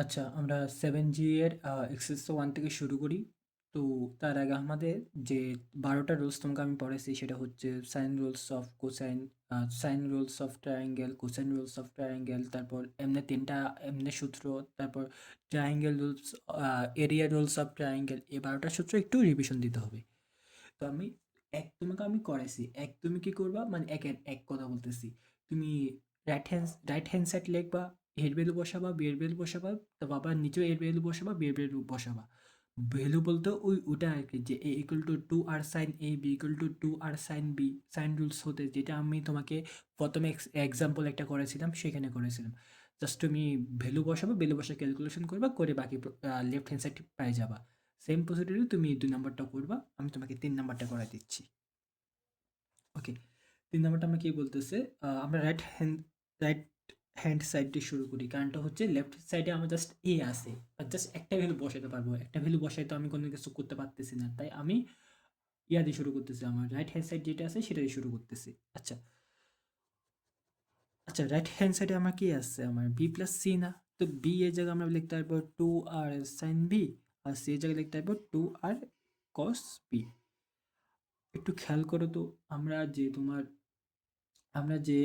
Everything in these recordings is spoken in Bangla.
আচ্ছা, আমরা 7G এর এক্সারসাইজ 1 থেকে শুরু করি। তো তার আগে আমাদের যে 12টা রুলস তোমাকে আমি পড়াইছি সেটা হচ্ছে sine rules of cosine, sine rules of triangle, cosine rules of triangle, তারপর এমনি 3টা এমনি সূত্র, তারপর triangle rules, area rules of triangle. এই 12টা সূত্র একটু রিভিশন দিতে হবে। তো আমি তোমাকে আমি করাইছি। তুমি কি করবা? মানে একের এক কথা বলতেছি। তুমি রাইট হ্যান্ড সাইড লিখবা, এর ভ্যালু বসাবা, বি এর ভ্যালু বসাবা, তারপর আবার নিচেও এর ভ্যালু বসাবা, বি এর ভ্যালু বসাবা। ভ্যালু বলতে ওটা আরকি যে a equal to 2r sin a, b equal to 2r sin b, sine rules হতে যেটা আমি তোমাকে প্রথমে এক্সাম্পল একটা করেছিলাম, সেখানে করেছিলাম। জাস্ট তুমি ভ্যালু বসাবা, ভ্যালু বসে ক্যালকুলেশন করবা, করে বাকি লেফট হ্যান্ড সাইড পেয়ে যাবা। সেম প্রসিডিউরে তুমি 2 নাম্বারটা করবা। আমি তোমাকে 3 নাম্বারটা করাই দিচ্ছি। ওকে, 3 নাম্বারটা আমরা কি বলতেছে? আমরা রাইট হ্যান্ড সাইড দিয়ে শুরু করি। কারণটা হচ্ছে লেফট সাইডে আমার জাস্ট এ আছে। আর জাস্ট একটা ভ্যালু বসাতে পারবো। একটা ভ্যালু বসাই তো আমি কোনো কিছু করতে পারতেছি না। তাই আমি ইয়া দিয়ে শুরু করতেছি। আমার রাইট হ্যান্ড সাইড যেটা আছে সেটা দিয়ে শুরু করতেছি। আচ্ছা, আচ্ছা, রাইট হ্যান্ড সাইডে আমার কি আছে? আমার বি প্লাস সি না? তো বি এর জায়গায় আমরা লিখতে পারবো 2r sin b, আর সি এর জায়গায় লিখতে পারবো 2r cos b। একটু খেয়াল করো তো, আমরা যে তোমার আমরা যে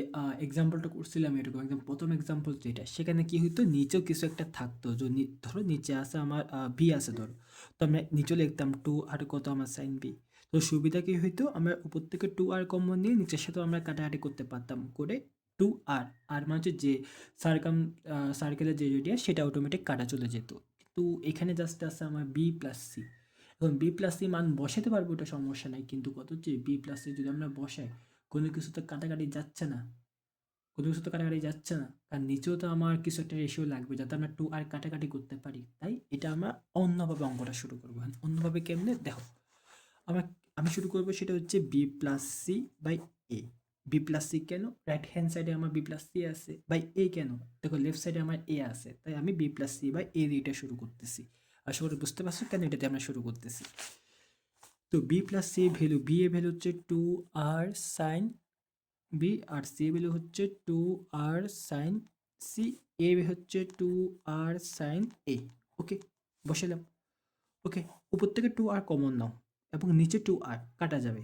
এক্সাম্পলটা করছিলাম এরকম একদম প্রথম এক্সাম্পল যেটা, সেখানে কি হইতো? নিচেও কিছু একটা থাকতো। যদি ধরো নিচে আছে আমার বি আছে ধরো, তো আমরা নিচেও লিখতাম 2r কত আমার সাইন বি। তো সুবিধা কি হইতো? আমরা উপর থেকে 2r কমন নিয়ে নিচের সাথেও আমরা কাটাকাটি করতে পারতাম, করে 2r, আর মানে হচ্ছে যে সার্কাম সার্কেলের যে রেডিয়াস সেটা অটোমেটিক কাটা চলে যেত। কিন্তু এখানে জাস্ট আছে আমার বি প্লাস সি। এখন বি প্লাস সি মান বসাতে পারবো, ওটা সমস্যা নাই, কিন্তু কত হচ্ছে বি প্লাস সি যদি আমরা বসাই, কোনো কিছু তো কাটাকাটি যাচ্ছে না। কোনো কিছু তো কাটাকাটি যাচ্ছে না। কারণ নিচেও তো আমার কিছু একটা রেশিও লাগবে যাতে আমরা 2r কাটাকাটি করতে পারি। তাই এটা আমরা অন্যভাবে অঙ্কটা শুরু করব। অন্যভাবে কেমনে? দেখো, আমরা আমি শুরু করব সেটা হচ্ছে b plus C by a। B plus C কেন? রাইট হ্যান্ড সাইডে আমার বি প্লাস সি আছে। বাই এ কেন? দেখো লেফট সাইডে আমার এ আছে, তাই আমি B plus C by A দিয়ে এটা শুরু করতেছি। আশা করি বুঝতে পারছো কেন এটাতে আমরা শুরু করতেছি। তো B plus C value, B এর ভ্যালু হচ্ছে 2r সাইন বি, আর সি ভ্যালু হচ্ছে 2r সাইন সি, এ হচ্ছে 2r সাইন এ। ওকে, বসালাম। ওকে, উপর থেকে 2r কমন নাও এবং নিচে 2r কাটা যাবে।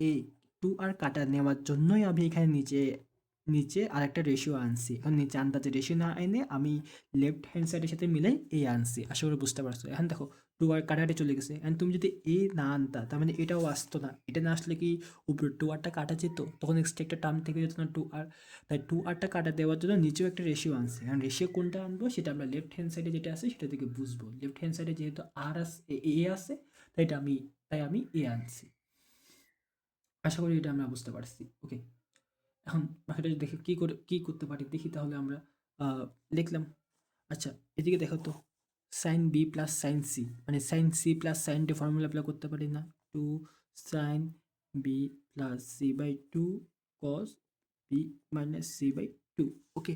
এই 2r কাটা নেওয়ার জন্যই আমি এখানে নিচে নিচে আরেকটা রেশিও আনছি। এখন নিচে আন্দাজে রেশিও না এনে আমি লেফট হ্যান্ড সাইডের সাথে মিলাই এ আনছি। আশা করি বুঝতে পারছো। এখন দেখো 2r কাটাকাটি চলে গেছে। এখন তুমি যদি এ না আনতা, তার মানে এটাও আসতো না। এটা না আসলে কি উপরে 2rটা কাটা যেত? তখন এক্সট্রা একটা টার্ম থেকে যেত না 2r। তাই 2rটা কাটা দেওয়ার জন্য নিচেও একটা রেশিও আনছি। এখন রেশিও কোনটা আনবো সেটা আমরা লেফট হ্যান্ড সাইডে যেটা আছে সেটা থেকে বুঝবো। লেফট হ্যান্ড সাইডে যেহেতু আর আছে, এ আছে, তাই আমি এ আনছি। আশা করি এটা আমরা বুঝতে পারছি। ওকে, এখন বাকিটা দেখে কি করতে পারি দেখি তাহলে আমরা। লিখলাম। আচ্ছা, এদিকে দেখো তো, sine B plus sine C, মানে sine C plus sine D formula apply করতে পারি না? Two sine B plus C by two cos B minus C by two. Okay,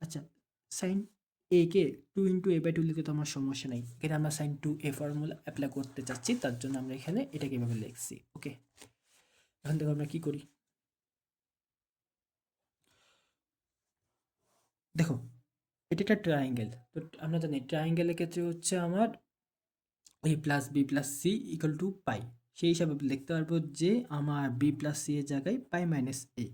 আচ্ছা, সাইন এ কে two into A by two লিখে তো আমার সমস্যা নাই। এখানে আমরা sine two A formula apply করতে চাচ্ছি, তার জন্য আমরা এখানে এটাকে এভাবে লিখছি। ওকে, এখন দেখো আমরা কি করি। দেখো, এটা একটা ট্রায়াঙ্গেল। তো আমরা জানি ট্রায়াঙ্গেলের ক্ষেত্রে হচ্ছে আমার A plus B plus C equal to pi. সেই হিসাবে লিখতে পারবো যে আমার বি প্লাস সি এর জায়গায় পাই মাইনাস এ,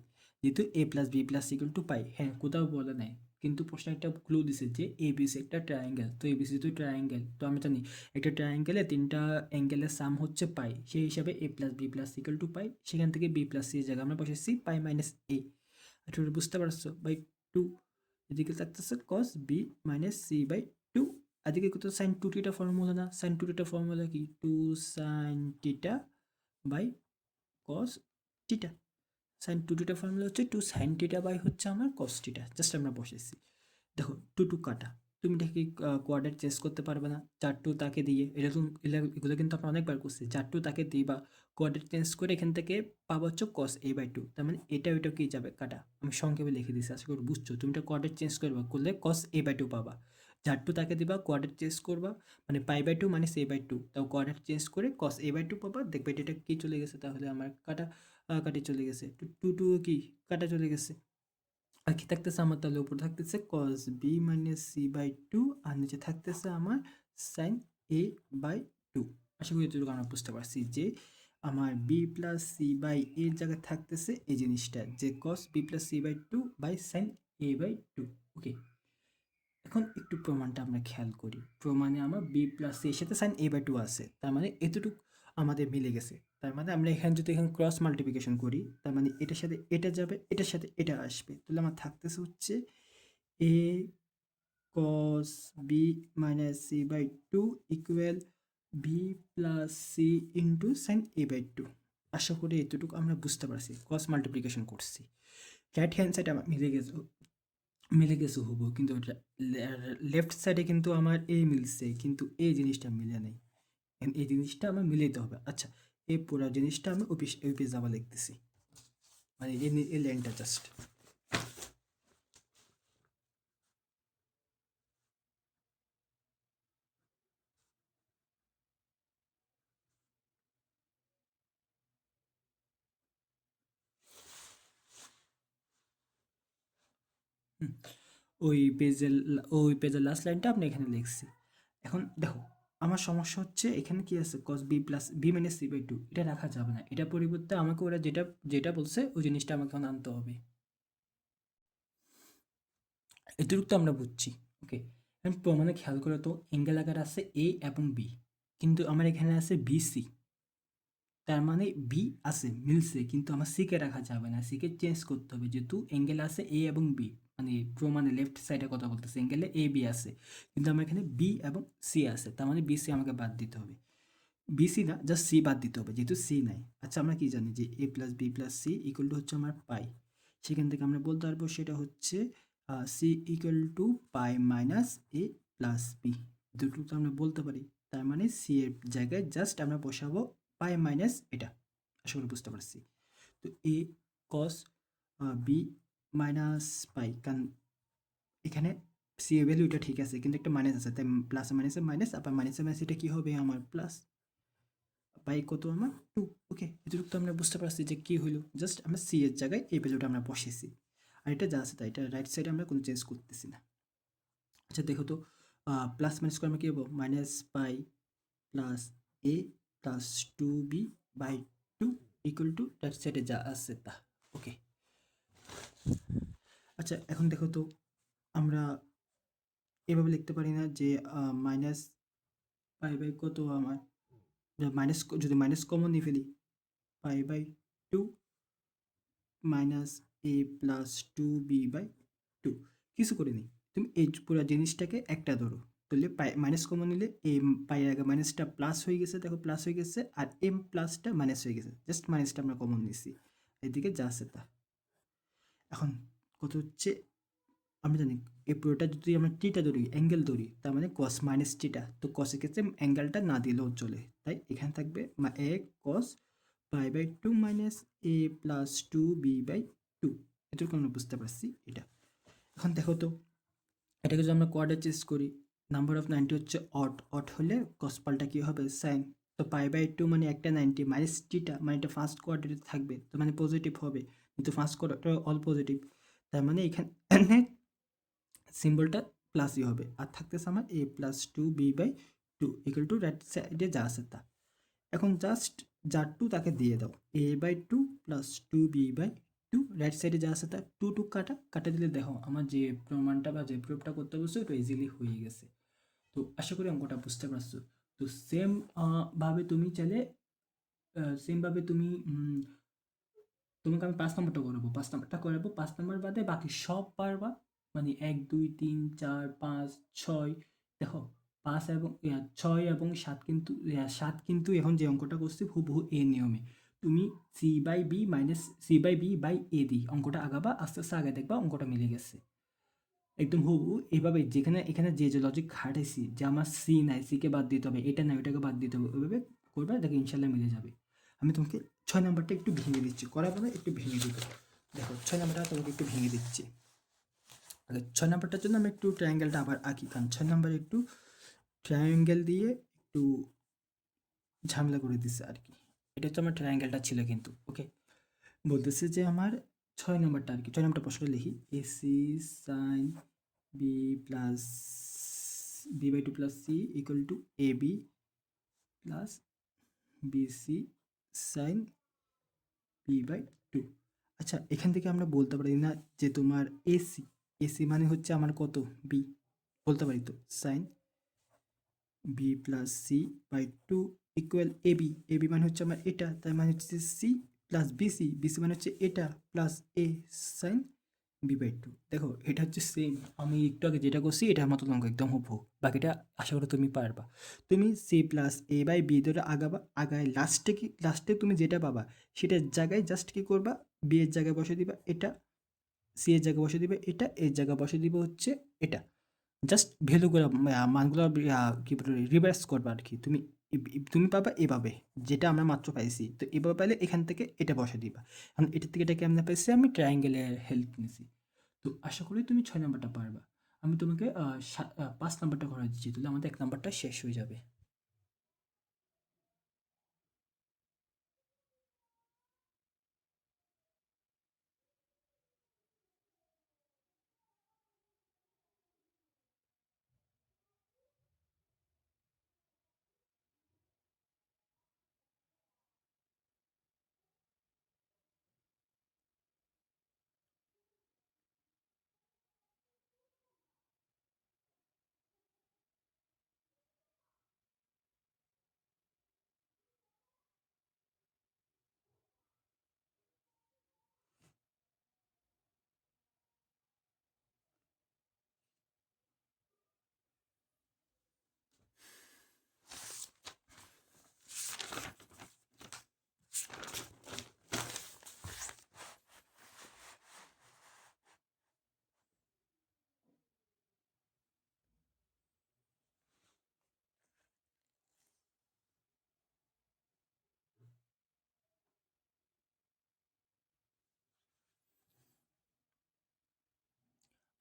যেহেতু A plus B plus equal to pi. হ্যাঁ, কোথাও বলে নাই, কিন্তু প্রশ্ন একটা ক্লু দিছে যে এ বি সি একটা ট্রায়াঙ্গেল। তো এ বি সি তো ট্রায়াঙ্গেল, তো আমি জানি একটা ট্রায়াঙ্গেলে 3টা অ্যাঙ্গেলের সাম হচ্ছে পাই। সেই হিসাবে A plus B plus equal to pi, সেখান থেকে বি প্লাস সি এর জায়গায় আমরা বসেছি পাই মাইনাস এ। এটা বুঝতে পারছো? বাই টু, এদিকে থাকতেছে cos B minus C by two. এদিকে কত? সাইন টু টিটা ফর্মুলা না? সাইন টু টিটা ফর্মুলা কি? Two sine theta by cos theta. Sine two theta formula হচ্ছে টু সাইন টিটা বাই হচ্ছে আমার কস টিটা। জাস্ট আমরা বসেছি। দেখো, টু টু কাটা, তুমি এটা কি কোয়াড্রেট চেঞ্জ করতে পারবে না? 4 তাকে দিয়ে, এটা তো এগুলো কিন্তু আমরা অনেকবার করছি। 4 তাকে দিই বা কোয়াড্রেট চেঞ্জ করে এখান থেকে পাবো হচ্ছে কস এ বাই টু। তার মানে এটা ওইটা কি যাবে কাটা। আমি সংক্ষেপে লিখে দিচ্ছি, আশা করি বুঝছো। তুমি এটা কোয়াড্রেট চেঞ্জ করলে কস এ বাই টু পাবা। 4 তাকে দিবা, কোয়াড্রেট চেঞ্জ করবা, মানে pi by two minus A by two, তাও কোয়াড্রেট চেঞ্জ করে কস এ বাই টু পাবা। দেখবে এটা কি চলে গেছে, তাহলে আমার কাটা কাটি চলে গেছে। টু টু কি কাটা চলে গেছে। আর কি থাকতেছে আমার, তাহলে উপর থাকতেছে cos b minus c by two, আর নিচে থাকতেছে আমার sin a বাই টু। আশা করি এতটুকু আমরা বুঝতে পারছি যে আমার b প্লাস c বাই এর জায়গায় থাকতেছে এই জিনিসটা, যে cos b plus c by two by sin a by two. Okay, এখন একটু প্রমাণটা আমরা খেয়াল করি। প্রমাণে আমার বি প্লাস সি এর সাথে সাইন এ বাই টু আছে, তার মানে এতটুকু আমাদের মিলে গেছে। তার মানে আমরা এখানে যদি এখানে ক্রস মাল্টিপ্লিকেশন করি, তার মানে এটার সাথে এটা যাবে, এটার সাথে এটা আসবে, তাহলে আমার থাকতেছে হচ্ছে A cos B minus C by two equal B plus C into sine A by two. আশা করি এতটুকু আমরা বুঝতে পারছি, ক্রস মাল্টিপ্লিকেশন করছি। রাইট হ্যান্ড সাইড আমার মিলে গেছে হুবহু, কিন্তু লেফট সাইডে কিন্তু আমার এ মিলছে, কিন্তু এই জিনিসটা মিলে নেই। এই জিনিসটা আমার মিলাইতে হবে। আচ্ছা, এই পুরো জিনিসটা আমি ওই পেজে আবার লিখতেছি, মানে এই লাইনটা জাস্ট। ওই পেজের লাস্ট লাইনটা আপনি এখানে লিখছি। এখন দেখো, আমার সমস্যা হচ্ছে এখানে কি আছে, cos b plus b minus C by two, এটা রাখা যাবে না। এটা পরিবর্তে আমাকে ওরা যেটা যেটা বলছে ওই জিনিসটা আমাকে এখন আনতে হবে। এতটুকু তো আমরা বুঝছি। ওকে, এখন প্রমাণে খেয়াল করে তো অ্যাঙ্গেল আকার আছে এ এবং বি, কিন্তু আমার এখানে আছে বি সি। তার মানে বি আছে মিলছে, কিন্তু আমার সিকে রাখা যাবে না, সিকে চেঞ্জ করতে হবে, যেহেতু অ্যাঙ্গেল আছে এ এবং বি। মানে প্রমাণে লেফট সাইডে কথা বলতেছে, অ্যাঙ্গেলে এ বি আছে, কিন্তু আমার এখানে বি এবং সি আছে, তার মানে বি সি আমাকে বাদ দিতে হবে। বি সি না, জাস্ট সি বাদ দিতে হবে, যেহেতু সি নাই। আচ্ছা, আমরা কি জানি যে A plus B plus C equal to হচ্ছে আমার পাই। সেখান থেকে আমরা বলতে পারবো সেটা হচ্ছে C equal to pi minus A plus B. দুটো তো আমরা বলতে পারি। তার মানে সি এর জায়গায় জাস্ট আমরা বসাবো পাই মাইনাস এটা। আশা করি বুঝতে পারছি। তো এ কস বি মাইনাস পাই, কারণ এখানে সি এর ভ্যালুটা ঠিক আছে, কিন্তু একটা মাইনাস আছে, তাই প্লাস মাইনাসে মাইনাস, আবার মাইনাসে মাইনাস এটা কি হবে আমার প্লাস। পাই কত আমার টু। ওকে, এতটুকু তো আমরা বুঝতে পারছি যে কি হলো, জাস্ট আমরা সি এর জায়গায় এই ভ্যালুটা আমরা বসেছি। আর এটা যা আছে তাই, এটা রাইট সাইডে আমরা কোনো চেঞ্জ করতেছি না। আচ্ছা দেখো তো, প্লাস মাইনাস করে আমরা কি হবো, minus pi plus A plus two B by two equal to right সাইডে যা আছে তা। ওকে, আচ্ছা এখন দেখো তো, আমরা এভাবে লিখতে পারি না যে মাইনাস পাই বাই কত আমার, মাইনাস যদি মাইনাস কমন নিয়ে ফেলি, pi by two minus A plus two B by two. কিছু করে নিই, তুমি এই পুরো জিনিসটাকে একটা ধরো, তাহলে পাই মাইনাস কমন নিলে এম পাইয়ের আগে মাইনাসটা প্লাস হয়ে গেছে, দেখো প্লাস হয়ে গেছে, আর এম প্লাসটা মাইনাস হয়ে গেছে, জাস্ট মাইনাসটা আমরা কমন নিচ্ছি, এদিকে যা আছে তা। এখন কত হচ্ছে, আমরা জানি এই পুরোটা যদি আমরা টিটা ধরি, অ্যাঙ্গেল ধরি, তার মানে কস মাইনাস টিটা, তো কসের ক্ষেত্রে অ্যাঙ্গেলটা না দিলেও চলে, তাই এখানে থাকবে A cos pi by two minus A plus two B by two. এটুকু আমরা বুঝতে পারছি এটা। এখন দেখো তো, এটাকে যদি আমরা কোয়াড্রে চেঞ্জ করি, নাম্বার অফ 90 হচ্ছে অট, অট হলে কস পাল্টা কী হবে সাইন। তো পাই বাই টু মানে একটা 90 মাইনাস টিটা, মানে এটা ফার্স্ট কোয়াড্রেটে থাকবে, তো মানে পজিটিভ হবে, কিন্তু ফার্স্ট কোয়াড্রেটে অল পজিটিভ, তার মানে এখানে সিম্বলটা প্লাসই হবে, আর থাকতেছে আমার A plus two B by two equal to right সাইডে যা আছে তা। এখন জাস্ট যার টু তাকে দিয়ে দাও, A by two plus two B by two, right সাইডে যা আছে তা টু টু কাটা কাটা দিলে দেখো আমার যে প্রমাণটা বা যে প্রুফটা করতে বলছো ওটা ইজিলি হয়ে গেছে। তো আশা করি অঙ্কটা বুঝতে পারছো। তো সেম ভাবে তুমি চাইলে সেম ভাবে তুমি তোমাকে আমি ৫ নম্বরটা করাবো, ৫ নম্বরটা করাবো, ৫ নম্বর বাদে বাকি সব পারবা। মানে ১ ২ ৩ ৪ ৫ ৬, দেখো ৫ এবং ৬ এবং ৭, কিন্তু ৭ কিন্তু এখন যে অঙ্কটা করছি হুবহু এ নিয়মে। তুমি C by B minus C by B by A দি অঙ্কটা আগাবা, আস্তে আস্তে আগে দেখবা অঙ্কটা মিলে গেছে একদম হুবহু। এভাবে যেখানে এখানে যে লজিক খাটাইছি যে আমার সি নাই, সিকে বাদ দিতে হবে, এটা নাই ওটাকে বাদ দিতে হবে, ওইভাবে করবা, দেখো ইনশাল্লাহ মিলে যাবে। আমি তোমাকে ৬ নাম্বারটা একটু ভেঙে দিচ্ছি, করাবো না, একটু ভেঙে দিব। দেখো ৬ নাম্বারটা তোমাকে একটু ভেঙে দিচ্ছি। আচ্ছা, ৬ নাম্বারটার জন্য আমি একটু ট্রায়াঙ্গেলটা আবার আঁকি, কারণ ৬ নাম্বারে একটু ট্রায়াঙ্গেল দিয়ে একটু ঝামেলা করে দিচ্ছে আর কি। এটা হচ্ছে আমার ট্রায়াঙ্গেলটা ছিল কিন্তু। ওকে, বলতেছে যে আমার 6 নম্বরটা আর কি, 6 নম্বরটা প্রশ্নটা লিখি। AC sine B plus b/2 plus C equal to AB plus BC sine b/2। আচ্ছা, এখান থেকে আমরা বলতে পারি না যে তোমার এসি, এসি মানে হচ্ছে আমার কত, বি, বলতে পারি তো sine B plus C by two equal AB, AB মানে হচ্ছে আমার এটা, তার মানে হচ্ছে সি প্লাস বিসি, বিসি মানে হচ্ছে এটা প্লাস এ সাইন b/2। দেখো এটা হচ্ছে সেম, আমি একটু আগে যেটা করছি এটার মতো অঙ্ক একদম হুবহু, বাকিটা আশা করি তুমি পারবা। তুমি C plus A by B ধরে আগাবা, আগায় লাস্টে কি, লাস্টে তুমি যেটা পাবা সেটার জায়গায় জাস্ট কি করবা, বি এর জায়গায় বসে দিবা এটা, সি এর জায়গায় বসে দিবে এটা, এর জায়গায় বসে দিবে হচ্ছে এটা, জাস্ট ভ্যালুগুলো মানগুলো কি বলে রিভার্স করবা আর কি। তুমি তুমি পাবা এভাবে, যেটা আমরা মাত্র পাইছি, তো এভাবে পাইলে এখান থেকে এটা বসে দিবা। এখন এটার থেকে এটা কেমনে পাইছি, আমি ট্রায়াঙ্গেলের হেল্প নিছি। তো আশা করি তুমি 6 নাম্বারটা পারবা। আমি তোমাকে 5 নাম্বারটা করা দিচ্ছি, তাহলে আমাদের 1 নাম্বারটা শেষ হয়ে যাবে।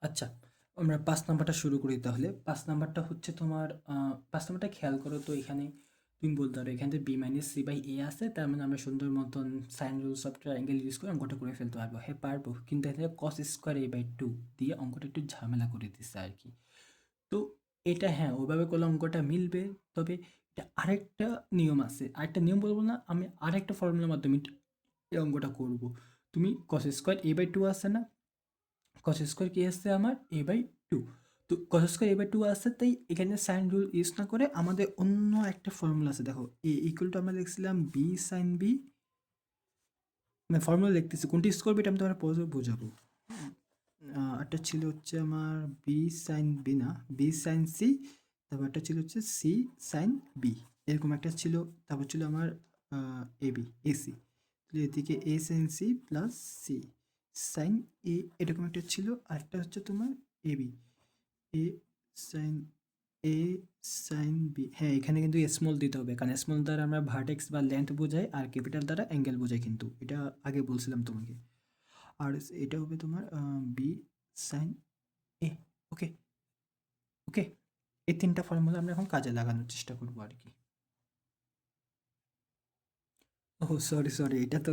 আচ্ছা, আমরা 5 নাম্বারটা শুরু করি তাহলে। 5 নাম্বারটা হচ্ছে তোমার 5 নাম্বারটা খেয়াল করো তো, এখানে তুমি বলতে পারো এখান থেকে B minus C by A আছে, তার মানে আমরা সুন্দর মতন sine rules of triangle use করে অঙ্কটা করে ফেলতে পারবো। হ্যাঁ পারবো, কিন্তু এখানে cos square A by two দিয়ে অঙ্কটা একটু ঝামেলা করে দিচ্ছে আর কি। তো এটা হ্যাঁ ওইভাবে করলে অঙ্কটা মিলবে, তবে এটা আরেকটা নিয়ম আছে, আরেকটা নিয়ম বলবো না, আমি আরেকটা ফর্মুলার মাধ্যমে এই অঙ্কটা করব। তুমি cos square A by two আছে না, কস স্কোয়ার কি আসছে আমার এ বাই টু, তো cos square A by two আসছে, তাই এখানে সাইন রুল ইউজ না করে আমাদের অন্য একটা ফর্মুলা আছে। দেখো এ ইকুয়াল টু আমরা লিখছিলাম বি সাইন বি, মানে ফর্মুলা লিখতেছি, কোনটি ইউজ করবে এটা আমি তোমার পরে বোঝাবো। একটা ছিল হচ্ছে আমার বি সাইন বি না, বি সাইন সি, তারপর একটা ছিল হচ্ছে সি সাইন বি, এরকম একটা ছিল। তারপর ছিল আমার এ বি এসি, এদিকে A sine C plus C sine A, এরকম একটা ছিল। আরেকটা হচ্ছে তোমার A B, A sine A sine B. হ্যাঁ এখানে কিন্তু স্মল দিতে হবে, কারণ স্মল দ্বারা আমরা ভার্টেক্স বা লেন্থ বোঝাই, আর ক্যাপিটাল দ্বারা অ্যাঙ্গেল বোঝাই, কিন্তু এটা আগে বলছিলাম তোমাকে। আর এটা হবে তোমার বি সাইন এ। ওকে, ওকে, এই 3টা ফর্মুলা আমরা এখন কাজে লাগানোর চেষ্টা করবো আর কি। ও সরি সরি, এটা তো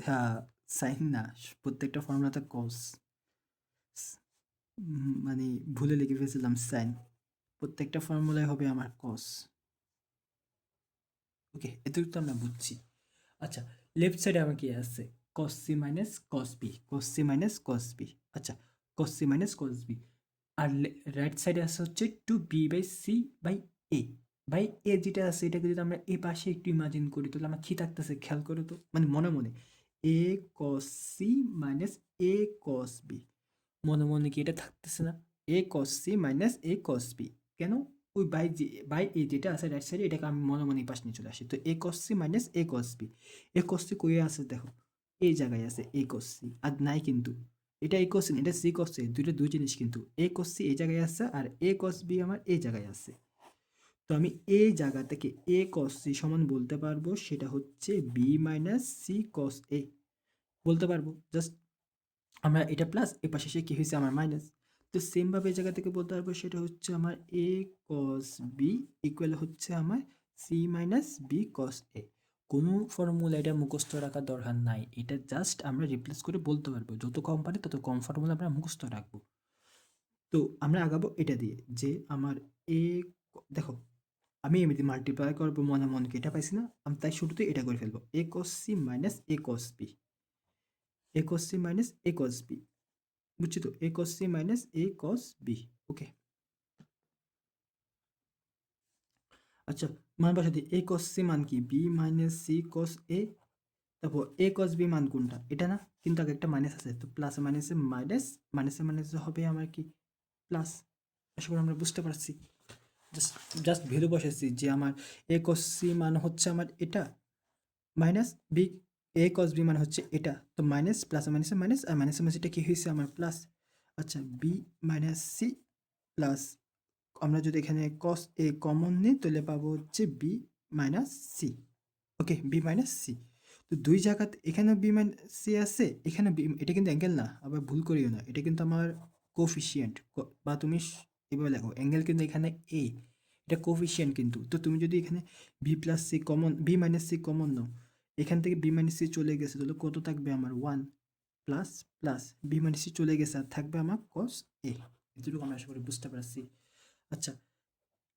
হ্যাঁ সাইন না, প্রত্যেকটা ফর্মুলা তো কস, মানে ভুলে লিখে ফেলছিলাম সাইন, প্রত্যেকটা ফর্মুলায় হবে আমার কস। ওকে, এতটুকু তো আমরা বুঝছি। আচ্ছা, লেফট সাইডে আমার কি আছে, cos C minus cos B, cos C minus cos B. আচ্ছা, cos C minus cos B. আর রাইট সাইডে আছে হচ্ছে two B by C by A, by A যেটা আছে এটাকে যদি আমরা এ পাশে একটু ইমাজিন করি তাহলে আমার কি থাকতেছে খেয়াল করো তো, মানে মনে মনে এ কস সি মাইনাস এ কস বি, মনে মনে কি এটা থাকতেছে না, A cos C minus A cos B. কেন, ওই বাই যে বাই এ যেটা আছে রাইট সাইডে এটাকে আমি মনে মনে এই পাশ নিয়ে চলে আসি, তো এ কস সি মাইনাস এ কস বি। এ কস সি কই আছে দেখো, এই জায়গায় আছে এ কস সি, আর নাই কিন্তু এটা এ কস সি, এটা সি কস সি, দুইটা দুই জিনিস, কিন্তু এ কস সি এই জায়গায় আছে আর এ কস বি আমার এই জায়গায় আছে। তো আমি এই জায়গা থেকে এ কস সি সমান বলতে পারবো সেটা হচ্ছে বি মাইনাস সি কস এ, বলতে পারবো। জাস্ট আমরা এটা প্লাস এ পাশে এসে কি হয়েছে আমার মাইনাস, তো সেম ভাবে এই জায়গা থেকে বলতে পারবো সেটা হচ্ছে আমার এ কস বি ইকুয়াল হচ্ছে আমার সি মাইনাস বি কস এ। কোনো ফর্মুলা এটা মুখস্থ রাখার দরকার নাই, এটা জাস্ট আমরা রিপ্লেস করে বলতে পারবো, যত কম পারি তত কম ফর্মুলা আমরা মুখস্থ রাখবো। তো আমরা আগাবো এটা দিয়ে যে আমার এ, দেখো আমি এমনি মাল্টিপ্লাই করবো মনে মনে কি এটা পাইছি না, আমি তাই শুরুতে এটা করে ফেলবো এ কস সি মাইনাস এ কস বি, এ কস সি মাইনাস এ কস বি, বুঝছি তো, এ কস সি মাইনাস এ কস বি। ওকে, আচ্ছা মান বসা দিই, এ কস সি মান কি B minus C cos A, তারপর এ কস বি মান কোনটা এটা না, কিন্তু আগে একটা মাইনাস আছে, তো প্লাস মাইনাসে মাইনাস, মাইনাসে মাইনাসে হবে আমার কি প্লাস। আশা করি আমরা বুঝতে পারছি। জাস্ট জাস্ট ভ্যালু বসাচ্ছি যে আমার এ কস সি মান হচ্ছে আমার এটা, minus B A cos B মানে হচ্ছে এটা, তো মাইনাস প্লাস মাইনাসে মাইনাস, আর মাইনাসে মাইনাস এটা কি হয়েছে আমার প্লাস। আচ্ছা বি মাইনাস সি প্লাস, আমরা যদি এখানে কস এ কমন নিই তাহলে পাবো হচ্ছে বি মাইনাস সি। ওকে, বি মাইনাস সি, তো দুই জায়গাতে এখানে বি মাইনাস সি আছে, এখানে বি, এটা কিন্তু অ্যাঙ্গেল না, আবার ভুল করিও না, এটা কিন্তু আমার কোফিশিয়েন্ট, বা তুমি এভাবে লেখো অ্যাঙ্গেল কিন্তু এখানে এ, এটা কোফিশিয়েন্ট কিন্তু, তো তুমি যদি এখানে B plus C common, B minus C common নাও, এখান থেকে বি মাইনাস সি চলে গেছে, তাহলে কত থাকবে আমার one plus plus B minus C চলে গেছে, আর থাকবে আমার কস এ। এতটুকু আমরা আশা করি বুঝতে পারছি। আচ্ছা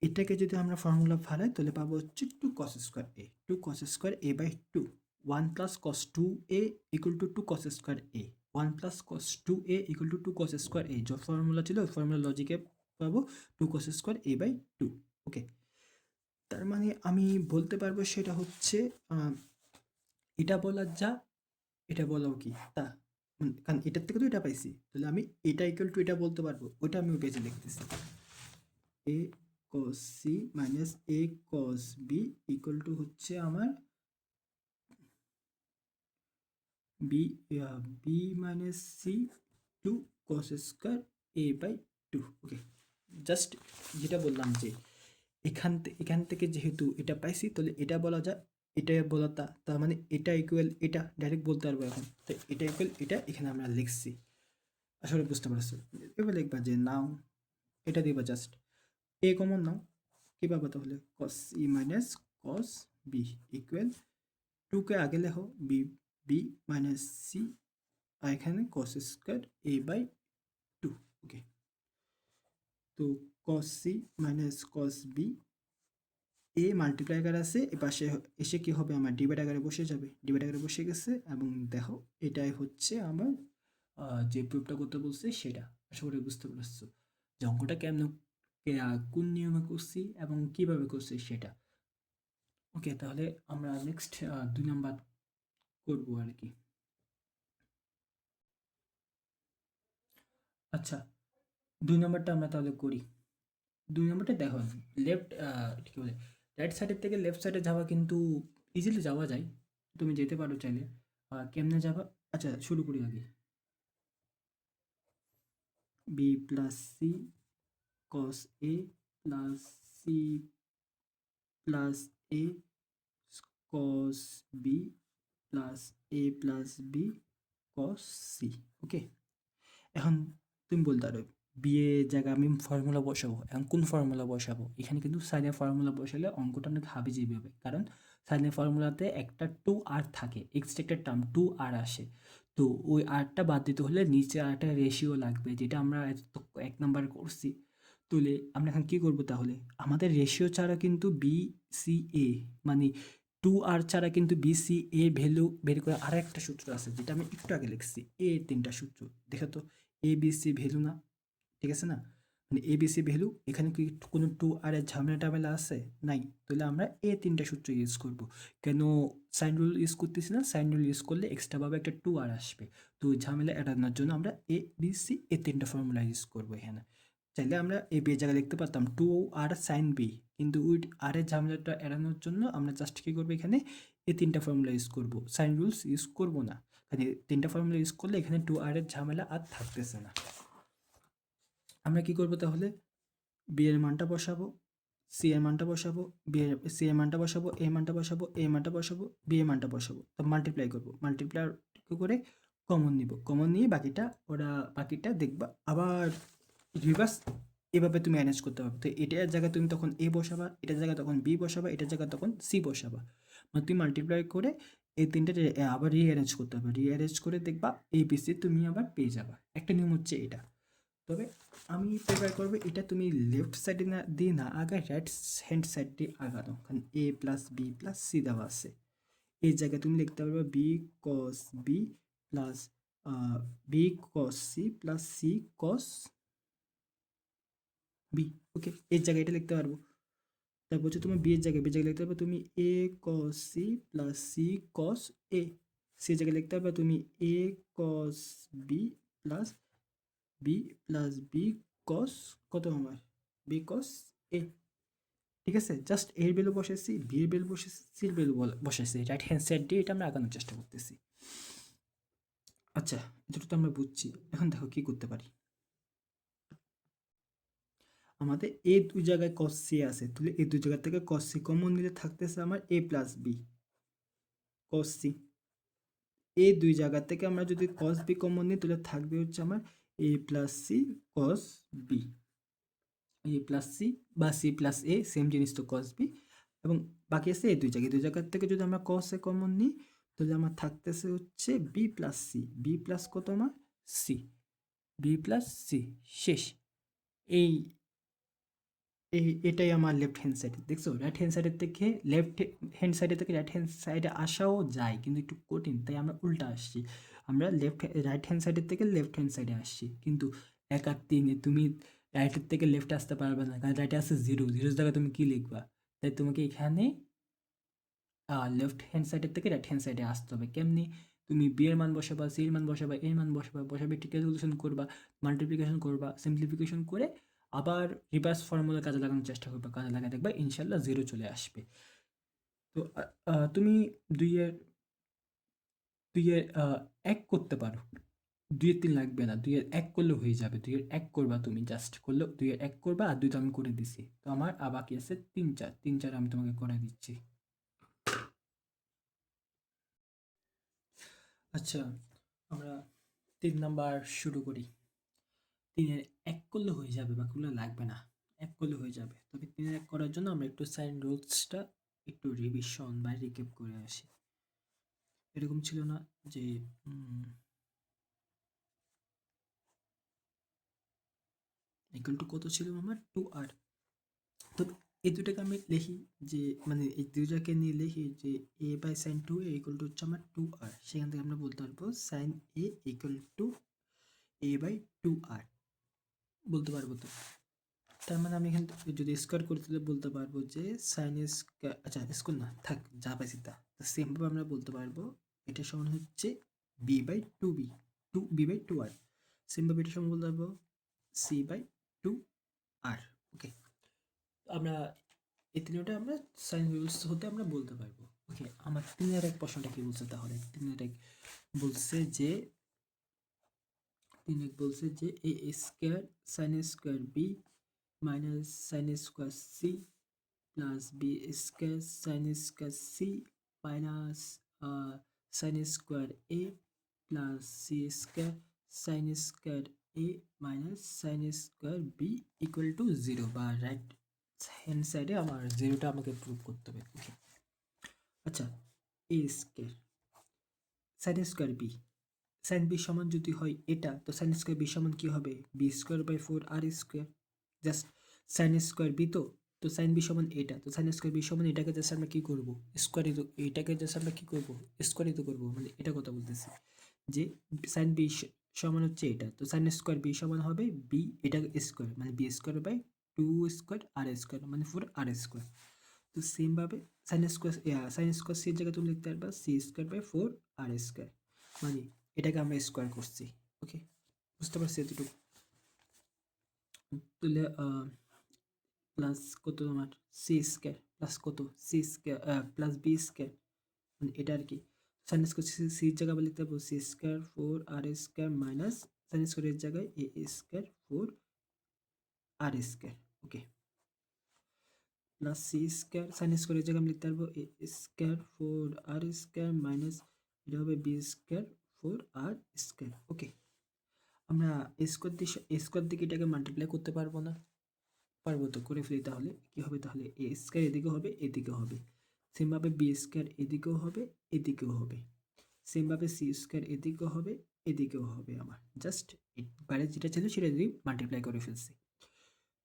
এটাকে যদি আমরা ফর্মুলা ফালাই তাহলে পাবো হচ্ছে two cos square A, two cos square A by two, one plus cos two A equal to two cos square A, one plus cos two A equal to two cos square A, যে ফর্মুলা ছিল ওই ফর্মুলা লজিকে পাবো two cos square A by two. Okay, তার মানে আমি বলতে পারবো সেটা হচ্ছে এটা বলা যা, এটা বলাও কি তা, কারণ এটার থেকে তো এটা পাইছি, তাহলে আমি এটা ইকুয়াল টু এটা বলতে পারবো, ওটা আমি ওই পেজে লিখতেছি, A cos C minus A cos B equal to হচ্ছে আমার B, B minus C two cos square A by two. Okay, just যেটা বললাম যে এখান থেকে যেহেতু এটা পাইছি তাহলে এটা বলা যায়, এটা বলা তা, তার মানে এটা ইকুয়াল এটা ডাইরেক্ট বলতে পারবো এখন, তো এটা ইকুয়াল এটা এখানে আমরা লিখছি। আসলে বুঝতে পারছো, এবার লিখবা যে নাও এটা দিবা জাস্ট এ কমন নাও, কি পাবো তাহলে cos E minus cos B equal to কে আগে লেখো বি, বি মাইনাস সি, আর এখানে cos square A by two. Okay, তো cos C minus cos B, A multiply আকারে আছে, এ পাশে এসে কি হবে আমার ডিভাইড আকারে বসে যাবে, ডিভাইড আকারে বসে গেছে, এবং দেখো এটাই হচ্ছে আমার যে প্রুফটা করতে বলছে সেটা। আশা করি বুঝতে পারছো যে অঙ্কটা কেমন, কোন নিয়মে করছি এবং কিভাবে করছি সেটা। ওকে, তাহলে আমরা নেক্সট 2 নাম্বার করবো আর কি। আচ্ছা 2 নাম্বারটা আমরা তাহলে করি। 2 নাম্বারটা দেখো, লেফট কি বলে, রাইট সাইডের থেকে লেফট সাইডে যাওয়া কিন্তু ইজিলি যাওয়া যায়, তুমি যেতে পারো চাইলে। কেমনে যাবা, আচ্ছা শুরু করি আগে, B plus C cos A plus C plus A cos B plus A plus B cos C. Okay, এখন তুমি বলতে পারো বি এর জায়গায় আমি ফর্মুলা বসাবো, এখন কোন ফর্মুলা বসাবো, এখানে কিন্তু সাইনের ফর্মুলা বসালে অঙ্কটা অনেক হাবিজাবি হবে, কারণ সাইনের ফর্মুলাতে একটা টু আর থাকে, এক্সট্রা একটা টার্ম টু আর আসে, তো ওই আরটা বাদ দিতে হলে নিচে আরটা রেশিও লাগবে, যেটা আমরা এক নাম্বার করছি। তাহলে আমরা এখন কী করবো তাহলে, আমাদের রেশিও ছাড়া কিন্তু বি সি এ, মানে টু আর ছাড়া কিন্তু বি সি এ ভ্যালু বের করে আর একটা সূত্র আছে, যেটা আমি একটু আগে লিখছি, এ তিনটা সূত্র দেখো তো, এ বি সি ভ্যালু না, ঠিক আছে না, মানে এ বি সি ভ্যালু, এখানে কি কোনো টু আর এর ঝামেলা টামেলা আছে নাই, তাহলে আমরা এ তিনটা সূত্র ইউজ করব। কেন সাইন রুল ইউজ করতেছি না, সাইন রুল ইউজ করলে এক্সট্রাভাবে একটা টু আর আসবে, তো ওই ঝামেলা এড়ানোর জন্য আমরা এ বি সি এ তিনটা ফর্মুলা ইউজ করবো এখানে। চাইলে আমরা এ বি এর জায়গায় লিখতে পারতাম টু আর সাইন বি, কিন্তু ওই আর এর ঝামেলাটা এড়ানোর জন্য আমরা জাস্ট কী করবো, এখানে এই তিনটা ফর্মুলা ইউজ করব, সাইন রুলস ইউজ করব না, কারণ এই তিনটা ফর্মুলা ইউজ করলে এখানে টু আর এর ঝামেলা আর থাকতেছে না। আমরা কি করব তাহলে, বি এর মানটা বসাবো, সি এর মানটা বসাবো, বি এর সি এর মানটা বসাবো, এ মানটা বসাবো, এ মানটা বসাবো, বি এর মানটা বসাবো, তো মাল্টিপ্লাই করবো, মাল্টিপ্লাই করে কমন নিব, কমন নিয়ে বাকিটা ওরা বাকিটা দেখবা আবার রিভার্স, এভাবে তুমি ম্যানেজ করতে পারবে। তো এটার জায়গায় তুমি তখন এ বসাবা, এটার জায়গায় তখন বি বসাবা, এটার জায়গায় তখন সি বসাবা, মানে তুমি মাল্টিপ্লাই করে এই তিনটে আবার রিঅ্যারেঞ্জ করতে হবে, রিঅ্যারেঞ্জ করে দেখবা এবিসি তুমি আবার পেয়ে যাবা। একটা নিয়ম হচ্ছে এটা। তবে আমি প্রেফার করবো এটা তুমি লেফট সাইডে না দিয়ে না আগায় রাইট হ্যান্ড সাইড দিয়ে আগানো, কারণ A plus B plus C দেওয়া আছে। এই জায়গায় তুমি লিখতে পারবে B cos B plus B cos C plus C cos B. Okay, এই জায়গায় এটা লিখতে পারবো। তারপর হচ্ছে তোমার বি এর জায়গায় লিখতে পারবে তুমি A cos C plus C cos A. C জায়গায় লিখতে পারবে তুমি A cos B plus B plus B cos কত আমার বি কস এ। ঠিক আছে, জাস্ট এর ভ্যালু বসেছি, বি এর ভ্যালু বসেছি, সির ভ্যালু বসেছি, রাইট হ্যান্ড সাইড দিয়ে এটা আমরা আগানোর চেষ্টা করতেছি। আচ্ছা, এতটুকু তো আমরা বুঝছি। এখন দেখো কি করতে পারি। আমাদের এ দুই জায়গায় কস সি আছে, তাহলে এই দুই জায়গা থেকে কস সি কমন নিলে থাকতেছে আমার A plus B cos C. এই দুই জায়গা থেকে আমরা যদি কস বি কমন নিই তাহলে থাকবে হচ্ছে আমার A plus C cos B. A plus C বা সি প্লাস এ সেম জিনিস তো কস বি, এবং বাকি আছে এই দুই জায়গার থেকে যদি আমরা কস এ কমন নিই তাহলে আমার থাকতেছে হচ্ছে B plus C, B plus কত আমার সি, বি প্লাস সি। শেষ। এই এটাই আমার লেফট হ্যান্ড সাইড। দেখছো, রাইট হ্যান্ড সাইডের থেকে লেফট হ্যান্ড সাইডে থেকে রাইট হ্যান্ড সাইডে আসাও যায়, কিন্তু একটু কঠিন, তাই আমরা উল্টা আসছি। আমরা রাইট হ্যান্ড সাইডের থেকে লেফট হ্যান্ড সাইডে আসছি, কিন্তু এক আর তিনে তুমি রাইটের থেকে লেফটে আসতে পারবে না, কারণ রাইটে আছে জিরো, জিরোর জায়গায় তুমি কি লিখবা? তাই তোমাকে এখানে লেফট হ্যান্ড সাইডের থেকে রাইট হ্যান্ড সাইডে আসতে হবে। কেমনি? তুমি বি এর মান বসাবা, সি এর মান বসাবা, এর মান বসাবে, একটি ক্যালকুলেশন করবা, মাল্টিপ্লিকেশন করবা, সিম্পলিফিকেশন করে আবার রিভার্স ফর্মুলা কাজে লাগানোর চেষ্টা করবা, কাজে লাগায় দেখবা ইনশাল্লাহ জিরো চলে আসবে। তো তুমি দুইয়ের দুইয়ের এক করতে পারো, দুইয়ের তিন লাগবে না, দুইয়ের এক করলে হয়ে যাবে। দুইয়ের এক করবা, তুমি জাস্ট করলে দুইয়ের এক করবা, আর দুই তো আমি করে দিছি। তো আমার বাকি আছে তিন চার, তিন চার আমি তোমাকে করে দিচ্ছি। আচ্ছা, আমরা ৩ নাম্বার শুরু করি। ৩ এর ১ করলে হয়ে যাবে, বাকিগুলো লাগবে না। ১ করলে হয়ে যাবে। তবে ৩ এর ১ করার জন্য আমরা একটু সাইন রুলসটা একটু রিভিশন বা রিক্যাপ করে আসি। এরকম ছিল না যে ইকুয়াল টু কত ছিল আমার 2r। তো এই দুটাকে আমি লিখি যে, মানে এই দুইটাকে নিয়ে লিখি যে a by sine 2a equal to হচ্ছে আমার 2r। সেখান থেকে আমরা বলতে পারবো sine a equal to a by 2r, বলতে পারবো তো। তার মানে আমি এখান থেকে যদি স্কোয়ার করি তাহলে বলতে পারবো যে সাইন স্কোয়ার, আচ্ছা স্কোয়ার না থাক, যা পাইছি তা। সেমভাবে আমরা বলতে পারবো এটা সমান হচ্ছে B by two B, two B by two R. সেমভাবে এটা সমান বলতে পারবো C by two R. Okay, আমরা এই তিনটা আমরা সাইন রুলস হতে আমরা বলতে পারবো। ওকে, আমার ৩-১ প্রশ্নটা কি বলছে তাহলে? ৩-১ বলছে যে ৩-১ বলছে যে A square sine square B minus sine square C plus B square sine square C minus sine square A plus C square sine square A minus sine square B equal to zero, বা রাইট হ্যান্ড সাইডে আমার জিরোটা আমাকে প্রুভ করতে হবে। ওকে, আচ্ছা, A square sine square B, sine B সমান যদি হয় এটা, তো সাইন স্কোয়ার বি সমান কি হবে? বি স্কোয়ার বাই 4 আর square. Just sine square B, তো তো সাইন বি সমান এটা, তো সাইন স্কোয়ার বি সমান এটাকে জাস্ট আমরা কি করবো? স্কোয়ারিত, এটাকে জাস্ট আমরা কি করবো? স্কোয়ারিত করবো, মানে এটা কথা বলতেছি যে সাইন বি সমান হচ্ছে এটা, তো সাইন স্কোয়ার বি সমান হবে বি এটা স্কোয়ার, মানে বি স্কোয়ার বাই 2 স্কোয়ার আর স্কোয়ার, মানে 4 আর স্কোয়ার। তো সেমভাবে সাইন স্কোয়ার সির জায়গায় তুমি লিখতে পারবা সি স্কোয়ার বাই 4 আর স্কোয়ার, মানে এটাকে আমরা স্কোয়ার করছি। ওকে, বুঝতে পারছি এতটুকু? তাহলে প্লাস কত তোমার সি স্কোয়ার প্লাস কত C square plus B square, মানে এটা আর কি। সাইন স্কোয়ার সির জায়গায় আবার লিখতে পারবো সি স্কোয়ার 4 আর স্কোয়ার মাইনাস সাইন স্কোয়ারের জায়গায় এ স্কোয়ার 4 আর স্কোয়ার। ওকে, প্লাস সি স্কোয়ার সাইন স্কোয়ারের জায়গায় আমি লিখতে পারবো এ স্কোয়ার 4 আর স্কোয়ার মাইনাস এটা হবে বি স্কোয়ার 4 আর স্কোয়ার। ওকে, আমরা স্কোয়ার দিকে এটাকে মাল্টিপ্লাই করতে পারবো না? পারবো তো, করে ফেলি। তাহলে কি হবে? তাহলে এ স্কোয়ার এদিকে হবে, এদিকে হবে, সেমভাবে বি স্কোয়ার এদিকেও হবে, এদিকেও হবে। সেমভাবে সি স্কোয়ার এদিকেও হবে, এদিকেও হবে। আমার জাস্ট বাইরে যেটা ছিল সেটা যদি মাল্টিপ্লাই করে ফেলছি।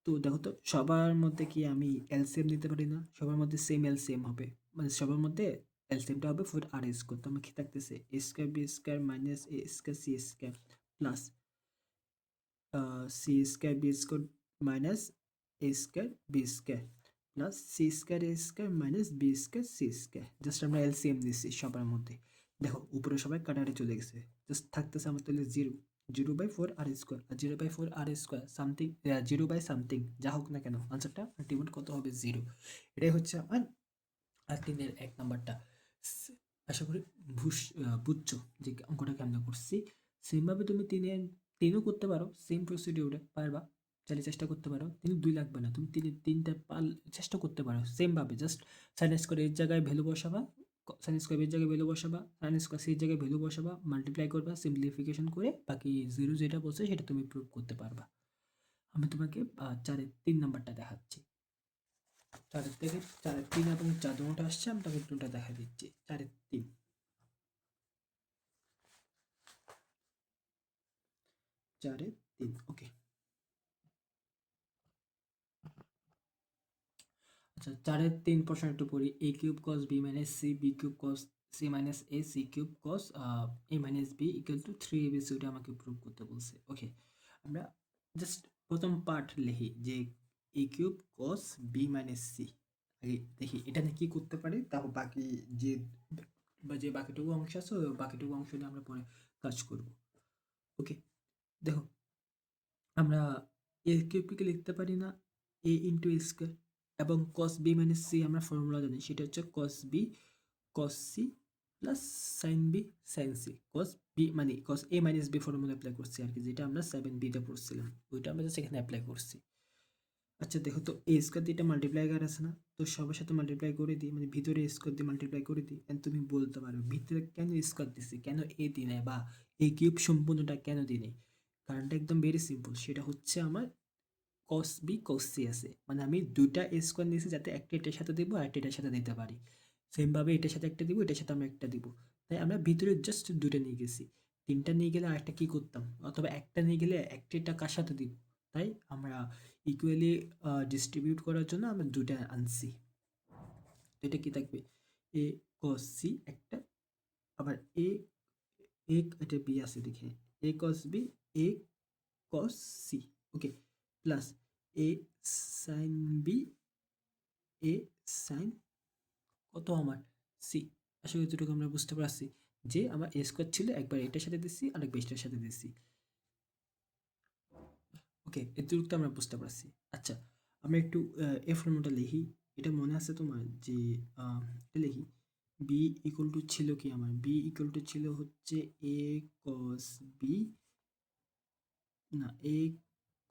তো দেখো তো সবার মধ্যে কি আমি এলসিএম নিতে পারি না? সবার মধ্যে সেম এলসিএম হবে, মানে সবার মধ্যে এলসিএমটা হবে 4 আর স্কোয়ার। তো আমার কি থাকতেছে A square B square minus A square C square plus C square B square minus A square B square plus C square A square minus B square C square. Just আমরা এলসিএম দিচ্ছি সবার মধ্যে। দেখো উপরে সবাই কাটাকাটি চলে গেছে, জাস্ট থাকতেছে আমার তাহলে 0/4 আর স্কোয়ার, আর 0/4 আর স্কোয়ার সামথিং 0/সামথিং যা হোক না কেন আনসারটা আলটিমেট কত হবে 0। এটাই হচ্ছে আমার আর 3-এর 1 নাম্বারটা। আশা করি বুঝছো যে অঙ্কটা কেমন করছি। সেমভাবে তুমি 3ও করতে পারো, সেম প্রসিডিউরে পারবা, চাইলে চেষ্টা করতে পারো। কিন্তু 2 লাগবে না, তুমি 3টা চেষ্টা করতে পারো সেমভাবে। জাস্ট সাইন স্কোয়ার এর জায়গায় ভ্যালু বসাবা, সাইন স্কোয়ার এর জায়গায় ভ্যালু বসাবা, সাইন স্কোয়ার সির জায়গায় ভ্যালু বসাবা, মাল্টিপ্লাই করবা, সিম্পলিফিকেশন করে বাকি 0 যেটা বলছে সেটা তুমি প্রুভ করতে পারবা। আমি তোমাকে 4-এর 3 নাম্বারটা দেখাচ্ছি। 4-এর 3 এবং 4 দুটোটা আসছে, আমি তোমাকে দুটোটা দেখা দিচ্ছি। 4-এর 3, 4-এর 3, ওকে। আচ্ছা 4-এর 3 প্রশ্ন একটু পড়ি। a cube cos b minus c b cube cos c minus a c cube cos a minus b equal two 3ab, ওটা আমাকে প্রুভ করতে বলছে। ওকে, আমরা জাস্ট প্রথম পার্ট লিখি যে a cube cos b minus c। আগে দেখি এটা নিয়ে কি করতে পারি, তারপর বাকি যে যে বাকিটুকু অংশ আছে ওই বাকিটুকু অংশ নিয়ে আমরা পরে কাজ করব। ওকে, দেখো আমরা a কিউবকে লিখতে পারি না a ইন্টু a স্কোয়ার, এবং cos b মাইনাস c আমরা ফর্মুলা জানি, সেটা হচ্ছে cos b cos c plus sin b sin c। cos b মানে cos a minus b formula apply করছি আর কি, যেটা আমরা 7b তে পড়ছিলাম, ওইটা আমরা জাস্ট এখানে অ্যাপ্লাই করছি। আচ্ছা দেখো তো এ স্কোয়ার দিয়ে এটা মাল্টিপ্লাই করা আছে না, তো সবার সাথে মাল্টিপ্লাই করে দিই, মানে ভিতরে স্কোয়ার দিয়ে মাল্টিপ্লাই করে দিই। এন্ড তুমি বলতে পারো ভিতরে কেন স্কোয়ার দিছি, কেন এ দিই নাই, বা এই কিউব সম্পূর্ণটা কেন দিই নাই। কারণটা একদম ভেরি সিম্পল, সেটা হচ্ছে আমার cos b cos c আছে, মানে আমি দুইটা এ স্কোয়ার নিয়েছি যাতে একটা এটার সাথে দিব আর একটা এটার সাথে দিতে পারি। সেমভাবে এটার সাথে একটা দিব, এটার সাথে আমরা একটা দিব। তাই আমরা ভিতরে জাস্ট দুইটা নিয়ে গেছি। 3টা নিয়ে গেলে আরেকটা কি করতাম, অথবা একটা নিয়ে গেলে একটা কার সাথে দিব। তাই আমরা ইকুয়ালি ডিস্ট্রিবিউট করার জন্য আমরা দুইটা আনছি। এটা কি থাকবে এ cos c একটা, আবার এটা বি আছে দেখে এ cos b এ cos c, ওকে, প্লাস এ sin b এ sin কত আমার সি। আসলে এতটুকু আমরা বুঝতে পারছি যে আমার এ স্কোয়ার ছিল, একবার এটার সাথে দিচ্ছি আর একবার এটার সাথে দিচ্ছি। ওকে, এতটুকু তো আমরা বুঝতে পারছি। আচ্ছা আমরা একটু এ ফর্মুলাটা লিখি। এটা মনে আছে তোমার যে এটা লিখি বি ইকুয়াল টু ছিল কি, আমার বি ইকুয়াল টু ছিল হচ্ছে এ কস বি, না A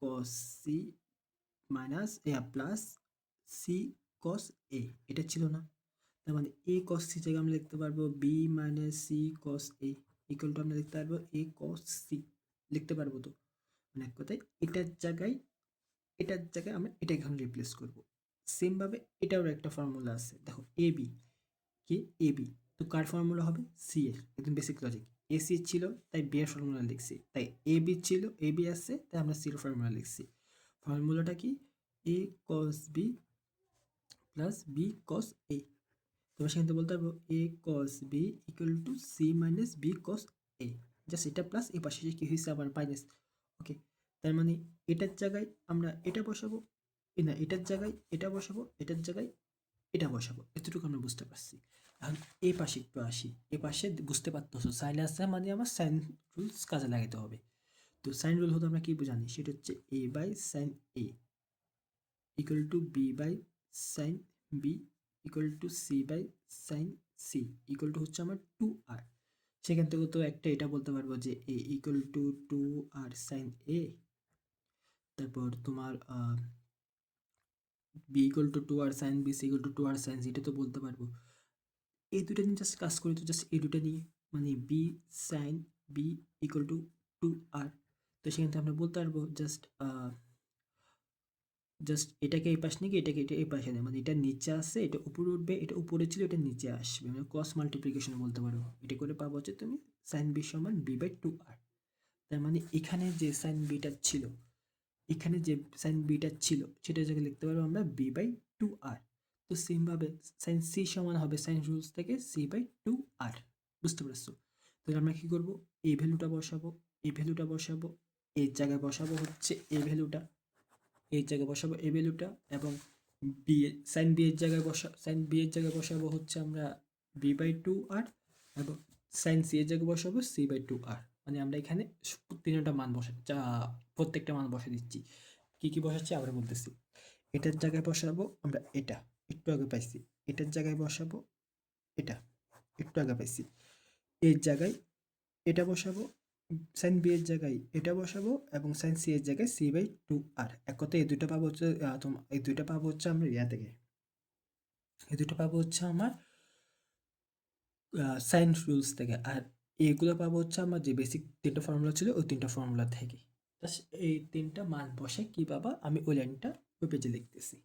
cos C minus plus C cos A, এটা ছিল না? তার মানে এ কস সি জায়গায় আমরা লিখতে পারবো B minus C cos A equal to আমরা লিখতে পারবো এ কস সি, লিখতে পারবো তো? মানে এক কথায় এটার জায়গায় আমরা এটা এখন রিপ্লেস করব। সেম ভাবে এটারও একটা ফর্মুলা আছে, দেখো এ বি কি এ বি, তো কার ফর্মুলা হবে সি এর, একদম বেসিক লজিক। এ সি ছিল তাই বি এর ফর্মুলা লিখছি, তাই এ বি ছিল এ বি আছে তাই আমরা সি এর ফর্মুলা লিখছি। ফর্মুলাটা কি A cos B plus B cos A. তোমরা সেখান থেকে বলতে পারবো A cos B equal to C minus B cos A. Just এটা প্লাস এই পাশে কি হয়েছে আবার মাইনাস। ওকে, তার মানে এটার জায়গায় আমরা এটা বসাবো, না এটার জায়গায় এটা বসাবো, এটার জায়গায় এটা বসাবো, এতটুকু আমরা বুঝতে পারছি। এখন এই পাশে একটু আসি, এ পাশে বুঝতে পারতেছো সাইন আছে মানে আমার সাইন রুলস কাজে লাগাতে হবে। তো সাইন রুল হতে আমরা কি জানি, সেটা হচ্ছে A by sine A equal to B by sine B equal to C by sine C equal to হচ্ছে আমার 2r। সেখান থেকে তো একটা এটা বলতে পারবো যে A equal to 2r sine A, তারপর তোমার B equal to 2r sine B C equal to 2r sine C, এটা তো বলতে পারবো। এই দুটো নিয়ে জাস্ট কাজ করি, তো জাস্ট এই দুটো নিয়ে মানে B sine B equal to 2r। তো সেখান থেকে আমরা বলতে পারবো জাস্ট জাস্ট এটাকে এই পাশ নিয়ে এটাকে এটা এই পাশে নেয়, মানে এটা নিচে আসছে, এটা উপরে উঠবে, এটা উপরে ছিল, এটা নিচে আসবে, মানে ক্রস মাল্টিপ্লিকেশন বলতে পারো। এটা করে পাবো হচ্ছে তুমি সাইন বি সমান বি বাই টু আর। তার মানে এখানে যে সাইন বিটা ছিল, এখানে যে সাইন বিটা ছিল সেটা জায়গায় লিখতে পারবো আমরা বি বাই টু আর। তো সেমভাবে সাইন সি সমান হবে সাইন রুলস থেকে সি বাই টু আর। বুঝতে পারছো? তাহলে আমরা কি করব, এই ভ্যালুটা বসাবো, এই ভ্যালুটা বসাবো, এর জায়গায় বসাবো হচ্ছে এই ভ্যালুটা, এর জায়গায় বসাবো এই ভ্যালুটা, এবং বি সাইন বি এর জায়গায় সাইন বি এর জায়গায় বসাবো হচ্ছে আমরা বি বাই টু আর, এবং সাইন সি এর জায়গায় বসাবো সি বাই টু আর। মানে আমরা এখানে তিনটা মান প্রত্যেকটা মান বসা দিচ্ছি। কি কি বসাচ্ছি আবার বলতেছি। এটার জায়গায় বসাবো আমরা এটা, একটু আগে পাইছি। এটার জায়গায় বসাবো এটা, একটু আগে পাইছি। এর জায়গায় এটা বসাবো, সাইন বি এর জায়গায় এটা বসাবো, এবং সাইন সি এর জায়গায় সি বাই টু আর। এক কথায় এই দুটো পাবো হচ্ছে এই দুটো পাবো হচ্ছে আমরা ইয়া থেকে, এই দুটো পাবো হচ্ছে আমার সাইন রুলস থেকে। আর এইগুলো পাবো হচ্ছে আমার যে বেসিক তিনটা ফর্মুলা ছিল ওই তিনটা ফর্মুলা থেকে। জাস্ট এই তিনটা মান বসে কি পাবা আমি ওই লাইনটা ওই পেজে লিখতেছি।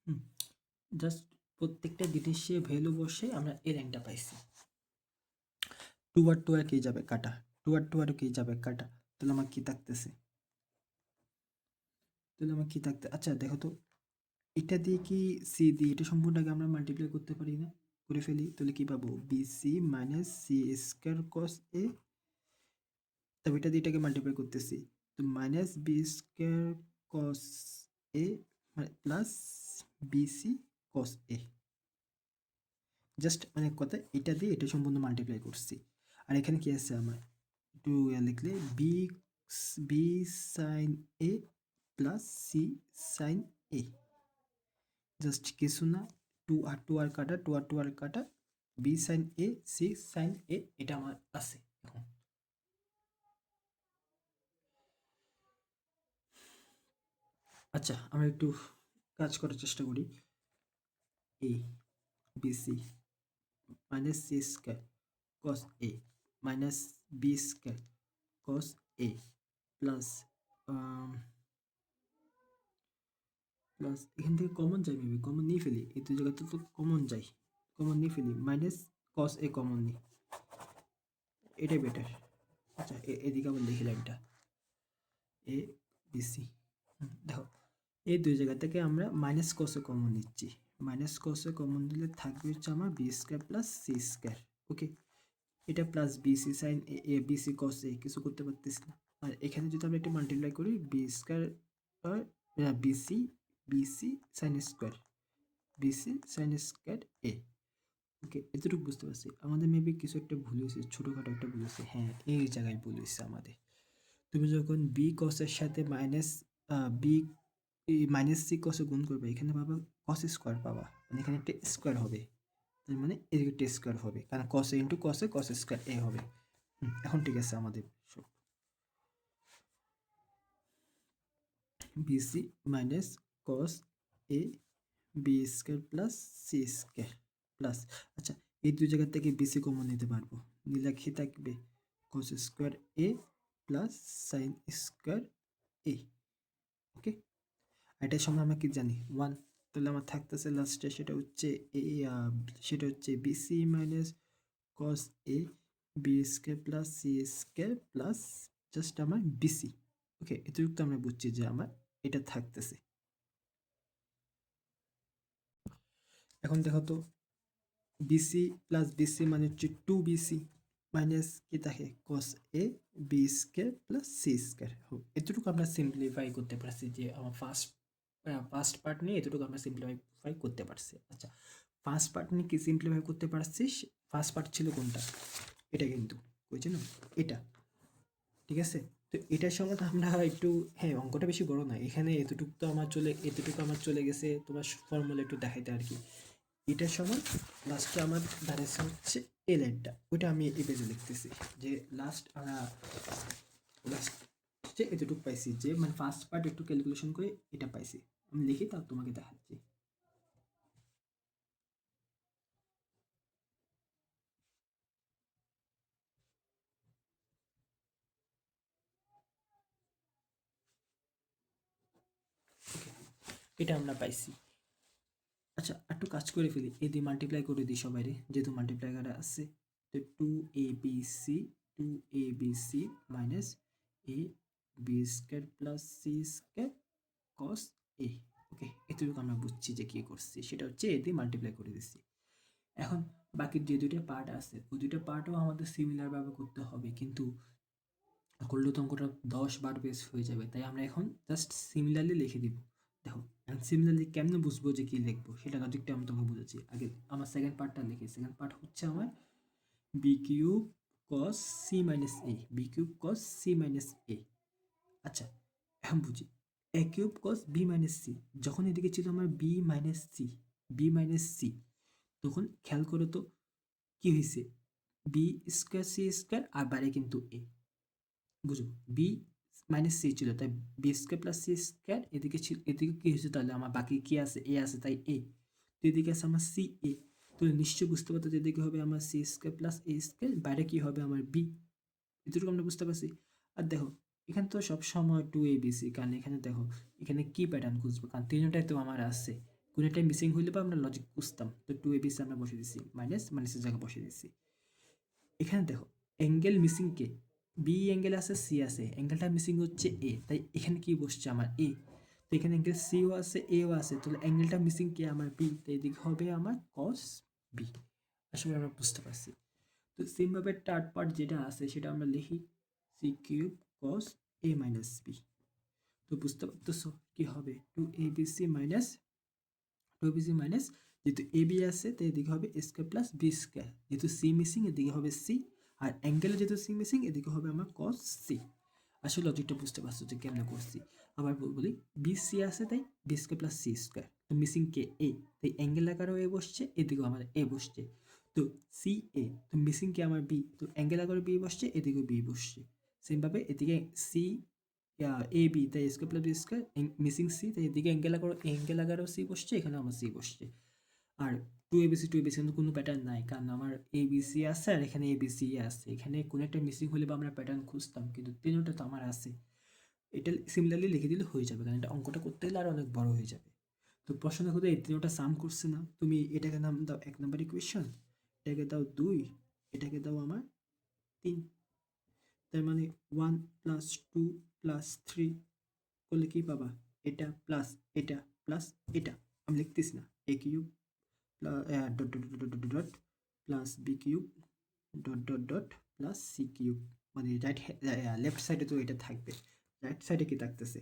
হুম, জাস্ট প্রত্যেকটা জিনিসে ভ্যালু বসে আমরা এই লাইনটা পাইছি। টু আর কি যাবে কাটা, টু আর কি যাবে কাটা। তাহলে আমার কি থাকতেছে, তাহলে আমার কি থাকতে, আচ্ছা দেখো তো, এটা দিয়ে কি সি দিয়ে এটা সম্পূর্ণটাকে আমরা মাল্টিপ্লাই করতে পারি না? করে ফেলি, তাহলে কি পাবো B C minus C square cos A. তবে এটা দিয়ে এটাকে মাল্টিপ্লাই করতেছি, তো minus B square cos A মানে plus B C cos A. Just মানে কথা এটা দিয়ে এটা সম্পূর্ণ মাল্টিপ্লাই করছি। আর এখানে কি আছে আমার, একটু লিখলে B B sine A plus C sine A. Just কিছু না, টু আর কাটা, টু আর কাটা, B sine A C sine A, এটা আমার আছে এখন। আচ্ছা আমরা একটু কাজ করার চেষ্টা করি। A B C minus C square cos A minus B square cos A plus plus এখান থেকে কমন যাই, মেবি কমন নিয়ে ফেলি, এই দুই জায়গাতে তো কমন যাই, কমন নিয়ে ফেলি, মাইনাস কস এ কমন নিই, এটাই বেটার। আচ্ছা এদিকে আবার লিখি লাইনটা এ বি সি। দেখো এই দুই জায়গা থেকে আমরা মাইনাস কসে কমন নিচ্ছি, মাইনাস কসে কমন দিলে থাকবে হচ্ছে আমার B square plus C square. Okay, এটা plus BC sine A A BC cos A, কিছু করতে পারতেছি না। আর এখানে যদি আমরা একটা মাল্টিপ্লাই করি B square BC BC sine square, BC sine square A. Okay এতটুকু বুঝতে পারছি, আমাদের মেবি কিছু একটা ভুল হয়েছে, ছোটোখাটো একটা ভুল হয়েছে। হ্যাঁ এই জায়গায় ভুল হয়েছে আমাদের। তুমি যখন বি কসের সাথে মাইনাস বি মাইনাস সি কসে গুণ করবে, এখানে পাবা কস স্কোয়ার পাবা, মানে এখানে একটা স্কোয়ার হবে, তার মানে এদিকে একটা স্কোয়ার হবে, কারণ কস এ ইন্টু কসে কস স্কোয়ার এ হবে। এখন ঠিক আছে আমাদের সব। BC minus cos A B square plus C square plus, আচ্ছা এই দুই জায়গা থেকে বিসি কমন নিতে পারবো, নিলে কি থাকবে কস square A plus sine square A. ওকে, এটার সময় আমরা কি জানি ওয়ান, তাহলে আমার থাকতেছে লাস্টে সেটা হচ্ছে এ, সেটা হচ্ছে BC minus cos A B square plus C square plus just আমার বিসি। ওকে এতটুকু তো আমরা বুঝছি যে আমার এটা থাকতেছে। এখন দেখো তো বিসি প্লাস বিসি মানে হচ্ছে টু বিসি মাইনাস কি থাকে cos A B square plus C square. এতটুকু আমরা সিম্পলিফাই করতে পারছি, যে আমার ফার্স্ট পার্ট নিয়ে এতটুকু আমরা সিম্পলিফাই করতে পারছি। আচ্ছা ফার্স্ট পার্ট নিয়ে কি সিম্পলিফাই করতে পারছিস, ফার্স্ট পার্ট ছিল কোনটা, এটা কিন্তু বুঝছো না, এটা ঠিক আছে। তো এটার সময় তো আমরা একটু, হ্যাঁ অঙ্কটা বেশি বড় না, এখানে এতটুকু আমার চলে গেছে তোমার ফর্মুলা একটু দেখাইতে আর কি। এটার সময় লাস্টে আমার দাঁড়াচ্ছে হচ্ছে এ লাইনটা, ওইটা আমি এই পেজে লিখতেছি যে লাস্ট যে এতটুকু পাইছি, যে মানে ফার্স্ট পার্ট একটু ক্যালকুলেশন করে এটা পাইছি, আমি লিখি তাও তোমাকে দেখাচ্ছি। এটা আমরা পাইছি। আচ্ছা একটু কাজ করে ফেলি, এ দিয়ে মাল্টিপ্লাই করে দিই সবাইরে, যেহেতু মাল্টিপ্লাই করা আছে। তো two A B C, two A B C minus A B square plus C square cos A. Okay, এতটুকু আমরা বুঝছি যে কি করছি, সেটা হচ্ছে এ দিয়ে মাল্টিপ্লাই করে দিচ্ছি। এখন বাকি যে দুইটা পার্ট আছে ওই দুইটা পার্টও আমাদের সিমিলার ভাবে করতে হবে, কিন্তু করলে তো অঙ্কটা 10-12 পেজ হয়ে যাবে, তাই আমরা এখন জাস্ট সিমিলারলি লিখে দিব। দেখো এখন সিমিলারলি কেমনে বুঝবো যে কি লিখবো, সেটা লজিকটা আমি তোমাকে বুঝাচ্ছি। আগে আমার সেকেন্ড পার্টটা লিখি, সেকেন্ড পার্ট হচ্ছে আমার B cube cos C minus A, B cube cos C minus A. আচ্ছা এখন বুঝি, A cube cos B minus C, যখন এদিকে ছিল আমার B minus C, B minus C, তখন খেয়াল করো তো কি হয়েছে, বি স্কোয়ার সি স্কোয়ার আর বাইরে কিন্তু এ, বুঝো বি মাইনাস সি ছিল তাই B square plus C square, এদিকে ছিল, এদিকে কি হয়েছে তাহলে আমার বাকি কি আছে, এ আছে তাই এ, তো এদিকে আছে আমার সি এ, তো নিশ্চয়ই বুঝতে পারতো যে এদিকে হবে আমার C square plus A square, বাইরে কি হবে আমার বি, এটুকু আমরা বুঝতে পারছি। আর দেখো এখানে তো সব সময় টু এ বি সি, কারণ এখানে দেখো এখানে কি প্যাটার্ন খুঁজবো, কারণ তিনটাই তো আমার আছে, কোনোটাই মিসিং হইলে বা আমরা লজিক বুঝতাম, তো টু এ বি সি আমরা বসে দিচ্ছি, মাইনাস মাইনাসের জায়গায় বসে দিচ্ছি। এখানে দেখো অ্যাঙ্গেল মিসিং কে, বি অ্যাঙ্গেল আছে সি আছে, অ্যাঙ্গেলটা মিসিং হচ্ছে এ, তাই এখানে কি বসছে আমার এ, তো এখানে অ্যাঙ্গেল সিও আছে এও আছে, তাহলে অ্যাঙ্গেলটা মিসিং কে আমার বি, তো এদিকে হবে আমার কস বি। আসলে আমরা বুঝতে পারছি। তো সেমভাবে থার্ড পার্ট যেটা আছে সেটা আমরা লিখি C cube cos A minus B, তো বুঝতে পারতেছো কি হবে, two A B C minus, two B C minus, যেহেতু এ বি আছে তো এদিকে হবে স্কোয়ার প্লাস বি স্কোয়ার, যেহেতু সি মিসিং এদিকে হবে সি, আর অ্যাঙ্গেলে যেহেতু সি মিসিং এদিকে হবে আমার কস সি। আসলে লজিকটা বুঝতে পারছো যে কেমনে করছি। আবার বলি বি সি আছে তাই B square plus C square, তো মিসিং কে এ, তাই অ্যাঙ্গেল আকারেও এ বসছে, এদিকেও আমার এ বসছে, তো সি এ, তো মিসিং কে আমার বি, তো অ্যাঙ্গেল আকারে বি বসছে, এদিকেও বি বসছে। সেমভাবে এদিকে সি এ বি তাই square plus B square, missing C তাই এদিকে অ্যাঙ্গেল আকারেও সি বসছে, এখানে আমার সি বসছে। আর টু এ বি সি কিন্তু কোনো প্যাটার্ন নাই, কারণ আমার এ বি সি আছে আর এখানে এ বি সি আছে, এখানে কোনো একটা মিসিং হলে বা আমরা প্যাটার্ন খুঁজতাম, কিন্তু তিনটা তো আমার আছে। এটা সিমিলারলি লিখে দিলে হয়ে যাবে, কারণ এটা অঙ্কটা করতে গেলে আরো অনেক বড় হয়ে যাবে। তো প্রশ্ন দেখো তো এই তিনটা সাম করছে না, তুমি এটাকে নাম দাও 1 নম্বর ইকুয়েশন, এটাকে দাও 2, এটাকে দাও আমার 3, তার মানে 1 প্লাস 2 প্লাস 3 করলে কি পাবা, এটা প্লাস এটা প্লাস এটা, আমি লিখতেছি না, A cube dot dot dot dot dot plus B cube dot dot dot plus C cube, মানে রাইট লেফট সাইডে তো এটা থাকবে, রাইট সাইডে কি থাকতেছে,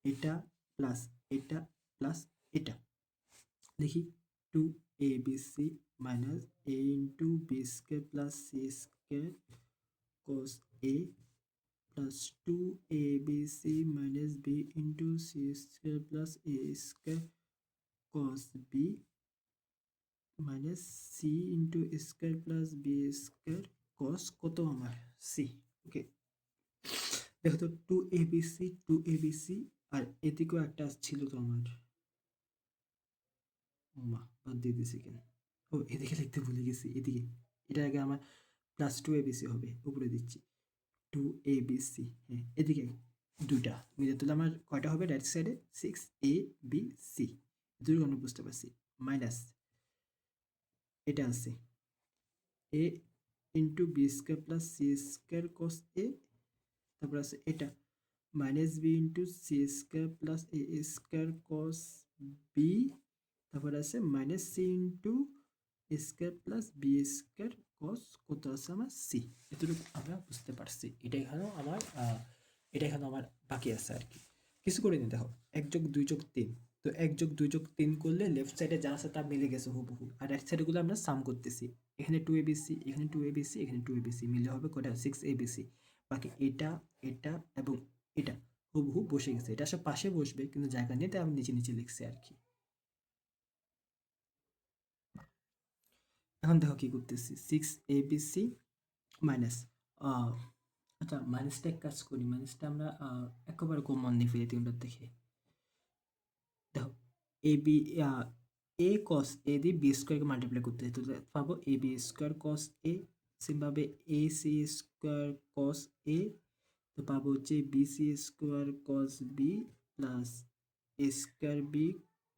এটা প্লাস এটা প্লাস এটা, লিখি two A B C minus A into B square plus C square cos a plus 2abc minus b into c square plus a square cos b minus c into square plus b square cos কত আমার c। ওকে, দেখো তো টু এবিসি আর এদিকেও একটা ছিল তো আমার, মা বাদ দিয়ে দিয়েছি কেন, ও এদিকে লিখতে ভুলে গেছি, এদিকে এটা আগে আমার প্লাস টু এবিসি হবে, উপরে দিচ্ছি টু এ বি সি, হ্যাঁ এদিকে দুইটা মিলে তাহলে আমার কয়টা হবে, রাইট সাইডে 6 a b c, দুটো আমরা বুঝতে পারছি, মাইনাস এটা আছে A into B square plus C square cos A, তারপর আছে এটা minus B into C square plus A square cos B, তারপর আছে minus C into square plus B square cos কত আছে আমার সি, এতটুকু আমরা বুঝতে পারছি। এটা এখানেও আমার বাকি আছে আর কি, কিছু করে নি দেখো 1+2+3, তো 1+2+3 করলে লেফট সাইডে যা আছে তা মিলে গেছে হুবহু, আর রাইট সাইডে গুলো আমরা সাম করতেছি, এখানে টু এবিসি এখানে টু এবিসি এখানে টু এবিসি মিলে হবে কয়টা 6abc, বাকি এটা, এটা এবং এটা হুবহু বসে গেছে। এটা আসলে পাশে বসবে কিন্তু জায়গা নিয়ে, তাই আমি নিচে নিচে লিখছি আর কি। এখন দেখো কি করতেছি, 6abc মাইনাস, আচ্ছা মাইনাসটা এক কাজ করি, মাইনাসটা আমরা একেবারে কমন নিয়ে ফেলি তিনটার থেকে। দেখো এ বি, এ কস এ দিয়ে বি স্কোয়ারকে মাল্টিপ্লাই করতে হয়, তাহলে পাবো এ বি স্কোয়ার কস এ, সেমভাবে এ সি স্কোয়ার কস এ, তো পাবো হচ্ছে B C square cos B plus A square B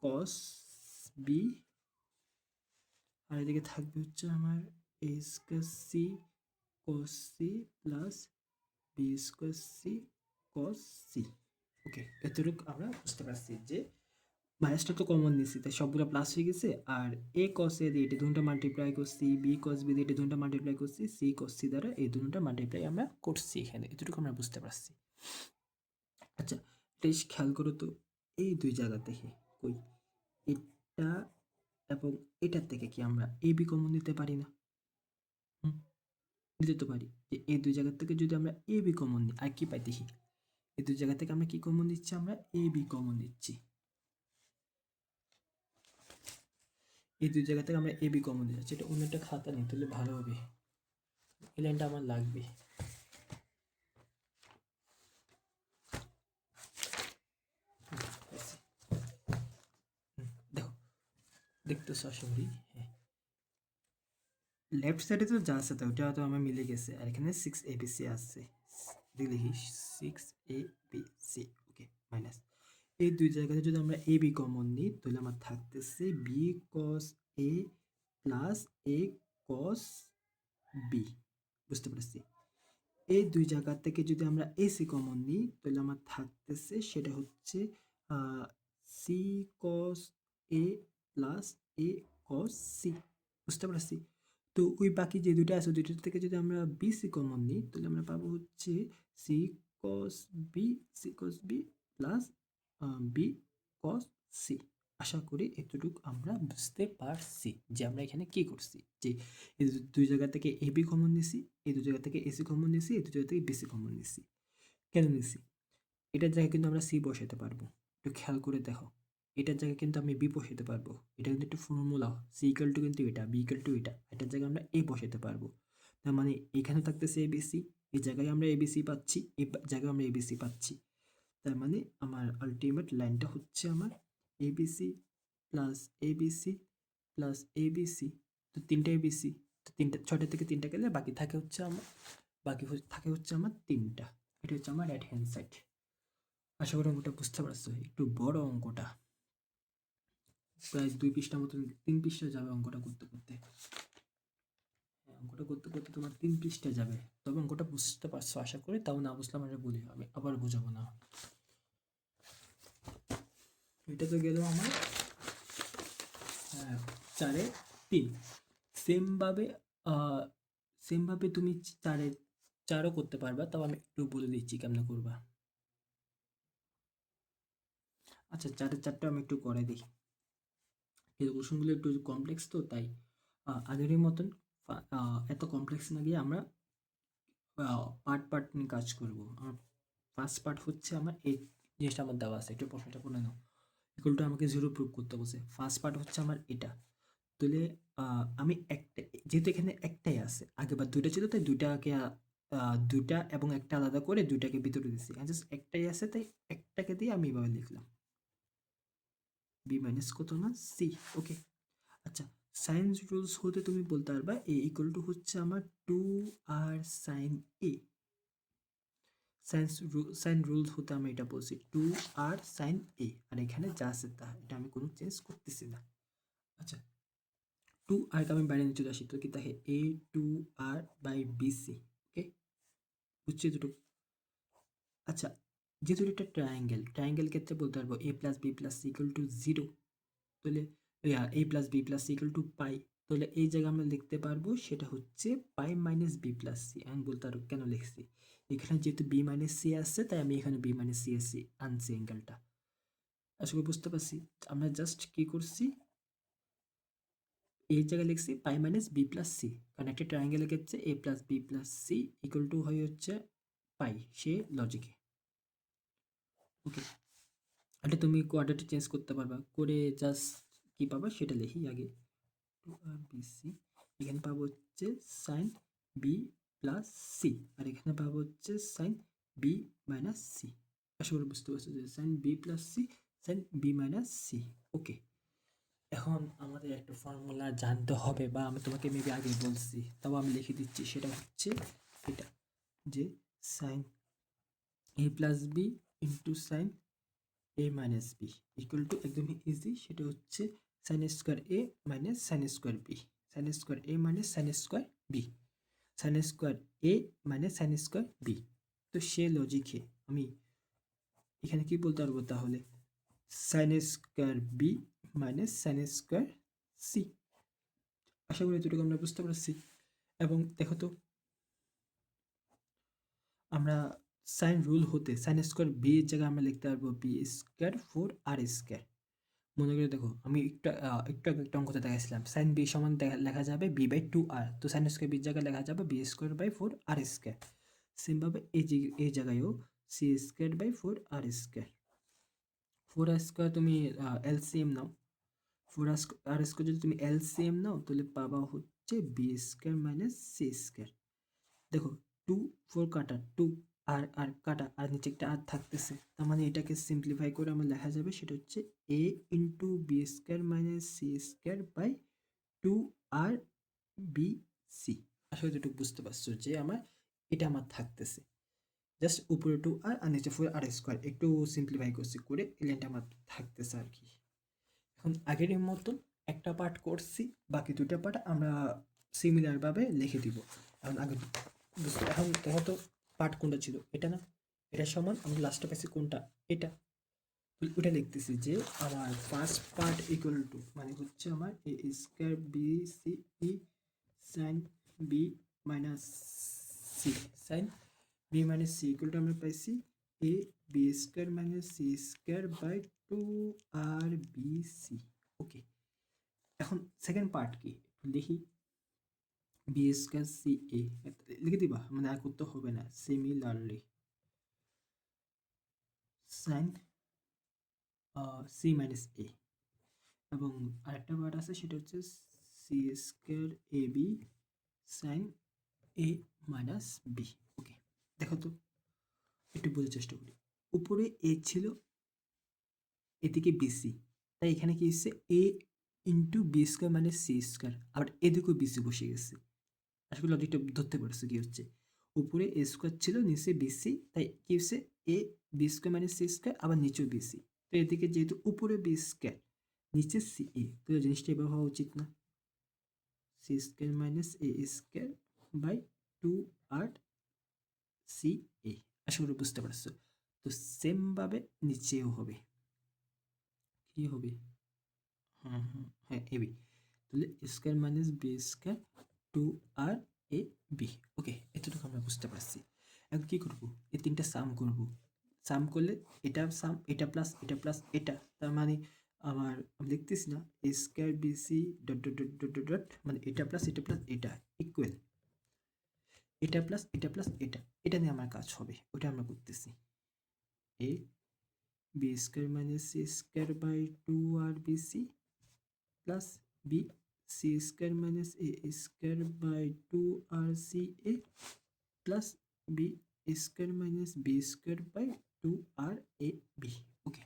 cos B, আর এদিকে থাকবে হচ্ছে আমার A square C cos C plus B square C cos C. Okay, এতটুকু আমরা বুঝতে পারছি যে মাইনাসটা তো কমন নিচ্ছি, তাই সবগুলো প্লাস হয়ে গেছে। আর এ কস এ দিয়ে এটা দুটো মাল্টিপ্লাই করছি, বি কস বি দিয়ে এটা দুটো মাল্টিপ্লাই করছি, সি কস সি দ্বারা এই দুটো মাল্টিপ্লাই আমরা করছি এখানে, এতটুকু আমরা বুঝতে পারছি। আচ্ছা প্লিজ খেয়াল করো তো, এই দুই জায়গা থেকে কই এটা এবং এটার থেকে কি আমরা এ বি কমন নিতে পারি না? হুম, নিতে তো পারি। যে এই দুই জায়গা থেকে যদি আমরা এ বি কমন নিই, আর কি পাই দেখি, এই দুই জায়গা থেকে আমরা কি কমন নিচ্ছি, আমরা এ বি কমন নিচ্ছি। এই দুই জায়গা থেকে আমরা এ বি কমন নিচ্ছি, এটা অন্য একটা খাতা নিতে হলে ভালো হবে, এই লাইনটা আমার লাগবে। দেখো, দেখতেছো আশা করি, হ্যাঁ লেফট সাইডে তো যা আছে তো ওটা তো আমার মিলে গেছে, আর এখানে 6abc আছে, দিয়ে লিখি 6abc, ওকে মাইনাস এই দুই জায়গাতে যদি আমরা এ বি কমন নিই তাহলে আমার থাকতেছে B cos A plus A cos B, বুঝতে পারছি। এই দুই জায়গা থেকে যদি আমরা এসি কমন নিই তাহলে আমার থাকতেছে সেটা হচ্ছে C cos A plus A cos C, বুঝতে পারছি। তো ওই বাকি যে দুটো আছে দুইটার থেকে যদি আমরা বিসি কমন নিই তাহলে আমরা পাবো হচ্ছে C cos B, C cos B plus B cos C. আশা করি এতটুকু আমরা বুঝতে পারছি যে আমরা এখানে কি করছি, যে এই দুই জায়গা থেকে এ বি কমন নিছি, এই দু জায়গা থেকে এসি কমন নিছি, এই দু জায়গা থেকে বিসি কমন নিছি। কেন নিছি? এটার জায়গায় কিন্তু আমরা সি বসাতে পারবো, একটু খেয়াল করে দেখো, এটার জায়গায় কিন্তু আমি বি বসাতে পারবো, এটা কিন্তু একটু ফর্মুলা, সি ইকাল টু কিন্তু এটা, বি ইকাল টু এটা, এটার জায়গায় আমরা এ বসাতে পারবো। তার মানে এখানে থাকতেছে এবিসি, এই জায়গায় আমরা এবিসি পাচ্ছি, এই জায়গায় আমরা এবিসি পাচ্ছি। তার মানে আমার আলটিমেট লাইনটা হচ্ছে আমার ABC plus ABC plus ABC, তো তিনটা এবিসি, তো তিনটা ছয়টা থেকে তিনটা গেলে বাকি থাকে হচ্ছে আমার, থাকে হচ্ছে আমার তিনটা। এটা হচ্ছে আমার রাইট হ্যান্ড সাইড। আশা করি অঙ্কটা বুঝতে পারছো, একটু বড় অঙ্কটা, প্রায় 2 পৃষ্ঠা মতন, 3 পৃষ্ঠা যাবে অঙ্কটা করতে করতে। হ্যাঁ, অঙ্কটা করতে করতে তোমার 3 পৃষ্ঠা যাবে, তবে অঙ্কটা বুঝতে পারছো আশা করি, তাও না বুঝলাম আমরা বলি, আমি আবার বুঝাবো না। এটা তো গেল আমার 4-এ 3। সেমভাবে সেমভাবে তুমি 4-এ 4ও করতে পারবা, তাও আমি একটু বলে দিচ্ছি কেমনে করবা। আচ্ছা 4-এ 4টা আমি একটু করে দিই, ক্যালকুলেশনগুলো একটু কমপ্লেক্স তো তাই আগের মতন এত কমপ্লেক্স না গিয়ে আমরা পার্ট পার্ট নিয়ে কাজ করবো। আমার ফার্স্ট পার্ট হচ্ছে আমার এই জিনিসটা আমার দেওয়া আছে, একটু প্রশ্নটা পড়ে নাও। ইকুয়াল টু আমাকে 0 প্রুভ করতে বলছে, ফার্স্ট পার্ট হচ্ছে আমার এটা, তাহলে আমি একটা, যেহেতু এখানে একটাই আছে, আগেবার দুইটা ছিল তাই দুইটাকে দুইটা এবং একটা আলাদা করে দুইটাকে ভিতরে দিচ্ছি, জাস্ট একটাই আছে তাই একটাকে দিয়ে আমি এভাবে লিখলাম বি মাইনাস কত না সি, ওকে। আচ্ছা সাইন রুলস হতে তুমি বলতে পারবা এ ইকুয়াল টু হচ্ছে আমার 2r sine A, sign rules হতে আমি এটা বলছি 2r সাইন এ, আর এখানে যা আছে তা, এটা আমি কোনো চেঞ্জ করতেছি না। আচ্ছা 2r কে আমি বাইরে নিয়ে চলে আসি, তো কি থাকে এ 2r বাই বিসি, ওকে বুঝছি দুটো। আচ্ছা যেহেতু এটা ট্রায়াঙ্গেল ক্ষেত্রে বলতে পারবো A plus B plus C equal to 0, তাহলে A plus B plus C equal to pi, তাহলে এই জায়গায় আমরা লিখতে পারবো সেটা হচ্ছে pi minus B plus C. আমি বলতে পারবো কেন লিখছি, এখানে যেহেতু বি মাইনাস সি আসছে তাই আমি এখানে বি মাইনাস সি এসি আনছি অ্যাঙ্গেলটা। আশা করি বুঝতে পারছি, আমরা জাস্ট কি করছি, এই জায়গায় লিখছি pi minus B plus C, কারণ একটা ট্রায়াঙ্গেলের ক্ষেত্রে A plus B plus C equal to হয় হচ্ছে পাই সে লজিকে। ওকে, এটা তুমি কোয়াড্রেটে চেঞ্জ করতে পারবা, করে জাস্ট কি পাবা সেটা লিখি আগে। 2r/bc, এখানে পাবো হচ্ছে সাইন বি প্লাস সি, আর এখানে পাবো হচ্ছে সাইন বি মাইনাস সি। আশা করি বুঝতে পারছো যে sine B plus C, sine B minus C. Okay, এখন আমাদের একটা ফর্মুলা জানতে হবে, বা আমি তোমাকে মেবি আগে বলছি, তাও আমি লিখে দিচ্ছি। সেটা হচ্ছে এটা, যে sine A plus B into sine A minus B equal to, একদমই ইজি, সেটা হচ্ছে sine square A minus sine square B, sine square A minus sine square B, sine square A minus sine square B. তো সে লজিকে আমি এখানে কি বলতে পারবো তাহলে, sine square B minus sine square C. আশা করি এতটুকু আমরা বুঝতে পারছি। এবং দেখো তো, আমরা সাইন রুল হতে সাইন স্কোয়ার বি এর জায়গায় আমরা লিখতে পারবো বি স্কোয়ার 4r²। মনে করে দেখো, আমি একটু আগে একটা অঙ্কতে দেখাইছিলাম, সাইন বি সমান লেখা যাবে b/2r, তো সাইন স্কোয়ার বির জায়গায় লেখা যাবে b²/4r²। সেমভাবে এই জায়গায়ও c²/4r²। 4r² তুমি এলসিএম নাও, 4r² যদি তুমি এলসিএম নাও তাহলে পাবা হচ্ছে b² - c²। দেখো, 2 4 কাটা 2, আর কাটা, আর নিচে একটা আর থাকতেছে, তার মানে এটাকে সিম্পলিফাই করে আমার লেখা যাবে, সেটা হচ্ছে a ইন্টু b²-c²/2r/bc। আসলে যেটুকু বুঝতে পারছো যে এটা আমার থাকতেছে, জাস্ট উপরে 2r আর নিচে 4r², একটু সিম্পলিফাই করছি, করে এই লাইনটা আমার থাকতেছে আর কি। এখন আগের মতন একটা পার্ট করছি, বাকি দুটা পার্ট আমরা সিমিলার ভাবে লিখে দিব। এখন আগে এখন দেখো তো, পার্ট কোনটা ছিল, এটা না, এটা সমান আমরা লাস্টে পাইছি কোনটা, এটা। ওটা লিখতেছি যে আমার ফার্স্ট পার্ট ইকুয়াল টু, মানে হচ্ছে আমার a²/bc sine B minus C, sine B minus C equal to আমরা পাইছি a b²-c²/2r/bc। ওকে, এখন সেকেন্ড পার্ট কি দেখি, b²/c(a) লিখে দিবা, মানে আর করতে হবে না। সিমিলারলি সাইন সি মাইনাস এ, এবং আরেকটা পার্ট আছে, সেটা হচ্ছে c²ab sign A minus B. ওকে, দেখো তো, একটু বোঝার চেষ্টা করি। উপরে এ ছিল, এদিকে বিসি, তাই এখানে কি হচ্ছে এ ইন্টু b² মানে c², আবার এদিকেও বিসি বসে গেছে। আসলে লজিকটা ধরতে পারছো কি হচ্ছে, উপরে এ স্কোয়ার ছিল, নিচে বিসি, তাই কি হচ্ছে এ b² মানে c², আবার নিচেও বিসি। তো এদিকে যেহেতু উপরে b², নিচে সি এ, তো এই জিনিসটা এবার হওয়া উচিত না, c² মাইনাস a²/2r/c(a)। আশা করি বুঝতে পারছো। তো সেম ভাবে নিচেও হবে, কি হবে, হ্যাঁ এবি, তাহলে a²-b²-2r/a(b)। ওকে, এতটুকু আমরা বুঝতে পারছি। এখন কি করব, এই তিনটা সাম করব। সাম করলে এটা সাম, এটা প্লাস এটা প্লাস এটা, তার মানে আমার আমি লিখতেছি না a²bc dot dot dot dot dot dot, মানে এটা প্লাস এটা প্লাস এটা ইকুয়াল এটা প্লাস এটা প্লাস এটা, এটা নিয়ে আমার কাজ হবে, ওটা আমরা করতেছি। a b²-c²/2r/bc plus B c²-a²/2r/c(a) plus b²-b²/2r/a(b)। Okay,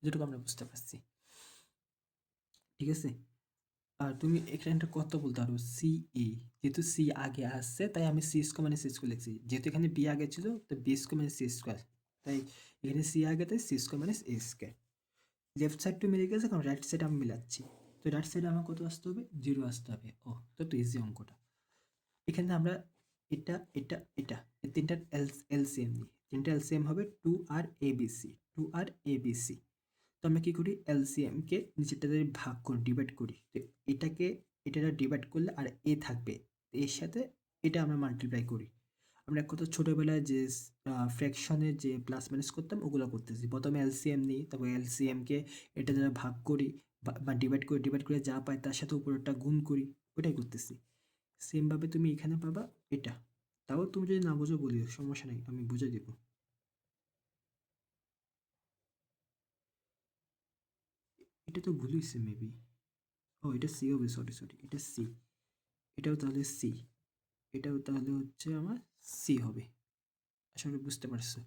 যেটুকু আমরা বুঝতে পারছি, ঠিক আছে। আর তুমি এখানে কত বলতে পারো, সি এ, যেহেতু সি আগে আসছে তাই আমি c² - c² লিখছি, যেহেতু এখানে বি আগে ছিল তো b²-c², তাই এখানে সি আগে, তাই c²-a²। লেফট সাইড টু মিলে গেছে, কারণ রাইট সাইড আমি মিলাচ্ছি, তো রাইট সাইডে আমার কত আসতে হবে, 0 আসতে হবে। ও, তো একটু ইজি অঙ্কটা। এখানে আমরা এটা এটা এটা এই তিনটার এলসিএম নিই, তিনটা এলসিএম হবে 2r/abc। তো আমরা কি করি, এলসিএম কে নিচেরটাতে ভাগ করি, ডিভাইড করি, তো এটাকে এটা ডিভাইড করলে আর এ থাকবে, এর সাথে এটা আমরা মাল্টিপ্লাই করি। আমরা কত ছোটবেলায় যে ফ্র্যাকশনের যে প্লাস মাইনাস করতাম ওগুলো করতেছি, প্রথমে এলসিএম নিই, তারপর এলসিএম কে এটা দ্বারা ভাগ করি, বা ডিভাইড করে যা পাই তার সাথে উপরেরটা গুণ করি, ওটাই করতেছি। সেম ভাবে তুমি এখানে পাবা এটা, তাও তুমি যদি না বোঝো বলিও, সমস্যা নেই, আমি বুঝে দেবো। এটা তো ভুল হয়েছে মেবি। ও এটা সি হবে, সরি সরি, এটা সি। এটাও তাহলে সি। এটাও তাহলে হচ্ছে আমার সি হবে। আসলে বুঝতে পারছো?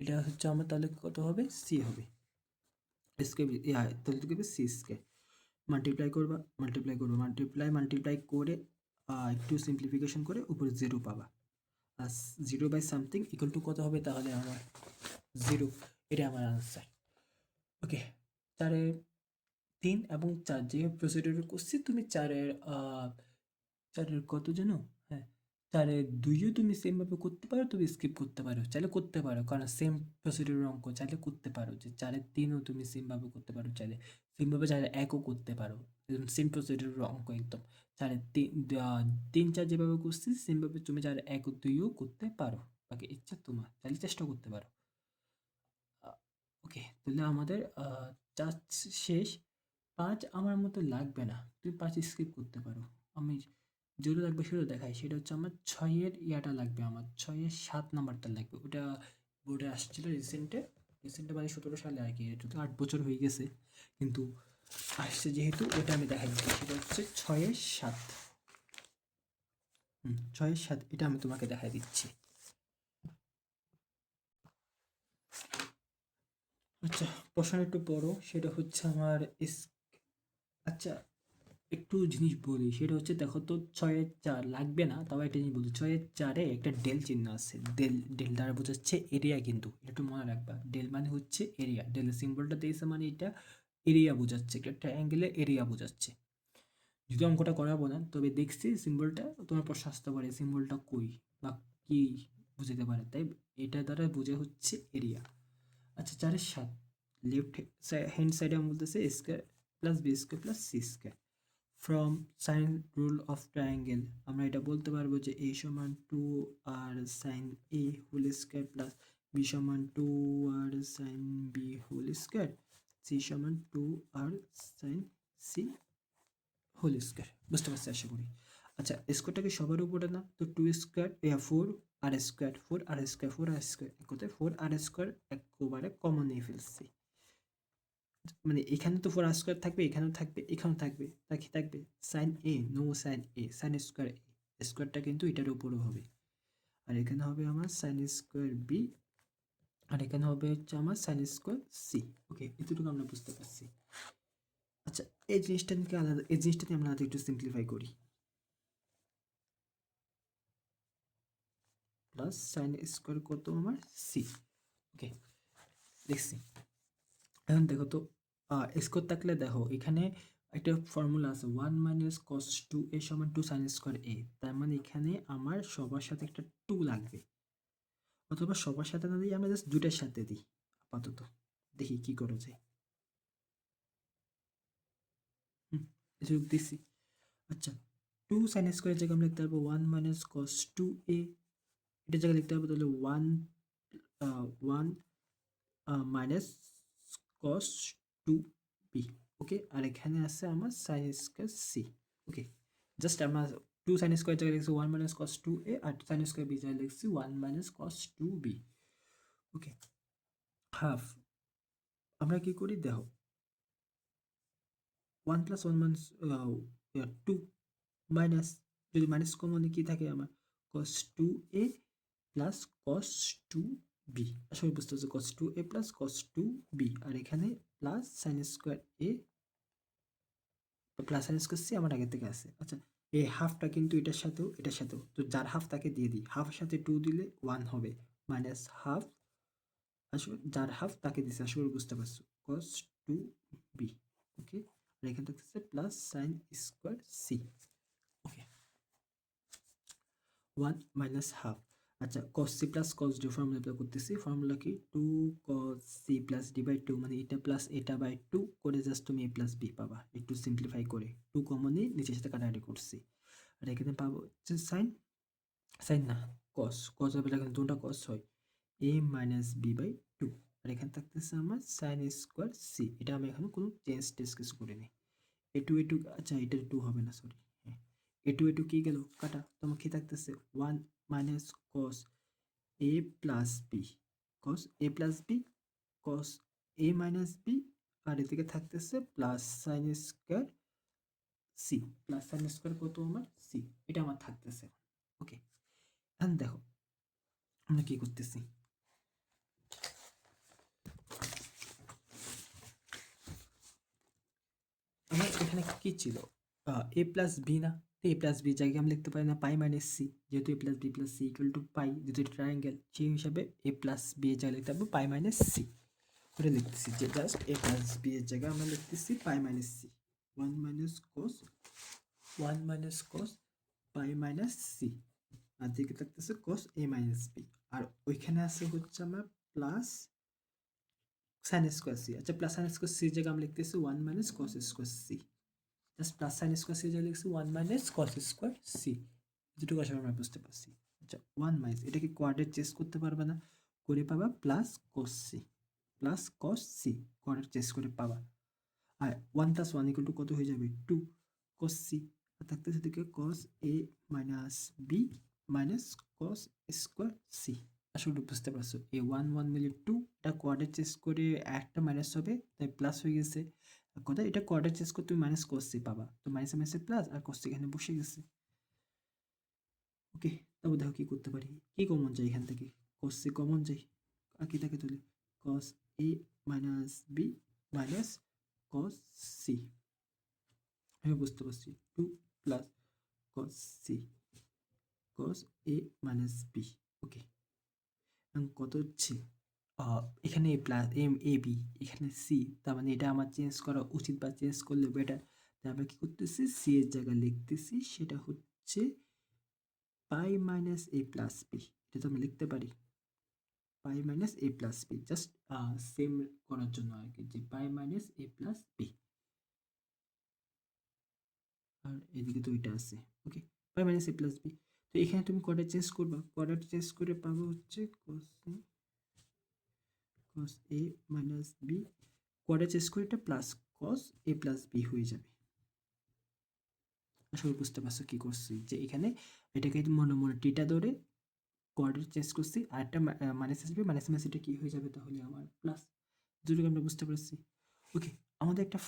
এটা হচ্ছে আমার তাহলে কত হবে, সি হবে। স্কোয়ার তাহলে তো সি স্কোয়ার। মাল্টিপ্লাই করবা, মাল্টিপ্লাই করবা, মাল্টিপ্লাই মাল্টিপ্লাই করে একটু সিম্পলিফিকেশন করে উপরে জিরো পাবা। আর zero by something equal to কত হবে তাহলে আমার, জিরো। এটা আমার আনসার। ওকে, চারের 3 এবং 4 যে প্রসিডিউর করছি, তুমি চারের কত যেন, হ্যাঁ, চারের 2ও তুমি সেমভাবে করতে পারো, তুমি স্কিপ করতে পারো, চাইলে করতে পারো, কারণ সেম প্রসিডিউরের অঙ্ক, চাইলে করতে পারো। যে চারের 3ও তুমি সেমভাবে করতে পারো, চাইলে সেমভাবে চারের 1ও করতে পারো, সেম প্রসিডিউরের অঙ্ক একদম। চারের 3 4 যেভাবে করছি সেমভাবে তুমি চারের 1 ও 2ও করতে পারো, বাকি ইচ্ছা তোমার, চাইলে চেষ্টা করতে পারো। ওকে, তাহলে আমাদের 4 শেষ। 5 আমার মতো লাগবে না, তুমি 5 স্কিপ করতে পারো। আমি যেটা লাগবে সেটা দেখাই, সেটা হচ্ছে আমার 6 এর ইয়াটা লাগবে, আমার 6 এর 7 নাম্বারটা লাগবে। ওটা বোর্ডে আসছিল রিসেন্টে, রিসেন্টে মানে 17 সালে আর কি, এটা তো 8 বছর হয়ে গেছে, কিন্তু আসছে যেহেতু ওটা আমি দেখাই দিচ্ছি। সেটা হচ্ছে 6 এর 7। 6 এর 7 এটা আমি তোমাকে দেখাই দিচ্ছি। আচ্ছা, প্রশ্ন একটু বড়, সেটা হচ্ছে আমার আচ্ছা, একটু জিনিস বলি, সেটা হচ্ছে দেখো তো 6 এর 4 লাগবে না, তবে একটা জিনিস বলি, 6 এর 4-এ একটা ডেল চিহ্ন আছে, ডেল দ্বারা বোঝাচ্ছে এরিয়া, কিন্তু এটা একটু মনে রাখবা, ডেল মানে হচ্ছে এরিয়া, ডেলের সিম্বলটা দিয়েছে মানে এটা এরিয়া বোঝাচ্ছে, একটা ট্রায়াঙ্গেলের এরিয়া বোঝাচ্ছে। যদি অঙ্কটা করাবো না, তবে দেখছি সিম্বলটা, তোমার প্রশ্ন আসতে পারে সিম্বলটা কই বা কি বুঝাতে পারে, তাই এটা দ্বারা বোঝা হচ্ছে এরিয়া। আচ্ছা, 4-এর 7 লেফট হ্যান্ড সাইডে আমি বলতেছে square plus B square plus C square from sine rule of triangle. আমরা এটা বলতে পারবো যে এ সমান 2 আর sine A whole square plus B সমান 2 আর sine B whole square, C সমান 2 আর সাইন সি হোল স্কোয়ার। বুঝতে পারছি আশা করি। আচ্ছা, স্কোয়ারটা কি সবার উপরে না, তো 2 স্কোয়ার 4 আর স্কোয়ার, 4 আর স্কোয়ার, 4 আর স্কোয়ার, এক কথায় 4 আর স্কোয়ার একবারে কমন নিয়ে ফেলছি। মানে এখানে তো 4 আর স্কোয়ার থাকবে, এখানেও থাকবে, এখানেও থাকবে, তাকে থাকবে sign A, no sign A, sign square এ, স্কোয়ারটা কিন্তু এটার উপরও হবে। আর এখানে হবে আমার সাইন স্কোয়ার বি, আর এখানে হবে হচ্ছে আমার সাইন স্কোয়ার সি। ওকে, এতটুকু আমরা বুঝতে পারছি। আচ্ছা, এই জিনিসটা নিয়ে আলাদা, এই জিনিসটা নিয়ে আমরা আলাদা একটু সিম্পলিফাই করি। প্লাস সাইন স্কোয়ার কত আমার সি। ওকে, দেখছি। এখন দেখো তো, স্কোয়ার থাকলে দেখো এখানে একটা ফর্মুলা আছে, 1 - cos 2a সমান 2 সাইন স্কোয়ার এ, তার মানে এখানে আমার সবার সাথে একটা 2 লাগবে, অথবা সবার সাথে না দিই, আমরা জাস্ট দুইটার সাথে দিই আপাতত, দেখি কি করা যায়। হুম, এসব দিছি। আচ্ছা, 2 সাইন স্কোয়ারের জায়গায় আমরা লিখতে পারবো 1 - cos 2a, এটার জায়গায় লিখতে পারবো তাহলে 1 মাইনাস কস 2b। ওকে, আর এখানে আছে আমার সাইন স্কোয়ার সি। ওকে, জাস্ট আমরা 2 সাইন স্কোয়ার জায়গায় লিখছি 1 - cos 2a, আর সাইন স্কোয়ার বি জায়গায় লিখছি 1 - cos 2b। ওকে, হাফ। আমরা কি করি দেখো, 1 + 1 - 2 মাইনাস, যদি মাইনাস কমনে কি থাকে আমার, cos 2a plus cos 2b। আসলে বুঝতে পারছো, cos 2a plus cos 2b, আর এখানে plus sine square A plus sine square C আমার আগে থেকে আছে। আচ্ছা, এই হাফটা কিন্তু এটার সাথেও এটার সাথেও, তো যার হাফ তাকে দিয়ে দিই, হাফের সাথে 2 দিলে 1 হবে, মাইনাস হাফ, আসলে যার হাফ তাকে দিচ্ছে, আসলে বুঝতে পারছো, cos 2b। ওকে, আর এখানে থাকতেছে plus sine square C. Okay, 1 minus half. আচ্ছা, cos c plus cos d formula apply করতেছি, ফর্মুলা কি 2 cos c plus d by 2, মানে এটা প্লাস এটা বাই 2 করে জাস্ট তুমি a প্লাস b পাবা, একটু সিম্পলিফাই করে 2 কমনই নিচের সাথে কাটাকাটি করছি। আর এখানে পাবো হচ্ছে সাইন, সাইন না, cos হবে, এখানে দুটো cos হয়, a মাইনাস b বাই 2, আর এখানে থাকতেছে আমার সাইন স্কোয়ার সি। এটা আমি এখন কোনো চেঞ্জ টেস্ট কিছু করিনি, এ টু, আচ্ছা এটা 2 হবে না, সরি, হ্যাঁ এটু কি গেল কাটা, তোমার কি থাকতেছে 1 minus cos A plus B, cos A plus B, cos A minus B, আর এদিকে থাকতেছে plus sine square C, plus sine square কত আমার সি, এটা আমার থাকতেছে। ওকে, এখন দেখো আমরা কি করতেছি, আমার এখানে কি ছিল এ প্লাস বি না, এ প্লাস বি জায়গায় আমি লিখতে পারি না পাই মাইনাস সি, যেহেতু A plus B plus C equal to pi, যেহেতু এটা ট্রায়াঙ্গেল সেই হিসাবে এ প্লাস বি এর জায়গায় লিখতে পারবো পাই মাইনাস সি, ওটা লিখতেছি যে জাস্ট এ প্লাস বি এর জায়গায় আমরা লিখতেছি pi minus C, one minus cos pi minus C, আর দিকে থাকতেছে কস এ মাইনাস বি, আর ওইখানে আছে হচ্ছে আমার প্লাস সাইন স্কোয়ার সি। আচ্ছা, প্লাস সাইন স্কোয়ার সি জায়গায় আমি লিখতেছি one minus cos square C, just plus sine square C জায়গায় লিখছি one minus cos square C, যেটুকু আসলে আমরা বুঝতে পারছি। আচ্ছা, ওয়ান মাইনাস এটাকে কোয়াড্রেট চেঞ্জ করতে পারবে না, করে পাবা plus cos C, plus cos C quadrate change করে পাবা, আর one plus one equal to কত হয়ে যাবে টু কস সি, আর থাকতেছে দিকে cos A minus B minus cos square C. আসলে বুঝতে পারছো, এই ওয়ান ওয়ান মিলে টু, এটা কোয়াড্রেট চেঞ্জ করে একটা মাইনাস হবে তাই প্লাস হয়ে গেছে, কথা এটা কোয়াড্রেট চেঞ্জ করে তুমি মাইনাস কস সি পাবা, তো মাইনাস মাইনাসে প্লাস আর কস সি এখানে বসে গেছে। ওকে, তবে দেখো কি করতে পারি, কি কমন যায় এখান থেকে, কস সি কমন যায়, আর কি থাকে তুলি cos A minus B minus cos C, আমি বুঝতে পারছি two plus cos C cos A minus B. Okay, এবং কত হচ্ছে এখানে A plus M A B, এখানে সি, তার মানে এটা আমার চেঞ্জ করা উচিত বা চেঞ্জ করলে বেটার, তাই আমরা কি করতেছি সি এর জায়গায় লিখতেছি সেটা হচ্ছে pi minus A plus B, এটা তো আমি লিখতে পারি পাই minus A plus B, just same করার জন্য আর কি, যে পাই মাইনাস এ প্লাস বি, আর এদিকে তো এটা আছে। ওকে, পাই মাইনাস এ প্লাস বি, তো এখানে তুমি কটা চেঞ্জ করবা, কটা চেঞ্জ করে পাবো হচ্ছে cos a মাইনাস বি, কটা চেঞ্জ করে এটা plus cos a plus B হয়ে যাবে। আসলে বুঝতে পারছো কি করছি, যে এখানে এটাকে মনে মনে টিটা ধরে কোয়ার্ডার চেঞ্জ করছি, আর একটা মাইনাস আসবে, মাইনাস মাইনাস এটা কি হয়ে যাবে তাহলে আমার প্লাস, যেটুকু আমরা বুঝতে পারছি। ওকে, আমাদের একটা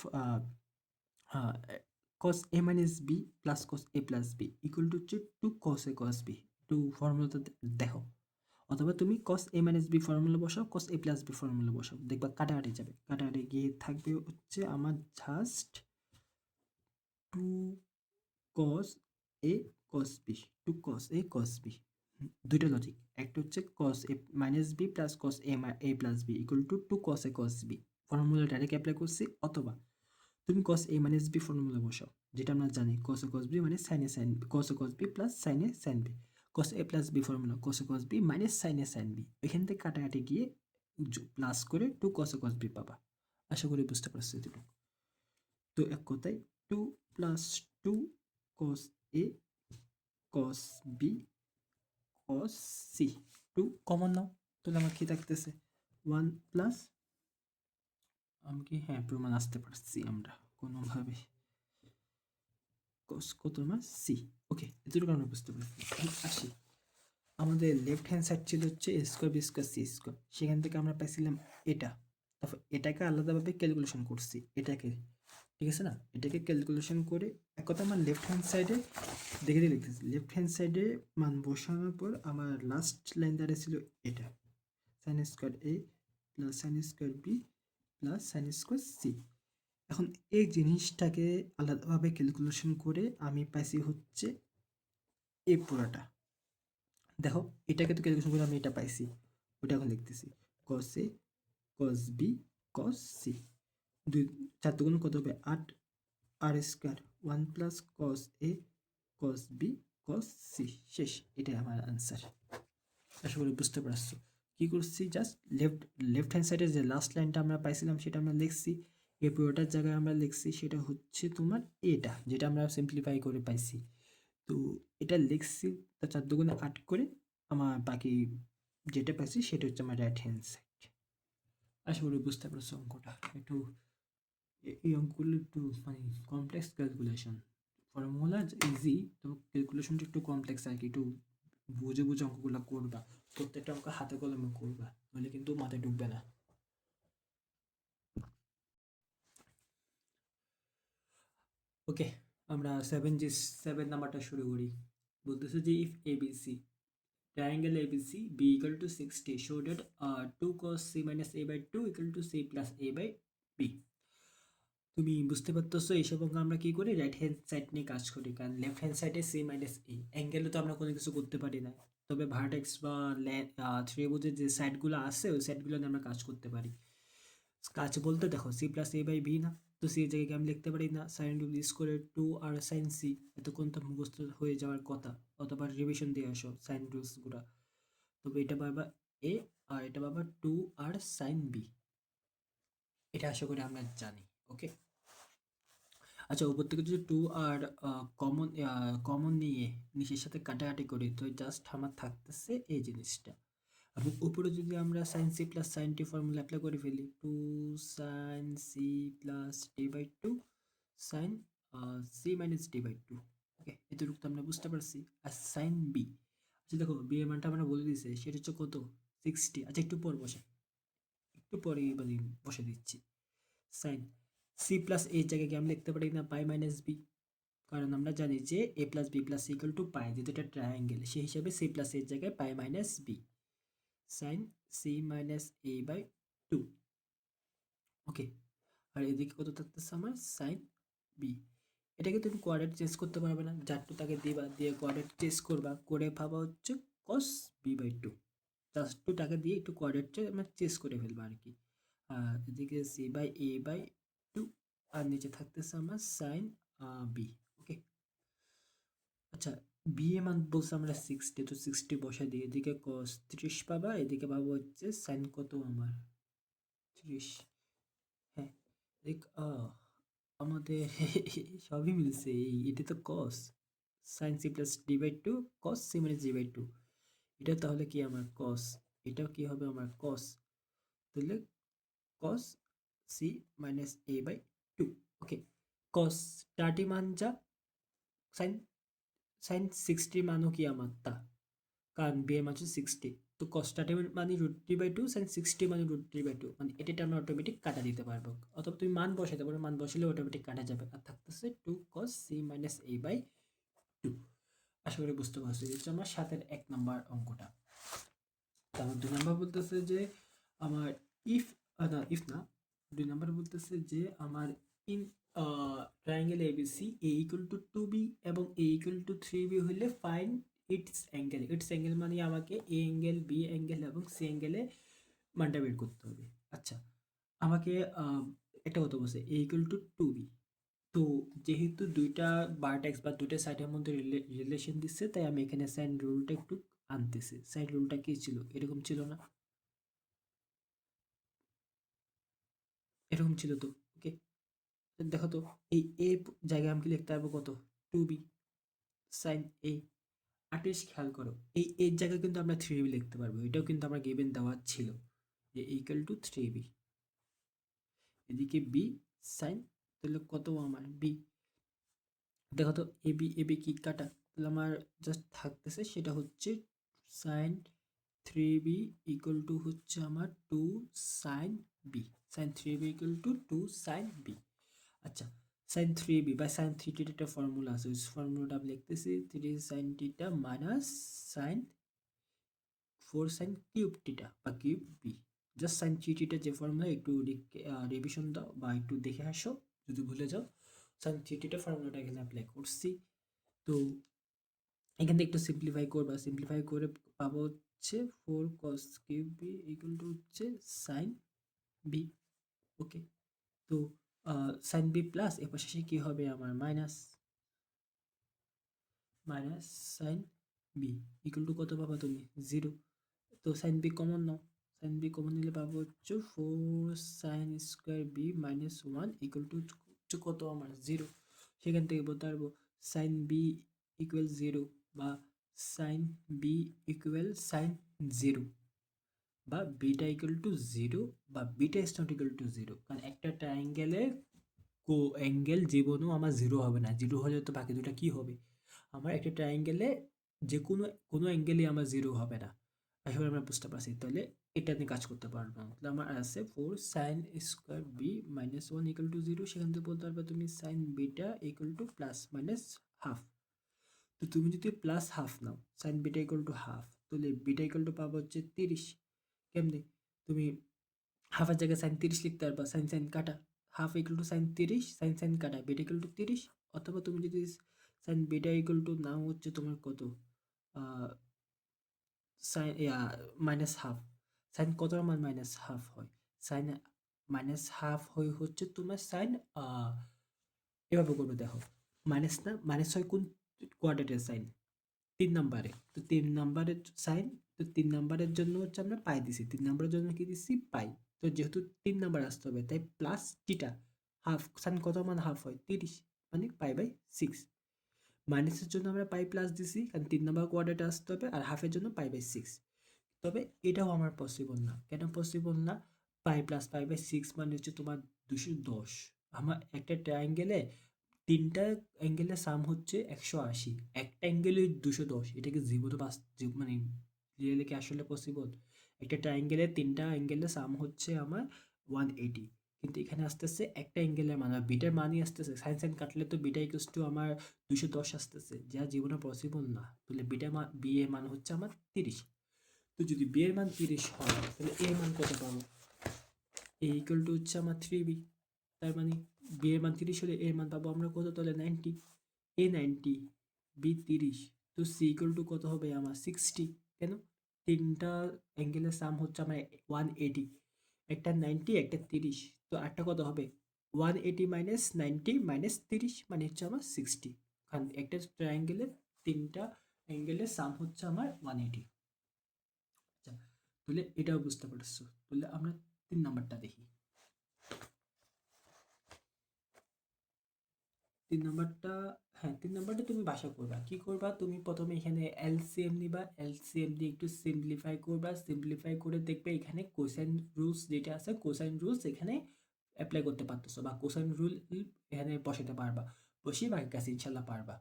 cos a minus b plus cos a plus b equal to হচ্ছে two cos a cos b, two ফর্মুলাটা দেখো, অথবা তুমি cos a minus b formula বসাও, cos a plus b formula বসাও, দেখবা কাটাকাটি যাবে, কাটাকাটি গিয়ে থাকবে হচ্ছে আমার just two cos a cos b, two cos a cos b, দুইটা লজিক, একটা হচ্ছে cos a minus b plus cos a plus b equal to two cos a cos b, formula direct apply করছি, অথবা তুমি cos a minus b formula বসাও, যেটা আমরা জানি cos a cos b মানে sin a sin b, cos a cos b plus sin a sin b, cos a plus b formula cos a cos b minus sin a sin b, এখান থেকে কাটাকাটি গিয়ে প্লাস করে two cos a cos b পাবা। আশা করি বুঝতে পারছো এটুকু। তো এক কথায় two plus two cos a cos b cos c, two common নাও, তাহলে আমার কি থাকতেছে ওয়ান প্লাস, আমি কি হ্যাঁ প্রমাণ আসতে পারছি আমরা কোনোভাবে, cos কত আমার সি। ওকে, এতটুকু আমরা বুঝতে পারছি। এখন আসি, আমাদের লেফট হ্যান্ড সাইড ছিল হচ্ছে A square B square C square, সেখান থেকে আমরা পাইছিলাম এটা, তারপর এটাকে আলাদাভাবে ক্যালকুলেশন করছি, এটাকে ঠিক আছে না, এটাকে ক্যালকুলেশন করে এক কথা আমার লেফট হ্যান্ড সাইডে দেখে দিয়ে লিখতেছি, লেফট হ্যান্ড সাইডে মান বসানোর পর আমার লাস্ট লাইন দাঁড়িয়েছিল এটা sine square A plus sine square B plus sine square C. এখন এই জিনিসটাকে আলাদাভাবে ক্যালকুলেশন করে আমি পাইছি হচ্ছে এই পুরাটা, দেখো এটাকে তো ক্যালকুলেশন করে আমি এটা পাইছি, ওটা এখন লিখতেছি cos a cos b cos c, দুই চার দুগুণ কত হবে আট, আর square one plus cos a cos b cos c, শেষ, এটাই আমার আনসার। আশা করি বুঝতে পারছো কি করছি, জাস্ট লেফট হ্যান্ড সাইডে যে লাস্ট লাইনটা আমরা পাইছিলাম সেটা আমরা লিখছি, এই পুরোটার জায়গায় আমরা লিখছি সেটা হচ্ছে তোমার এটা, যেটা আমরা সিম্পলিফাই করে পাইছি, তো এটা লিখছি, তা চার দুগুণে আট করে আমার বাকি যেটা পাইছি সেটা হচ্ছে আমার রাইট হ্যান্ড সাইড। আশা করি বুঝতে পারছো অঙ্কটা, একটু এই অঙ্কগুলো একটু মানে কমপ্লেক্স ক্যালকুলেশন, ফর্মুলা ইজি, তো ক্যালকুলেশনটা একটু কমপ্লেক্স আর কি, একটু বুঝে বুঝে অঙ্কগুলো করবা, প্রত্যেকটা অঙ্ক হাতে কলমে করবা, নাহলে কিন্তু মাথায় ঢুকবে না। ওকে, আমরা 7 নাম্বারটা শুরু করি। বলতেছে যে if ABC triangle ABC B equal to 60 show that 2 cos C minus A by 2 equal to C plus A by B। তুমি বুঝতে পারতেছো এইসব অঙ্ক আমরা কি করি, রাইট হ্যান্ড সাইড নিয়ে কাজ করি, কারণ লেফট হ্যান্ড সাইডে সি মাইনাস এ অ্যাঙ্গেলে তো আমরা কোনো কিছু করতে পারি না, তবে ভার্টেক্স বা ত্রিভুজের যে সাইডগুলো আছে ওই সাইডগুলো নিয়ে আমরা কাজ করতে পারি। কাজ বলতে দেখো C plus A by B না, তো সি এর জায়গায় আমি লিখতে পারি না সাইন রুল স্কোয়ার 2 আর সাইন সি, এতক্ষণ তো মুখস্থ হয়ে যাওয়ার কথা, অথবা রিভিশন দিয়ে আসো সাইন রুলস গুলা। তবে এটা পাবা এ, আর এটা পাবা 2 আর সাইন বি, এটা আশা করি আমরা জানি। ওকে, আচ্ছা উপর থেকে যদি 2 আর কমন কমন নিয়ে নিচের সাথে কাটাকাটি করি, তো জাস্ট আমার থাকতেছে এই জিনিসটা। এবং উপরে যদি আমরা sine C plus sine T formula apply করে ফেলি, 2 sine C plus T by 2 sine C minus T by 2। Okay, এতটুকু তো আমরা বুঝতে পারছি। আর সাইন বি, আচ্ছা দেখো বি এর মানটা আমরা বলে দিয়েছে, সেটা হচ্ছে কত, 60। আচ্ছা একটু পর বসে, একটু পরে মানে বসে দিচ্ছি। সাইন সি প্লাস এর জায়গায় কি আমি লিখতে পারি না পাই মাইনাস বি, কারণ আমরা জানি যে A plus B plus equal to pi, যেহেতু এটা ট্রায়াঙ্গেল, সেই হিসাবে সি প্লাস এর জায়গায় pi minus B sine C minus A by 2। Okay, আর এদিকে কত থাকতেছে আমার সাইন বি। এটাকে তুমি কোয়াড্রেট চেঞ্জ করতে পারবে না, যারটু তাকে দিবা, দিয়ে কোয়াড্রেট চেঞ্জ করবা, করে ভাবা হচ্ছে cos B by 2, just two টাকা দিয়ে একটু কোয়াড্রেটটা আমরা চেঞ্জ করে ফেলবো আর কি। আর এদিকে সি বাই এ বাই 2, আর নিচে থাকতেছে আমার সাইন বি। ওকে, আচ্ছা বি এর মান বলছে আমরা 60, তো 60 বসাই দিই, এদিকে cos 30 পাবা, এদিকে পাবো হচ্ছে সাইন কত আমার 30। হ্যাঁ, দেখ আমাদের সবই মিলছে, এটা তো cos sine C plus D by 2 cos C minus D by 2, এটা তাহলে কি আমার cos, এটাও কি হবে আমার cos, তাহলে cos C minus A by 2। Okay, cos 30 মান যা, সাইন সাইন 60 মানও কি আমার তা, কারণ বি এর মান হচ্ছে 60, তো cos 30 মানে √3/2 sin 60 মানে √3/2, মানে এটা আমরা অটোমেটিক কাটা দিতে পারবো, অথবা তুমি মান বসাতে পারো, মান বসালে অটোমেটিক কাটা যাবে, আর থাকতেছে 2 cos c minus a by 2। আশা করি বুঝতে পারছো, এটা হচ্ছে আমার 7 1 নাম্বার অঙ্কটা। তারপর 2 নাম্বার বলতেছে যে আমার ইফ না ইফ না 2 নাম্বার বলতেছে যে আমার in triangle ABC A equal to 2b এবং এ ইকুয়াল টু 3b হইলে find it's angle. It's angle মানে আমাকে এ অ্যাঙ্গেল বি অ্যাঙ্গেল এবং সি অ্যাঙ্গেলে মানটা বের করতে হবে। আচ্ছা আমাকে একটা কথা বলছে এ ইকুয়াল টু 2b, তো যেহেতু দুইটা ভার্টেক্স বা দুইটা সাইডের মধ্যে রিলেশন দিচ্ছে, তাই আমি এখানে সাইন রুলটা একটু আনতেছি। সাইন রুলটা কি ছিল, এরকম ছিল না, এরকম ছিল তো। ওকে, দেখো তো এই এ জায়গায় আমি কি লিখতে পারবো কত, 2b সাইন এ। আর্টিস্ট খেয়াল করো এই এর জায়গায় কিন্তু আমরা 3b লিখতে পারবো, এটাও কিন্তু আমার গিভেন দেওয়া ছিল যে ইকুয়াল টু 3b, এদিকে বি সাইন, তাহলে কত আমার বি, দেখো তো এবি কি কাটা, তাহলে আমার জাস্ট থাকতেছে সেটা হচ্ছে সাইন 3b ইকুয়াল টু হচ্ছে আমার 2 sine B, sine 3b equal to 2 sine B. আচ্ছা সাইন 3b বা সাইন 3 একটা ফর্মুলা আছে, ওই ফর্মুলাটা আমি লিখতেছি 3 সাইন টিটা মাইনাস সাইন 4 সাইন কিউব টিটা বা কিউব বি। জাস্ট সাইন 3 যে ফর্মুলা একটু রিভিশন দাও বা একটু দেখে আসো যদি ভুলে যাও। সাইন 3 ফর্মুলাটা এখানে অ্যাপ্লাই করছি, তো এখান থেকে একটু সিম্পলিফাই করবা, সিম্পলিফাই করে পাবো হচ্ছে 4 cos cube B equal to হচ্ছে সাইন বি। ওকে, তো সাইন বি প্লাস এর পাশে কি হবে আমার minus, minus sine B equal to কত পাবা তুমি 0, তো সাইন বি কমন নাও, সাইন বি কমন নিলে পাবো হচ্ছে 4 sine square B minus 1 equal to কত আমার 0। সেখান থেকে বলতে পারবো সাইন বি ইকুয়াল 0 বা সাইন বি ইকুয়াল সাইন 0 বা বিটা ইকুয়াল টু 0 বা beta is not equal to 0, কারণ একটা ট্রায়াঙ্গেলে অ্যাঙ্গেল জীবনেও আমার জিরো হবে না, জিরো হলে তো বাকি দুটা কি হবে? আমার একটা ট্রায়াঙ্গেলে যে কোনো অ্যাঙ্গেলই আমার জিরো হবে না। আশা করি আমরা বুঝতে পারছি। তাহলে এটা নিয়ে কাজ করতে পারবো। তাহলে আমার আছে 4 sine square B minus one equal to zero. সেখান থেকে বলতে পারবে তুমি sine beta equal to plus minus half. তো তুমি যদি প্লাস হাফ নাও, sine beta equal to half, তাহলে বিটা ইকুয়াল টু পাবো হচ্ছে 30। কেমনে? তুমি হাফের জায়গায় সাইন 30 লিখতে পারবা, সাইন সাইন কাটা, half equal to sine 30, sine sine কাটা, বিটা ইকুয়াল টু 30। অথবা তুমি যদি সাইন বিটা ইকুয়াল টু নাও হচ্ছে তোমার কত, সাইন মাইনাস হাফ, সাইন কত আমার মাইনাস হাফ হয়, সাইন মাইনাস হাফ হয়ে হচ্ছে তোমার সাইন, এভাবে করবে দেখো, মাইনাস না মাইনাস হয় কোন কোয়াড্রেটের সাইন? 3 নাম্বারে। তো 3 নাম্বারের সাইন, তো 3 নাম্বারের জন্য হচ্ছে আমরা পাই দিছি, 3 নাম্বারের জন্য কি দিছি? পাই। তো যেহেতু 3 নাম্বার আসতে হবে তাই প্লাস টিটা, হাফ সাইন কত মান হাফ হয়? 30, মানে পাই বাই 6। মাইনাসের জন্য আমরা পাই প্লাস দিছি কারণ 3 নাম্বার কোয়াড্রেটে আসতে হবে, আর হাফের জন্য পাই বাই 6। তবে এটাও আমার পসিবল না। কেন পসিবল না? পাই প্লাস পাই বাই 6 মানে হচ্ছে তোমার 210। আমার একটা ট্রায়াঙ্গেলে 3টা অ্যাঙ্গেলের সাম হচ্ছে 180, একটা অ্যাঙ্গেলে 210। এটা কি জীবনে মানে রিয়েলি কি আসলে পসিবল? একটা ট্রায়াঙ্গেলে 3টা অ্যাঙ্গেলের সাম হচ্ছে আমার 180, কিন্তু এখানে আসতেছে একটা অ্যাঙ্গেলের মান, আর বিটার মানই আসতেছে, সাইন সাইন কাটলে তো বিটা ইকুয়ালস টু আমার 210 আসতেছে, যা জীবনে পসিবল না। তাহলে বিটা মান, বি এর মান হচ্ছে আমার 30। তো যদি বি এর মান 30 হয় তাহলে এর মান কত পাবো? এ ইকুয়াল টু হচ্ছে আমার 3b। তার মানে বি এর মান 30 হলে এর মান পাবো আমরা কত? তাহলে 90। এ 90, বি 30, তো সি ইকুয়াল টু কত হবে আমার? 60। কেন? তিনটা অ্যাঙ্গেলের সাম হচ্ছে আমার 180, একটা 90 একটা 30, তো আরটা কত হবে? 180 মাইনাস 90 মাইনাস 30 মানে হচ্ছে আমার 60। কারণ একটা ট্রায়াঙ্গেলের 3টা অ্যাঙ্গেলের সাম হচ্ছে আমার 180। আচ্ছা, তাহলে এটাও বুঝতে পারছো। তাহলে আমরা 3 নাম্বারটা দেখি। 3 নাম্বারটা, হ্যাঁ 3 নাম্বারটা তুমি বাসা করবা। কি করবা? তুমি প্রথমে এখানে এলসিএম নিবা, এলসিএম দিয়ে একটু সিম্পলিফাই করবা, সিম্পলিফাই করে দেখবে এখানে কোসাইন রুলস যেটা আছে, কোসাইন রুলস এখানে অ্যাপ্লাই করতে পারতেছো, বা কোসাইন রুল এখানে বসাতে পারবা, বসিয়ে বাকি কাছে ইনশাল্লাহ পারবা।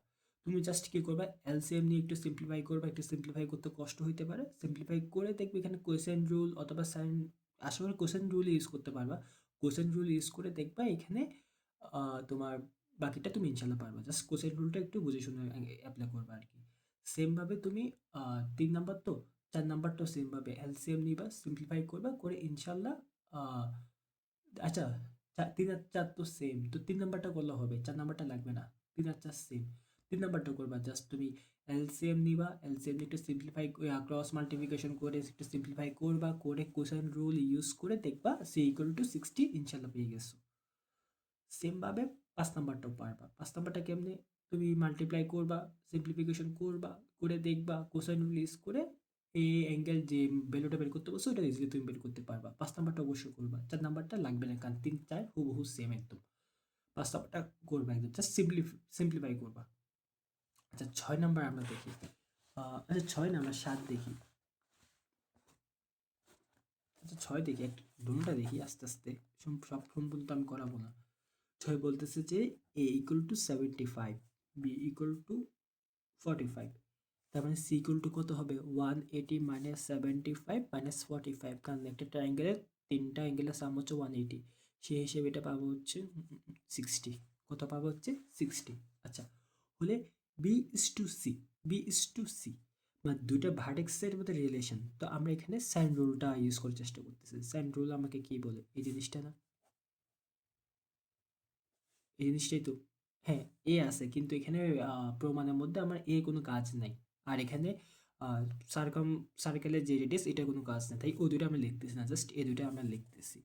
তুমি জাস্ট কি করবা? এলসিএম নিয়ে একটু সিম্পলিফাই করবা, একটু সিম্পলিফাই করতে কষ্ট হইতে পারে, সিম্পলিফাই করে দেখবে এখানে কোসাইন রুল অথবা সাইন, আসলে কোসাইন রুল ইউজ করতে পারবা। কোসাইন রুল ইউজ করে দেখবা এখানে তোমার বাকিটা তুমি ইনশাল্লাহ পারবা। জাস্ট কোসাইন রুলটা একটু বুঝে শুনে অ্যাপ্লাই করবা আর কি। সেম ভাবে তুমি 3 নাম্বার তো, 4 নাম্বারটাও সেম ভাবে এলসিএম নিবা, সিম্পলিফাই করবা, করে ইনশাল্লাহ আহ, আচ্ছা 3 আর 4 তো সেম, তো 3 নাম্বারটা করলে হবে, 4 নাম্বারটা লাগবে না। 3 আর 4 সেম, 3 নাম্বারটা করবা, জাস্ট তুমি এলসিএম নিবা, এলসিএম একটু সিম্পলিফাই, ক্রস মাল্টিপ্লিকেশন করে একটু সিম্পলিফাই করবা, করে কোসাইন রুল ইউজ করে দেখবা সি ইকুয়াল টু 60 ইনশাল্লাহ পেয়ে গেছো। সেম ভাবে 5 নাম্বারটাও পারবা। 5 নাম্বারটা কেমনে? তুমি মাল্টিপ্লাই করবা, সিম্পলিফিকেশন করবা, করে দেখবা কোসাইন রুল ইউজ করে এই অ্যাঙ্গেল যে ভ্যালুটা বের করতে বলছো ওটা ইজিলি তুমি বের করতে পারবা। 5 নাম্বারটা অবশ্যই করবা, 4 নাম্বারটা লাগবে না কারণ 3 4 হুবহু সেম একদম। 5 নাম্বারটা করবা একদম, জাস্ট সিম্পলিফাই করবা। আচ্ছা 6 নাম্বার আমরা দেখি। আচ্ছা 6 না আমরা 7 দেখি। আচ্ছা 6 দেখি, এক দুটোটা দেখি আস্তে আস্তে, সব সম্পূর্ণ আমি করাবো না। 6 বলতেছে যে a equal two 75, b equal to 45, তার মানে c ইকুয়াল টু কত হবে? 180 মাইনাস 75 মাইনাস 45, কারণ একটা ট্রায়াঙ্গেলের 3টা অ্যাঙ্গেলের সাম হচ্ছে 180, সেই হিসেবে এটা পাবো হচ্ছে 60। কত পাবো হচ্ছে 60। আচ্ছা, হলে b is to c, b is to c মানে দুইটা ভার্টেক্সের মধ্যে রিলেশন, তো আমরা এখানে সাইন রুলটা ইউজ করার চেষ্টা করতেছি। সাইন রুল আমাকে কি বলে? এই জিনিসটা না, এই জিনিসটাই তো। হ্যাঁ, এ আছে কিন্তু এখানে প্রমাণের মধ্যে আমার এ কোনো কাজ নাই, আর এখানে সার্কাম সার্কেলের যে রেডিয়াস এটা কোনো কাজ নেই, তাই ওই দুটো আমরা লিখতেছি না, জাস্ট এই দুটো আমরা লিখতেছি।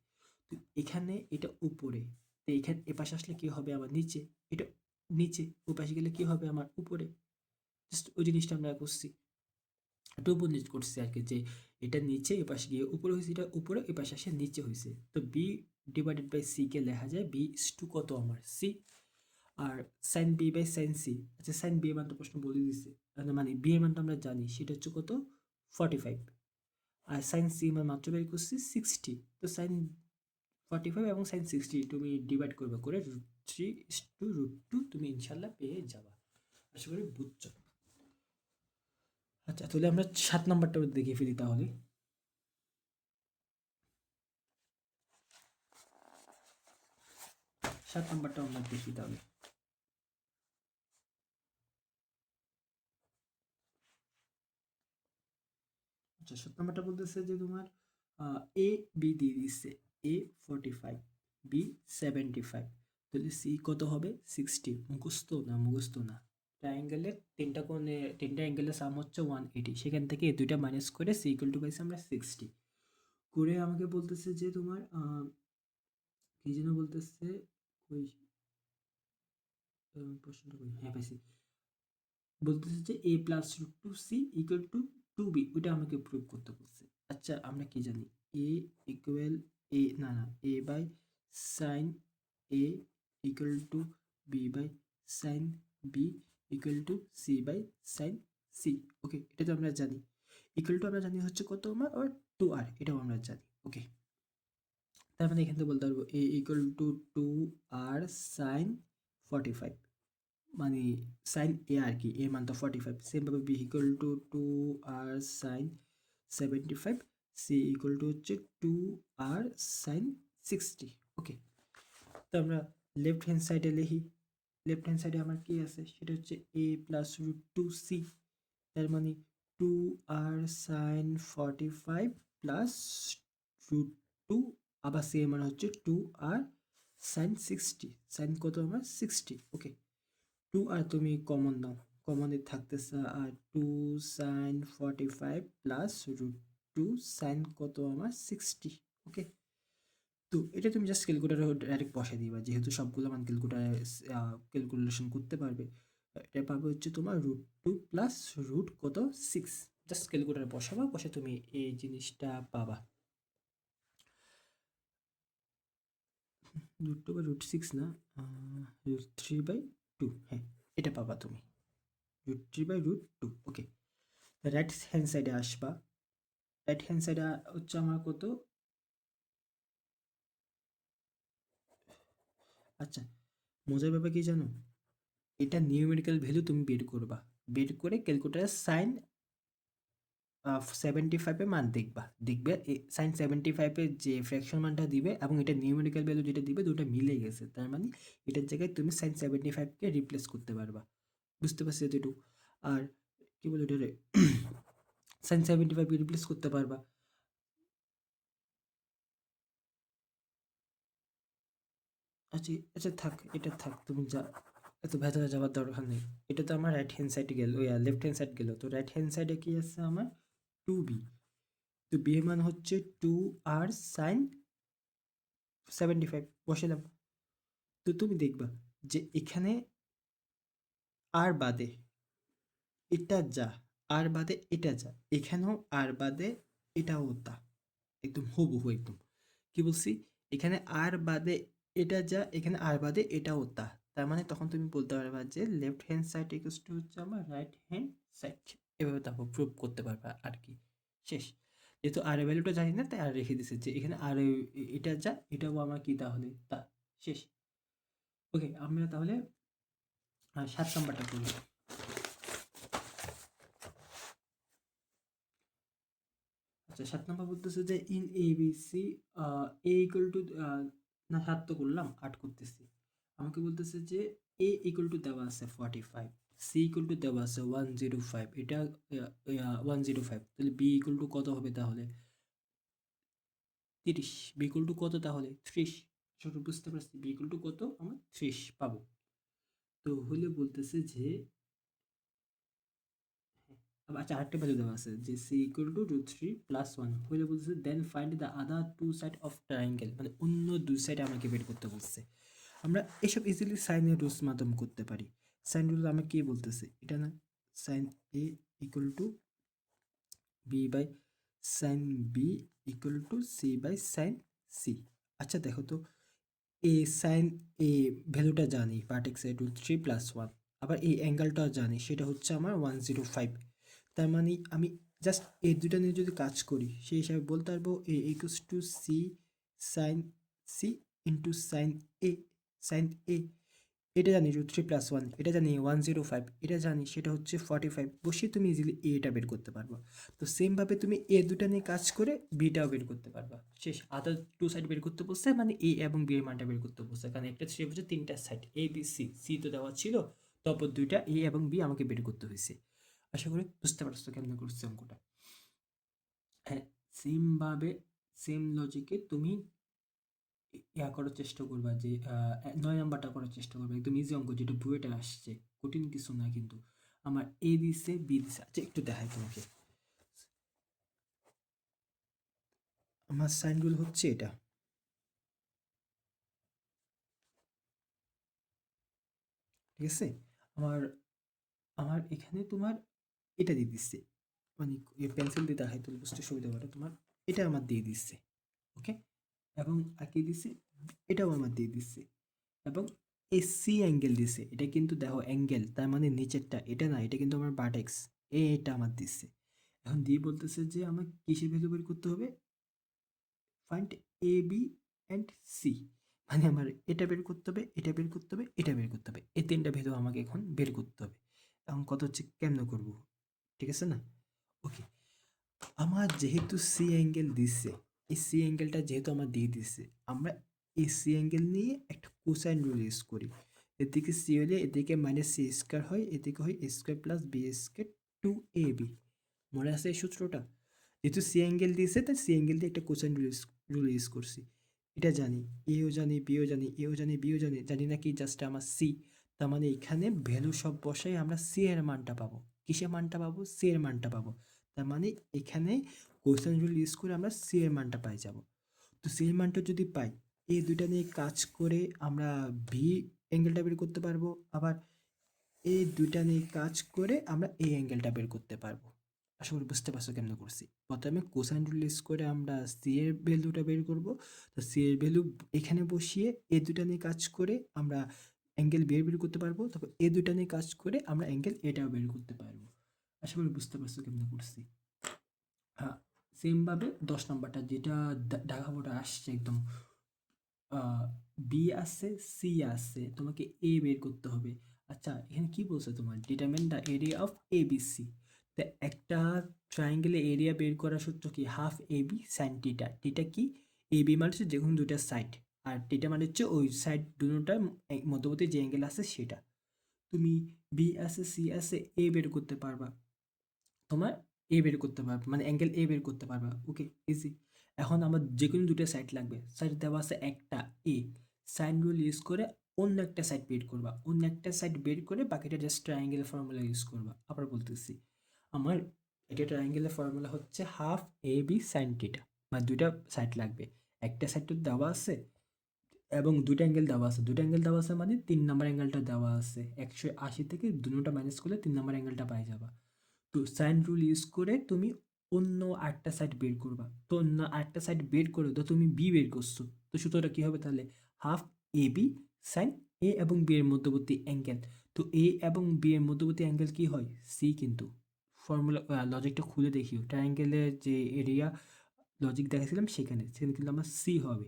তো এখানে এটা উপরে, তো এখানে এপাশে আসলে কি হবে আমার? নিচে। এটা নিচে, ওই পাশে গেলে কি হবে আমার? উপরে। জাস্ট ওই জিনিসটা আমরা করছি, একটু উপর নিচ করছি আর কি, যে এটা নিচে এপাশে গিয়ে উপরে হয়েছে, এটা উপরে এপাশে আসে নিচে হয়েছে। তো বি ডিভাইডেড বাই সি কে লেখা যায় বি ইস টু কত আমার? সি। আর sine B by sine C, আচ্ছা সাইন বি এর মান তো প্রশ্ন বলে দিছে, মানে বি এর মান তো আমরা জানি, সেটা হচ্ছে কত? 45। আর সাইন সি মান মাত্র বের করছি 60, তো সাইন 45 এবং সাইন 60 তুমি ডিভাইড করবে, করে 3:√2 তুমি ইনশাল্লাহ পেয়ে যাবা। আশা করি বুঝছো। আচ্ছা, তাহলে আমরা 7 নাম্বারটা দেখে ফেলি তাহলে। 7 নাম্বারটা আমরা দেখি তাহলে। আচ্ছা, 7 নাম্বারটা বলতেছে যে তোমার এ বি দিয়ে দিচ্ছে, এ 45, বি 75, তাহলে সি কত হবে 60। মুখস্থ না। ট্রায়াঙ্গেলের তিনটা অ্যাঙ্গেলের সাম হচ্ছে 180, সেখান থেকে এই দুইটা মাইনাস করে সি ইকুয়াল টু পাইছি আমরা 60 করে। আমাকে বলতেছে যে তোমার কি যেন বলতেছে, ওই প্রশ্নটা কই, হ্যাঁ পাইছি। বলতেছে যে A plus root two C equal to 2b, ওইটা আমাকে প্রুভ করতে বলছে। আচ্ছা, আমরা কি জানি, A equal A by sine A equal to B by sine B equal to C by sine C. Okay, এটা তো আমরা জানি। ইকুয়াল টু আমরা জানি হচ্ছে কত আমার, আর 2r, এটাও আমরা জানি। ওকে, তার মানে এখান থেকে বলতে পারবো এ ইকুয়াল টু 2r সাইন 45, মানে সাইন এ আর কি, এ মান তো 45। সেমভাবে B equal to 2r sine 75, C equal to হচ্ছে 2r সাইন 60। ওকে, তো আমরা লেফট হ্যান্ড সাইডে লিখি। লেফট হ্যান্ড সাইডে আমার কি আছে, সেটা হচ্ছে A plus root two C, তার মানে 2r sine 45 plus root two, আবার সি এর মানে হচ্ছে 2r সাইন 60, সাইন কত আমার 60। ওকে, 2r তুমি কমন নাও, কমনে থাকতেছে আর 2 সাইন 45 প্লাস রুট 2 সাইন কত আমার 60। ওকে, তো এটা তুমি জাস্ট ক্যালকুলেটারে ডাইরেক্ট বসাই দিবা, যেহেতু সবগুলো মান ক্যালকুলেশন করতে পারবে। এটা পাবে হচ্ছে তোমার রুট 2 প্লাস রুট কত 6, জাস্ট ক্যালকুলেটারে বসাবা, বসে তুমি এই জিনিসটা পাবা। রুট 2 বা রুট 6 না, রুট 3/2, হ্যাঁ এটা পাবা তুমি, রুট 3/2। ওকে, রাইট হ্যান্ড সাইডে আসবা। রাইট হ্যান্ড সাইডে হচ্ছে আমার কত, আচ্ছা মজার ব্যাপার কি জানো, এটা নিউমেরিক্যাল ভ্যালু তুমি বের করবা, বের করে ক্যালকুলেটারে সাইন 75-এর মান দেখবে সাইন 75-এর যে ফ্র্যাকশন মানটা দিবে এবং এটা নিউমেরিক্যাল ভ্যালু যেটা দিবে দুটো মিলে গেছে, তার মানে এটার জায়গায় তুমি সাইন 75-কে রিপ্লেস করতে পারবা। বুঝতে পারছি এতটুকু। আর কি বলে এটা সাইন 75-কে রিপ্লেস করতে পারবা। আচ্ছা আচ্ছা, থাক এটা থাক, তুমি যা এত ভেতরে যাওয়ার দরকার নেই। এটা তো আমার রাইট হ্যান্ড সাইডে গেল, লেফট হ্যান্ড সাইড গেল, তো রাইট হ্যান্ড সাইডে কি আছে আমার 2b, তো b এর মান হচ্ছে 2r সাইন 75 বসালাম। তো তুমি দেখবা যে এখানে আর বাদে এটা যা, আর বাদে এটা যা, এখানেও আর বাদে এটাও তা, একদম হুবহু একদম। কি বলছি, এখানে আর বাদে এটা যা, এখানে আর বাদে এটাও তা, তার মানে তখন তুমি বলতে পারবা যে left hand side equals to হচ্ছে আমার রাইট হ্যান্ড সাইড। এভাবে তারপর প্রুভ করতে পারবা আর কি, শেষ। যেহেতু আর এর ভ্যালুটা জানি না, তাই আর রেখে দিছে যে এখানে আর এটা যা, এটাও আমার কি তাহলে তা, শেষ। ওকে, আমরা তাহলে 7 নাম্বারটা করি। আচ্ছা, 7 নাম্বার বলতেছে যে in A B C A equal to, না 7 তো করলাম, 8 করতেছি। আমাকে বলতেছে যে এ ইকুয়াল টু দেওয়া আছে 45, সি ইকুয়াল টু দেওয়া আছে 105, এটা 105, তাহলে বি ইকুয়াল টু কত হবে তাহলে 30, বি ইকুয়াল টু কত তাহলে 30। ছোট বুঝতে পারছি, বি ইকুয়াল টু কত আমার 30 পাবো। তো হলে বলতেছে যে, আচ্ছা আরেকটা ভ্যালু দেওয়া আছে যে C equal to root 3 plus 1, হলে বলতেছে then find the other two side of triangle, মানে অন্য দুই সাইড আমাকে বের করতে বলছে। আমরা এসব ইজিলি সাইনের রুলস মাধ্যমে করতে পারি। সাইন রুল আমাকে কি বলতেছে, এটা না, sine A equal to B by sine B equal to C by sine C. আচ্ছা দেখো তো, এ সাইন এ ভ্যালুটা জানি, ভার্টেক্স এ রুট 3 প্লাস 1, আবার এই অ্যাঙ্গেলটাও জানি, সেটা হচ্ছে আমার 105। তার মানে আমি জাস্ট এই দুটা নিয়ে যদি কাজ করি, সেই হিসাবে বলতে পারবো A equals to C sine C into sine A, sine A, এটা জানি √3 + 1, এটা জানি 105, এটা জানি সেটা হচ্ছে 45, বসিয়ে তুমি ইজিলি এটা বের করতে পারবা। তো সেমভাবে তুমি এ দুটা নিয়ে কাজ করে বিটাও বের করতে পারবা। শেষ, আদার টু সাইড বের করতে বসছে, মানে এ এবং বি এর মানটা বের করতে বসছে, কারণ একটা ত্রিভুজের তিনটা সাইড এ বি সি, সি তো দেওয়া ছিল, তারপর দুইটা এ এবং বি আমাকে বের করতে হয়েছে। আশা করি বুঝতে পারছো কেমন করছে অঙ্কটা। হ্যাঁ, সেমভাবে সেম লজিকে তুমি ইয়া করার চেষ্টা করবা, যে 9 নাম্বারটা করার চেষ্টা করবে, একদম ইজি অঙ্ক, যেটা বুয়েটে আসছে, কঠিন কিছু না কিন্তু। আমার এ দিছে, বি দিছে, আচ্ছা একটু দেখাই তোমাকে। আমার সাইন রুল হচ্ছে এটা, ঠিক আছে। আমার আমার এখানে তোমার এটা দিয়ে দিচ্ছে, মানে পেন্সিল দিয়ে দেখাই তাহলে বুঝতে সুবিধা হবে। তোমার এটা আমার দিয়ে দিচ্ছে, ওকে, এবং আঁকে দিছে, এটাও আমার দিয়ে দিচ্ছে, এবং এই সি অ্যাঙ্গেল দিছে, এটা কিন্তু দেখো অ্যাঙ্গেল, তার মানে নিচেরটা এটা না, এটা কিন্তু আমার বার্টেক্স, এটা আমার দিচ্ছে। এখন দিয়ে বলতেছে যে আমার কিসের ভ্যালু বের করতে হবে, find A B and C, মানে আমার এটা বের করতে হবে, এটা বের করতে হবে, এটা বের করতে হবে, এই তিনটা ভ্যালু আমাকে এখন বের করতে হবে। এখন কত হচ্ছে, কেমনে করব, ঠিক আছে না? ওকে, আমার যেহেতু সি অ্যাঙ্গেল দিচ্ছে, এই সি অ্যাঙ্গেলটা যেহেতু আমার দিয়ে দিচ্ছে, আমরা এই সি অ্যাঙ্গেল নিয়ে একটা কোসাইন রুল ইউজ করি। এদিকে সি হলে এদিকে -c² হয়, এদিকে হয় a² + b² 2ab। মনে আছে এই সূত্রটা? যেহেতু সি অ্যাঙ্গেল দিয়েছে, তাই সি অ্যাঙ্গেল দিয়ে একটা কোসাইন রুল ইউজ করছি। এটা জানি, এও জানি, বিও জানি, এও জানি, বিও জানি, জানি না কি, জাস্ট আমার সি। তার মানে এখানে ভ্যালু সব বসাই আমরা সি এর মানটা পাবো। কিসের মানটা পাবো? সি এর মানটা পাবো। তার মানে এখানে কোসাইন রুল ইউজ করে আমরা সি এর মানটা পাই যাব। তো সি এর মানটা যদি পাই, এই দুইটা নিয়ে কাজ করে আমরা বি অ্যাঙ্গেলটা বের করতে পারবো, আবার এই দুইটা নিয়ে কাজ করে আমরা এই অ্যাঙ্গেলটা বের করতে পারবো। আশা করি বুঝতে পারছো কেমন করছি। প্রথমে কোসাইন রুল ইউজ করে আমরা সি এর ভ্যালুটা বের করব। তো সি এর ভ্যালু এখানে বসিয়ে এই দুইটা নিয়ে কাজ করে আমরা অ্যাঙ্গেল বি এর বের করতে পারবো, তারপর এই দুইটা নিয়ে কাজ করে আমরা অ্যাঙ্গেল এটাও বের করতে পারবো। আশা করি বুঝতে পারছো কেমন করছি। হ্যাঁ, সেমভাবে 10 নাম্বারটা যেটা দেখাবোটা আসছে একদম, বি আছে, সি আছে, তোমাকে এ বের করতে হবে। আচ্ছা, এখানে কি বলছে তোমার, determine the area of A B C. তো একটা ট্রায়াঙ্গেলে এরিয়া বের করার সূত্র কি, হাফ এ বি সাইন টিটা। টিটা কি, এ বি মানে হচ্ছে যে কোনো দুইটা সাইড, আর টিটা মানে হচ্ছে ওই সাইড দুটোটার মধ্যবর্তী যে অ্যাঙ্গেল আছে সেটা। তুমি বি আছে, সি আছে, এ বের করতে পারবা, তোমার এ বের করতে পারবে, মানে অ্যাঙ্গেল এ বের করতে পারবা, ওকে, ইজি। এখন আমার যে কোনো দুটো সাইড লাগবে, সাইড দেওয়া আছে একটা এ, সাইন রুল ইউজ করে অন্য একটা সাইড বের করবা, অন্য একটা সাইড বের করে বাকিটা জাস্ট ট্রায়াঙ্গেলের ফর্মুলা ইউজ করবা। আবার বলতেছি, আমার এটা ট্রায়াঙ্গেলের ফর্মুলা হচ্ছে হাফ এ বি সাইন টিটা, মানে দুইটা সাইড লাগবে, একটা সাইড তো দেওয়া আছে এবং দুইটা অ্যাঙ্গেল দেওয়া আছে, দুইটা অ্যাঙ্গেল দেওয়া আছে মানে 3 নাম্বার অ্যাঙ্গেলটা দেওয়া আছে, 180 থেকে দুটোটা মাইনাস করলে 3 নাম্বার অ্যাঙ্গেলটা পাই যাবা। তো সাইন রুল ইউজ করে তুমি অন্য আরেকটা সাইড বের করবা, তো অন্য আরেকটা সাইড বের করে তো তুমি বি বের করছো, তো সূত্রটা কি হবে তাহলে, হাফ এ বি সাইন এ এবং বি এর মধ্যবর্তী অ্যাঙ্গেল। তো এ এবং বি এর মধ্যবর্তী অ্যাঙ্গেল কি হয়, সি। কিন্তু ফর্মুলা লজিকটা খুলে দেখিও, ট্রায়াঙ্গেলের যে এরিয়া লজিক দেখাছিলাম সেখানে সেখানে কিন্তু আমার সি হবে।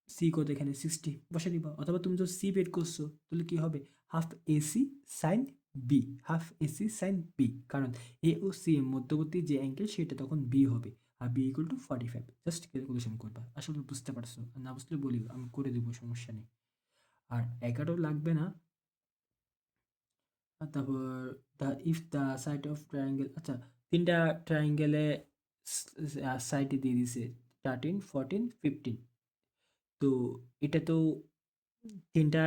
সি কত, এখানে 60 বসে দিবা, অথবা তুমি যদি সি বের করছো তাহলে কি হবে, half AC sine B, half AC sine B, কারণ এ ও সি এর মধ্যবর্তী যে অ্যাঙ্গেল সেটা তখন বি হবে, আর B equal to 45। Just calculation করবা, আসলে বুঝতে পারছো, আর না বুঝলে বলিও, আমি করে দেবো, সমস্যা নেই। আর 11 লাগবে না। আর তারপর the if the side of triangle, আচ্ছা তিনটা ট্রায়াঙ্গেলে সাইডে দিয়ে দিছে 13, 14, 15। তো এটা তো তিনটা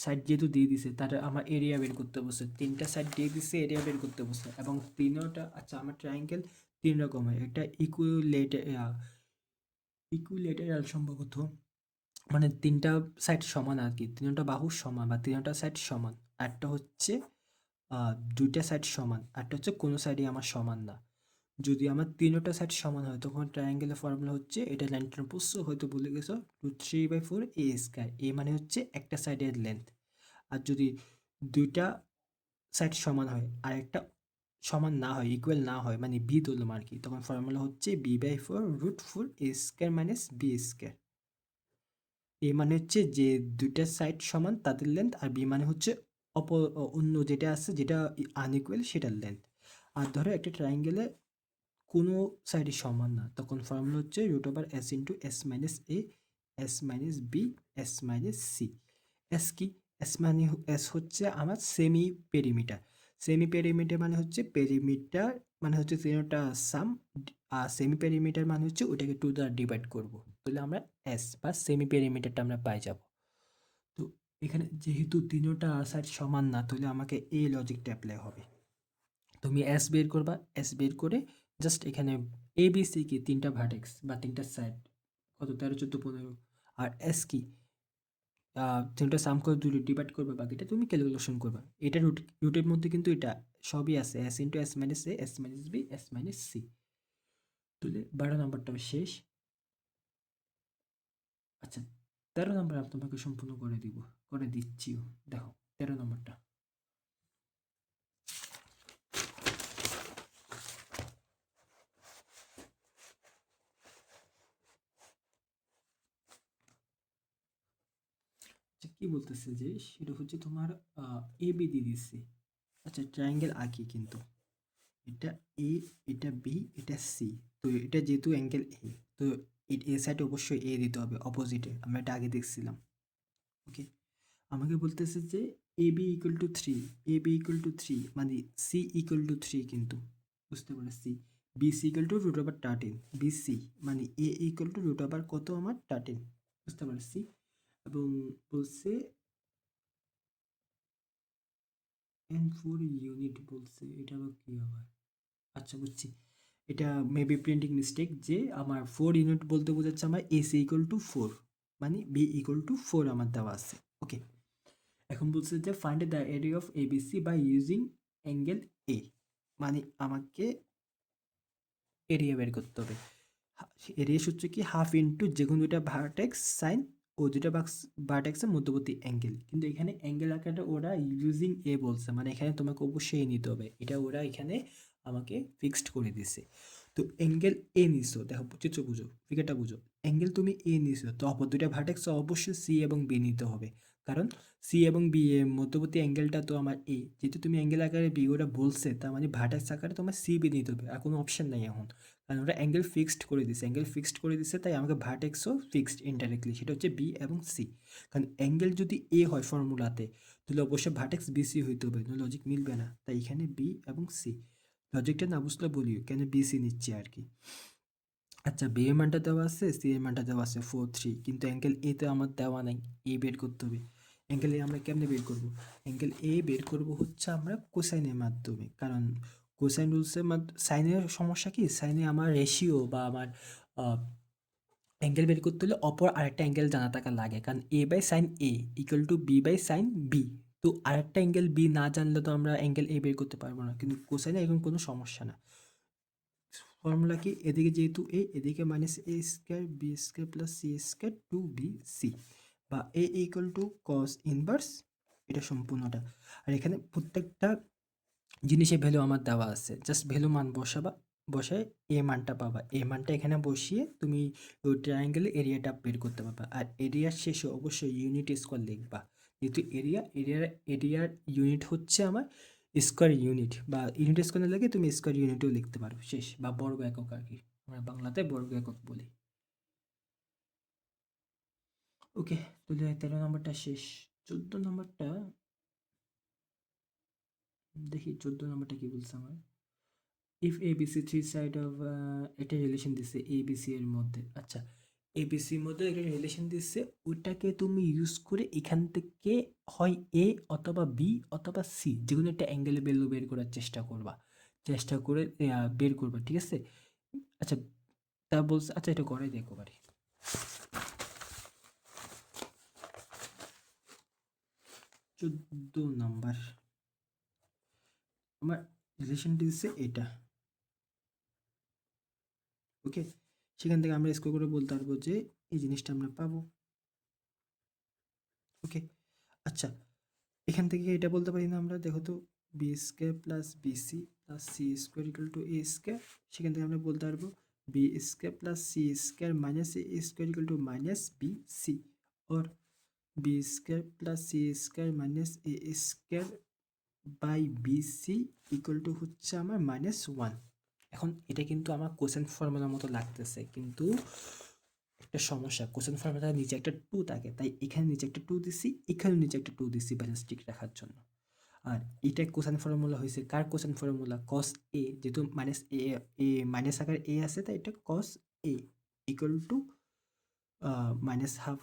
সাইড যেহেতু দিয়ে দিছে, তার আমার এরিয়া বের করতে বসে, তিনটা সাইড দিয়ে দিছে, এরিয়া বের করতে বসে, এবং তিনোটা, আচ্ছা আমার ট্রায়াঙ্গেল তিন রকম হয়, একটা ইকুইলেটারাল সম্ভবত, মানে তিনটা সাইড সমান আর কি, তিনটা বাহু সমান বা তিনটা সাইড সমান। একটা হচ্ছে দুইটা সাইড সমান, একটা হচ্ছে কোনো সাইডই আমার সমান না। যদি আমার তিনোটা সাইড সমান হয় তখন ট্রায়াঙ্গেলের ফর্মুলা হচ্ছে, এটা লাইন ট্রাম্পোজ হয়তো ভুলে গেছো, 3/4 এ স্কয়ার, এ মানে হচ্ছে একটা সাইডের লেন্থ। আর যদি দুইটা সাইড সমান হয় আর একটা সমান না হয়, ইকুয়াল না হয়, মানে বি তুললাম আর কি, তখন ফর্মুলা হচ্ছে b/4 √4 a² - b²। এ মানে হচ্ছে যে দুইটা সাইড সমান তাদের লেন্থ, আর বি মানে হচ্ছে অন্য যেটা আছে যেটা আনইকুয়াল সেটার লেন্থ। আর ধরো একটা ট্রায়াঙ্গেলে কোনো সাইডই সমান না, তখন ফর্মুলা হচ্ছে root over S into S minus A, S minus B, S minus C. S কি? এস মানে এস হচ্ছে আমার সেমি পেরিমিটার। সেমি পেরিমিটার মানে হচ্ছে পেরিমিটার মানে হচ্ছে তিনটা সাম, আর সেমি পেরিমিটার মানে হচ্ছে ওইটাকে টু দ্বারা ডিভাইড করব, তাহলে আমরা এস বা সেমি পেরিমিটারটা আমরা পাই যাব। তো এখানে যেহেতু তিনটা সাইড সমান না, তাহলে আমাকে এই লজিকটা অ্যাপ্লাই হবে। তুমি এস বের করবা, এস বের করে জাস্ট এখানে এ বি সি কি তিনটা ভার্টেক্স বা তিনটা সাইড, কত 13 14 15, আর এস কি তিনটা সাম করে দুটো ডিভাইড করবে, বাকিটা তুমি ক্যালকুলেশন করবা। এটা রুটের মধ্যে কিন্তু এটা সবই আছে, S into S minus A, S minus B, S minus C. তাহলে 12 নম্বরটা শেষ। আচ্ছা, 13 নম্বর আমি তোমাকে সম্পূর্ণ করে দিব, করে দিচ্ছিও। দেখো 13 নম্বরটা, আচ্ছা কি বলতেছে যে সেটা হচ্ছে তোমার এ বি দিয়ে দিচ্ছে। আচ্ছা ট্রায়াঙ্গেল আঁকি কিন্তু, এটা এ, এটা বি, এটা সি। তো এটা যেহেতু অ্যাঙ্গেল এ, তো এ সাইডে অবশ্যই এ দিতে হবে অপোজিটে, আমরা এটা আগে দেখছিলাম। ওকে, আমাকে বলতেছে যে A B equal to three, A B equal to three মানে সি ইকুয়াল টু থ্রি, কিন্তু বুঝতে পারো C, B C equal to root over 13, B C মানে A equal to root over কত আমার 13, বুঝতে পারছি। এবং বলছে এন ফোর ইউনিট, বলছে এটা আবার কি আবার, আচ্ছা বুঝছি, এটা মেবি প্রিন্টিং মিস্টেক, যে আমার 4 ইউনিট বলতে বোঝাচ্ছে আমার এসি ইকুয়াল টু 4, মানে বি ইকুয়াল টু 4 আমার দেওয়া আছে। ওকে, এখন বলছে যে find the area of ABC by using angle A, মানে আমাকে এরিয়া বের করতে হবে। এরিয়া সূত্র কি হাফ ইন্টু যে কোনো দুটা ভার্টেক্স সাইন ও দুটা ভার্টেক্সের মধ্যবর্তী অ্যাঙ্গেল, কিন্তু এখানে অ্যাঙ্গেল আকারটা ওরা ইউজিং এ বলছে, মানে এখানে তোমাকে অবশ্যই নিতে হবে, এটা ওরা এখানে আমাকে ফিক্সড করে দিছে। তো অ্যাঙ্গেল এ নিছো, দেখো চিত্র বুঝো, ফিগারটা বুঝো, অ্যাঙ্গেল তুমি এ নিছো, তো অপর দুইটা ভার্টেক্স অবশ্যই সি এবং বি নিতে হবে, কারণ সি এবং বি এর মধ্যবর্তী অ্যাঙ্গেলটা তো আমার এ, যেহেতু তুমি অ্যাঙ্গেল আকারে বি ওরা বলছে, তার মানে ভার্টেক্স আকারে তোমার সি বি নিতে হবে, আর কোনো অপশন নাই এখন, কারণ ওরা অ্যাঙ্গেল ফিক্সড করে দিছে, অ্যাঙ্গেল ফিক্সড করে দিছে, তাই আমাকে ভার্টেক্সও ফিক্সড ইনডাইরেক্টলি, সেটা হচ্ছে বি এবং সি। কারণ অ্যাঙ্গেল যদি এ হয় ফর্মুলাতে, তাহলে অবশ্যই ভার্টেক্স বিসি হইতে হবে, লজিক মিলবে না, তাই এখানে বি এবং সি। লজিকটা না বুঝলে বলিও কেন বিসি নিচ্ছে আর কি। আচ্ছা বি এর মানটা দেওয়া আছে, সি এর মানটা দেওয়া আছে 4 3, কিন্তু অ্যাঙ্গেল এ তে আমার দেওয়া নাই, এ বের করতে হবে। অ্যাঙ্গেল এ আমরা কেমনে বের করব? অ্যাঙ্গেল এ বের করব হচ্ছে আমরা কোসাইনের মাধ্যমে, কারণ কোসাইন রুলসের সাইনের সমস্যা কি, সাইনে আমার রেশিও বা আমার অ্যাঙ্গেল বের করতে হলে অপর আরেকটা অ্যাঙ্গেল জানা থাকা লাগে, কারণ A by sine A equal to B by sine B. তো আরেকটা অ্যাঙ্গেল বি না জানলে তো আমরা অ্যাঙ্গেল এ বের করতে পারবো না, কিন্তু কোসাইনে এরকম কোনো সমস্যা না। ফর্মুলা কি, এদিকে যেহেতু এ, এদিকে minus A square B square plus C square two B C, বা A equal to cos inverse, এটা সম্পূর্ণটা। আর এখানে প্রত্যেকটা জিনিসের ভ্যালু আমার দেওয়া আছে, জাস্ট ভ্যালু মান বসাবা, বসায় এ মানটা পাবা, এ মানটা এখানে বসিয়ে তুমি ওই ট্রায়াঙ্গেলে এরিয়াটা বের করতে পারবা। আর এরিয়ার শেষে অবশ্যই ইউনিট স্কোয়ার লিখবা, যেহেতু এরিয়ার ইউনিট হচ্ছে আমার স্কোয়ার ইউনিট, বা ইউনিট স্কোয়ার লাগে তুমি স্কোয়ার ইউনিটও লিখতে পারো, শেষ, বা বর্গ একক আর কি, আমরা বাংলাতে বর্গ একক বলি। ওকে, তাহলে 13 নম্বরটা শেষ। 14 নম্বরটা দেখি, 14 নম্বরটা কি বলছে আমার, if A B C three side of, একটা রিলেশন দিচ্ছে এ বি সি এর মধ্যে। আচ্ছা, এ বি সির মধ্যে একটা রিলেশন দিচ্ছে, ওইটাকে তুমি ইউজ করে এখান থেকে হয় এ অথবা বি অথবা সি যে কোনো একটা অ্যাঙ্গেলে ভ্যালু বের করার চেষ্টা করবা, চেষ্টা করে বের করবা, ঠিক আছে। আচ্ছা, তা বলছে, আচ্ছা এটা করে দেখো বাড়ি। 14 নাম্বার আমার রিলেশন দিচ্ছে এটা। ওকে, সেখান থেকে আমরা স্কোর করে বলতে পারবো যে এই জিনিসটা আমরা পাবো। ওকে, আচ্ছা এখান থেকে এটা বলতে পারি না আমরা, দেখো তো, B square plus BC plus C square equal to A square, সেখান থেকে আমরা বলতে পারবো B square plus C square minus A square equal to minus B C. और B square plus C square minus A square by B C equal to হচ্ছে আমার -1। এখন এটা কিন্তু আমার কোশ্চেন ফর্মুলার মতো লাগতেছে, কিন্তু একটা সমস্যা, কোশ্চেন ফর্মুলার নিচে একটা 2 থাকে, তাই এখানে নিচে একটা 2 দিছি, এখানে নিচে একটা 2 দিছি ব্যালেন্স ঠিক রাখার জন্য। আর এটা কোশ্চেন ফর্মুলা হয়েছে কার কোশ্চেন ফর্মুলা? কস এ, যেহেতু মাইনাস এ মাইনাস আকার এ আছে, তাই এটা cos A equal to minus half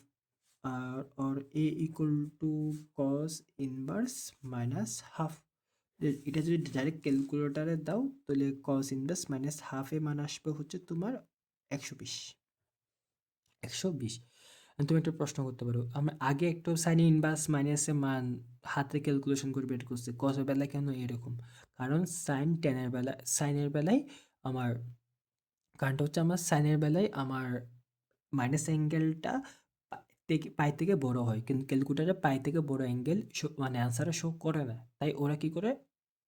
or a equal to cos inverse minus half। এটা যদি ডাইরেক্ট ক্যালকুলেটরে দাও তাহলে cos ইনভার্স মাইনাস হাফে মান আসবে হচ্ছে তোমার 120। তুমি একটা প্রশ্ন করতে পারো, আমি আগে একটু সাইন ইনভার্স মাইনাসে মান হাতে ক্যালকুলেশন করে বের করছি, কসের বেলায় কেন এরকম? কারণ সাইনের বেলায় আমার কারণটা হচ্ছে আমার সাইনের বেলায় আমার মাইনাস অ্যাঙ্গেলটা পাই থেকে বড় হয়, কিন্তু ক্যালকুলেটারে পাই থেকে বড় অ্যাঙ্গেল মানে অ্যান্সারে শো করে না, তাই ওরা কি করে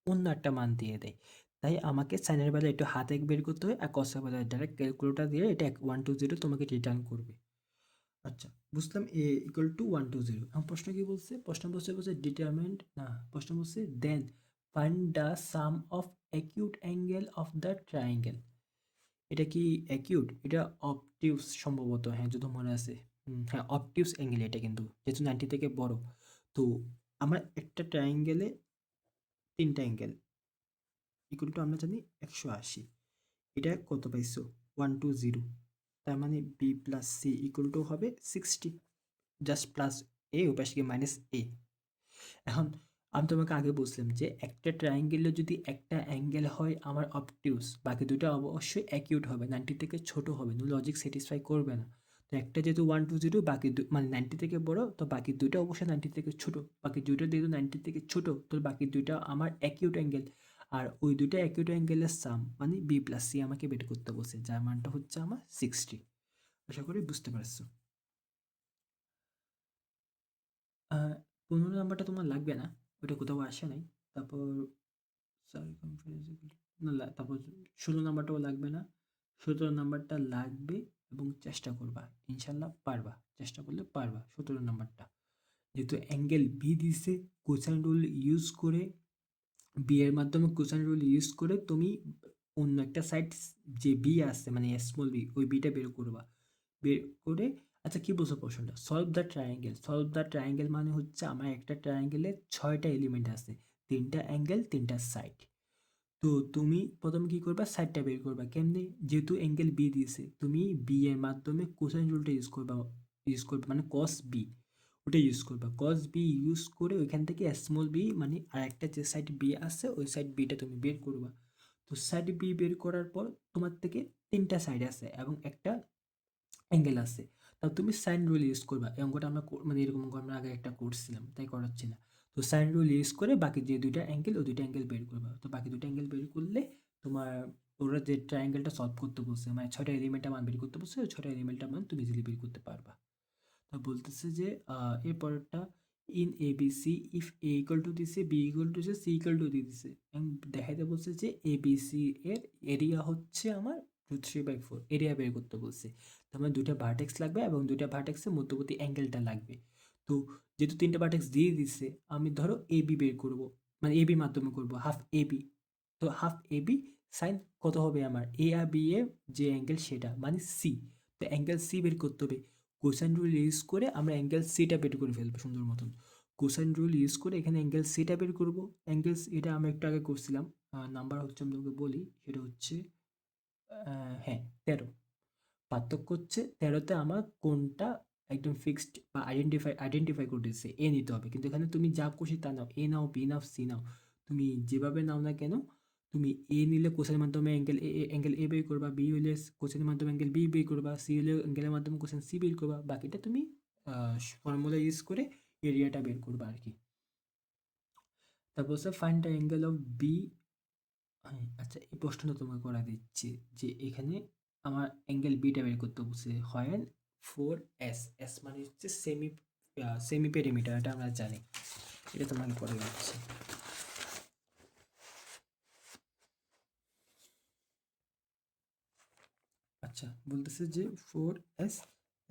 অন্য একটা মান দিয়ে দেয়। তাই আমাকে সাইনের বেলায় একটু হাতে বের করতে হয়, আর কসের বেলায় ডাইরেক্ট ক্যালকুলেটার দিয়ে এটা 120 তোমাকে রিটার্ন করবে। আচ্ছা, বুঝলাম এ ইকুয়াল টু 120। আমার প্রশ্ন কি বলছে? বলছে ডিটারমেন্ট না, প্রশ্ন বলছে then find the sum of acute angle of the triangle. এটা কি অ্যাকিউট? এটা অবটিউস সম্ভবত, হ্যাঁ যদি মনে আছে। হ্যাঁ অবটিউস অ্যাঙ্গেল এটা, কিন্তু যেহেতু 90 থেকে বড়। তো আমার একটা ট্রায়াঙ্গেলে 3টা অ্যাঙ্গেল ইকুয়াল টু আমরা জানি 180। এটা কত পাইছো? 120। তার মানে B plus C equal to হবে 60, জাস্ট প্লাস এ ওপাশে গিয়ে মাইনাস এ। এখন আমি তোমাকে আগে বলছিলাম যে একটা ট্রায়াঙ্গেলে যদি একটা অ্যাঙ্গেল হয় আমার অবটিউস, বাকি দুটো অবশ্যই অ্যাকিউট হবে, 90 থেকে ছোট হবে, লজিক স্যাটিসফাই করবে না। তো একটা যেহেতু 120, বাকি মানে 90 থেকে বড়, তো বাকি দুটো অবশ্যই 90 থেকে ছোট, বাকি দুটো যেহেতু 90 থেকে ছোট, তো বাকি দুইটা আমার অ্যাকিউট অ্যাঙ্গেল। আর ওই দুটো অ্যাকিউট অ্যাঙ্গেলের সাম মানে বি প্লাস সি আমাকে বের করতে বলছে, যার মানটা হচ্ছে আমার 60। আশা করি বুঝতে পারছো। 15 নাম্বারটা তোমার লাগবে না, ওটা কোথাও আসে নাই। তারপর তারপর 16 নাম্বারটাও লাগবে না, 17 নাম্বারটা লাগবে, এবং চেষ্টা করবা, ইনশাল্লাহ পারবা, চেষ্টা করলে পারবা 17 নাম্বারটা। যেহেতু অ্যাঙ্গেল বি দিছে, কোসাইন রুল ইউজ করে, বি এর মাধ্যমে কোসাইন রুল ইউজ করে তুমি অন্য একটা সাইড যে বি আছে মানে স্মল বি, ওই বিটা বের করবা, বের করে। আচ্ছা কি বলছো প্রশ্নটা? Solve the triangle. Solve the triangle মানে হচ্ছে আমার একটা ট্রায়াঙ্গেলে 6টা এলিমেন্ট আছে, 3টা অ্যাঙ্গেল, 3টা সাইড। তো তুমি প্রথমে কি করবা? সাইডটা বের করবা। কেমনে? যেহেতু অ্যাঙ্গেল বি দিয়েছে, তুমি বি এর মাধ্যমে কোসাইন রুলটা ইউজ করবে মানে কস বি, ওটা ইউজ করবা। কস বি ইউজ করে ওইখান থেকে স্মল বি মানে আর একটা যে সাইড বি আছে ওই সাইড বিটা তুমি বের করবা। তো সাইড বি বের করার পর তোমার থেকে 3টা সাইড আছে এবং একটা অ্যাঙ্গেল আছে, তা তুমি সাইন রুল ইউজ করবা। এই অঙ্কটা আমরা মানে এরকম অঙ্ক আমরা আগে একটা করছিলাম, তাই করাচ্ছি না। তো সাইন রুল ইউজ করে বাকি যে দুইটা অ্যাঙ্গেল, ওই দুইটা অ্যাঙ্গেল বের করবা। তো বাকি দুইটা অ্যাঙ্গেল বের করলে তোমার ওরা যে ট্রায়াঙ্গেলটা সলভ করতে বলছে মানে 6টা এলিমেন্টের মান বের করতে বলছে, ওই 6টা এলিমেন্টের মান তুমি ইজিলি বের করতে পারবা। তো বলতেছে যে এর পরেরটা in A B C if A equal to দিছে, বি ইকুয়াল টু দিছে, সি ইকুয়াল টু দিয়ে দিছে, এবং দেখাইতে বলছে যে এ বি সি এর এরিয়া হচ্ছে আমার 2/3/4, এরিয়া বের করতে বলছে। তার মানে দুইটা ভার্টেক্স লাগবে এবং দুইটা ভার্টেক্সের মধ্যবর্তী অ্যাঙ্গেলটা লাগবে। তো যেহেতু 3টা ভার্টেক্স দিয়ে দিছে, আমি ধরো এ বি বের করবো, মানে এ বির মাধ্যমে করবো হাফ এ বি। তো হাফ এ বি সাইন কত হবে আমার এ আর বি এর যে অ্যাঙ্গেল সেটা মানে সি। তো অ্যাঙ্গেল সি বের করতে হবে। কোসাইন রুল ইউজ করে আমরা অ্যাঙ্গেল সিটা বের করে ফেলবো সুন্দর মতন। কোসাইন রুল ইউজ করে এখানে অ্যাঙ্গেল সিটা বের করবো। অ্যাঙ্গেল এটা আমরা একটু আগে করছিলাম, নাম্বার হচ্ছে আমি তোমাকে বলি, সেটা হচ্ছে হ্যাঁ 13। পার্থক্য হচ্ছে 13তে আমার কোনটা একদম ফিক্সড বা আইডেন্টিফাই করে দিচ্ছে, এ নিতে হবে, কিন্তু এখানে তুমি যা খুশি তা নাও, এ নাও, বি নাও, সি নাও, তুমি যেভাবে নাও না কেন, তুমি এ নিলে কোসেনের মাধ্যমে অ্যাঙ্গেল এ বের করবা, বি হলে কোসেনের মাধ্যমে অ্যাঙ্গেল বি বের করবা, সি হলে অ্যাঙ্গেলের মাধ্যমে কোসেন সি বের করবা, বাকিটা তুমি ফর্মুলা ইউজ করে এরিয়াটা বের করবা আর কি। তারপর হচ্ছে find the angle of B. হ্যাঁ আচ্ছা, এই প্রশ্নটা তোমাকে করা দিচ্ছি যে এখানে আমার অ্যাঙ্গেল বিটা বের করতে বলছে হয় 4S, এস মানে হচ্ছে সেমি পেরিমিটার, এটা আমরা জানি, এটা তোমাকে করে দিচ্ছি। আচ্ছা বলতেছে যে 4S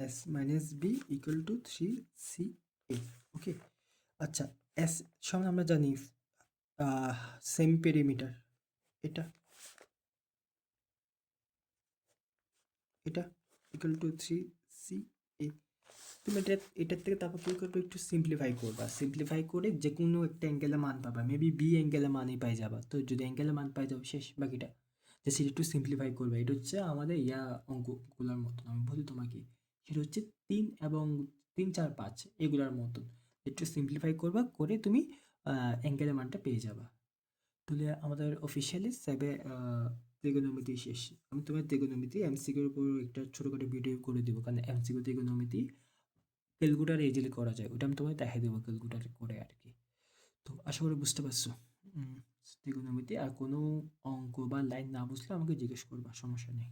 S minus B equal to 3 CA। Okay, আচ্ছা, এস সমান আমরা জানি সেম পেরিমিটার, এটা এটা ইকুয়াল টু 3 CA। তুমি এটার থেকে তারপর কী করবে, একটু সিম্পলিফাই করবা, সিম্পলিফাই করে যে কোনো একটা অ্যাঙ্গেলের মান পাবা, মেবি বি অ্যাঙ্গেলের মানই পাই যাবা। তো যদি অ্যাঙ্গেলের মান পাই যাও শেষ, বাকিটা যে সেটা একটু সিম্পলিফাই করবে। এটা হচ্ছে আমাদের অঙ্কগুলোর মতন, আমি বলি তোমাকে, সেটা হচ্ছে 3 এবং 3 4 5 এগুলার মতন। একটু সিম্পলিফাই করবা, করে তুমি অ্যাঙ্গেলের মানটা পেয়ে যাবা। তাহলে আমাদের অফিসিয়ালি ত্রিগোনোমিতি শেষ। আমি তোমার ত্রিগোনোমিতি এমসিকিউর উপর একটা ছোটোখাটো ভিডিও করে দেবো, কারণ এমসিকিউ ত্রিগোনোমিতি ক্যালকুলেটর ইজিলি করা যায়, ওটা আমি তোমায় দেখাই দেবো ক্যালকুলেটর করে আর কি। তো আশা করি বুঝতে পারছো। ত্রিগোনোমিতি আর কোনো অঙ্ক বা লাইন না বুঝলে আমাকে জিজ্ঞেস করবা, সমস্যা নেই।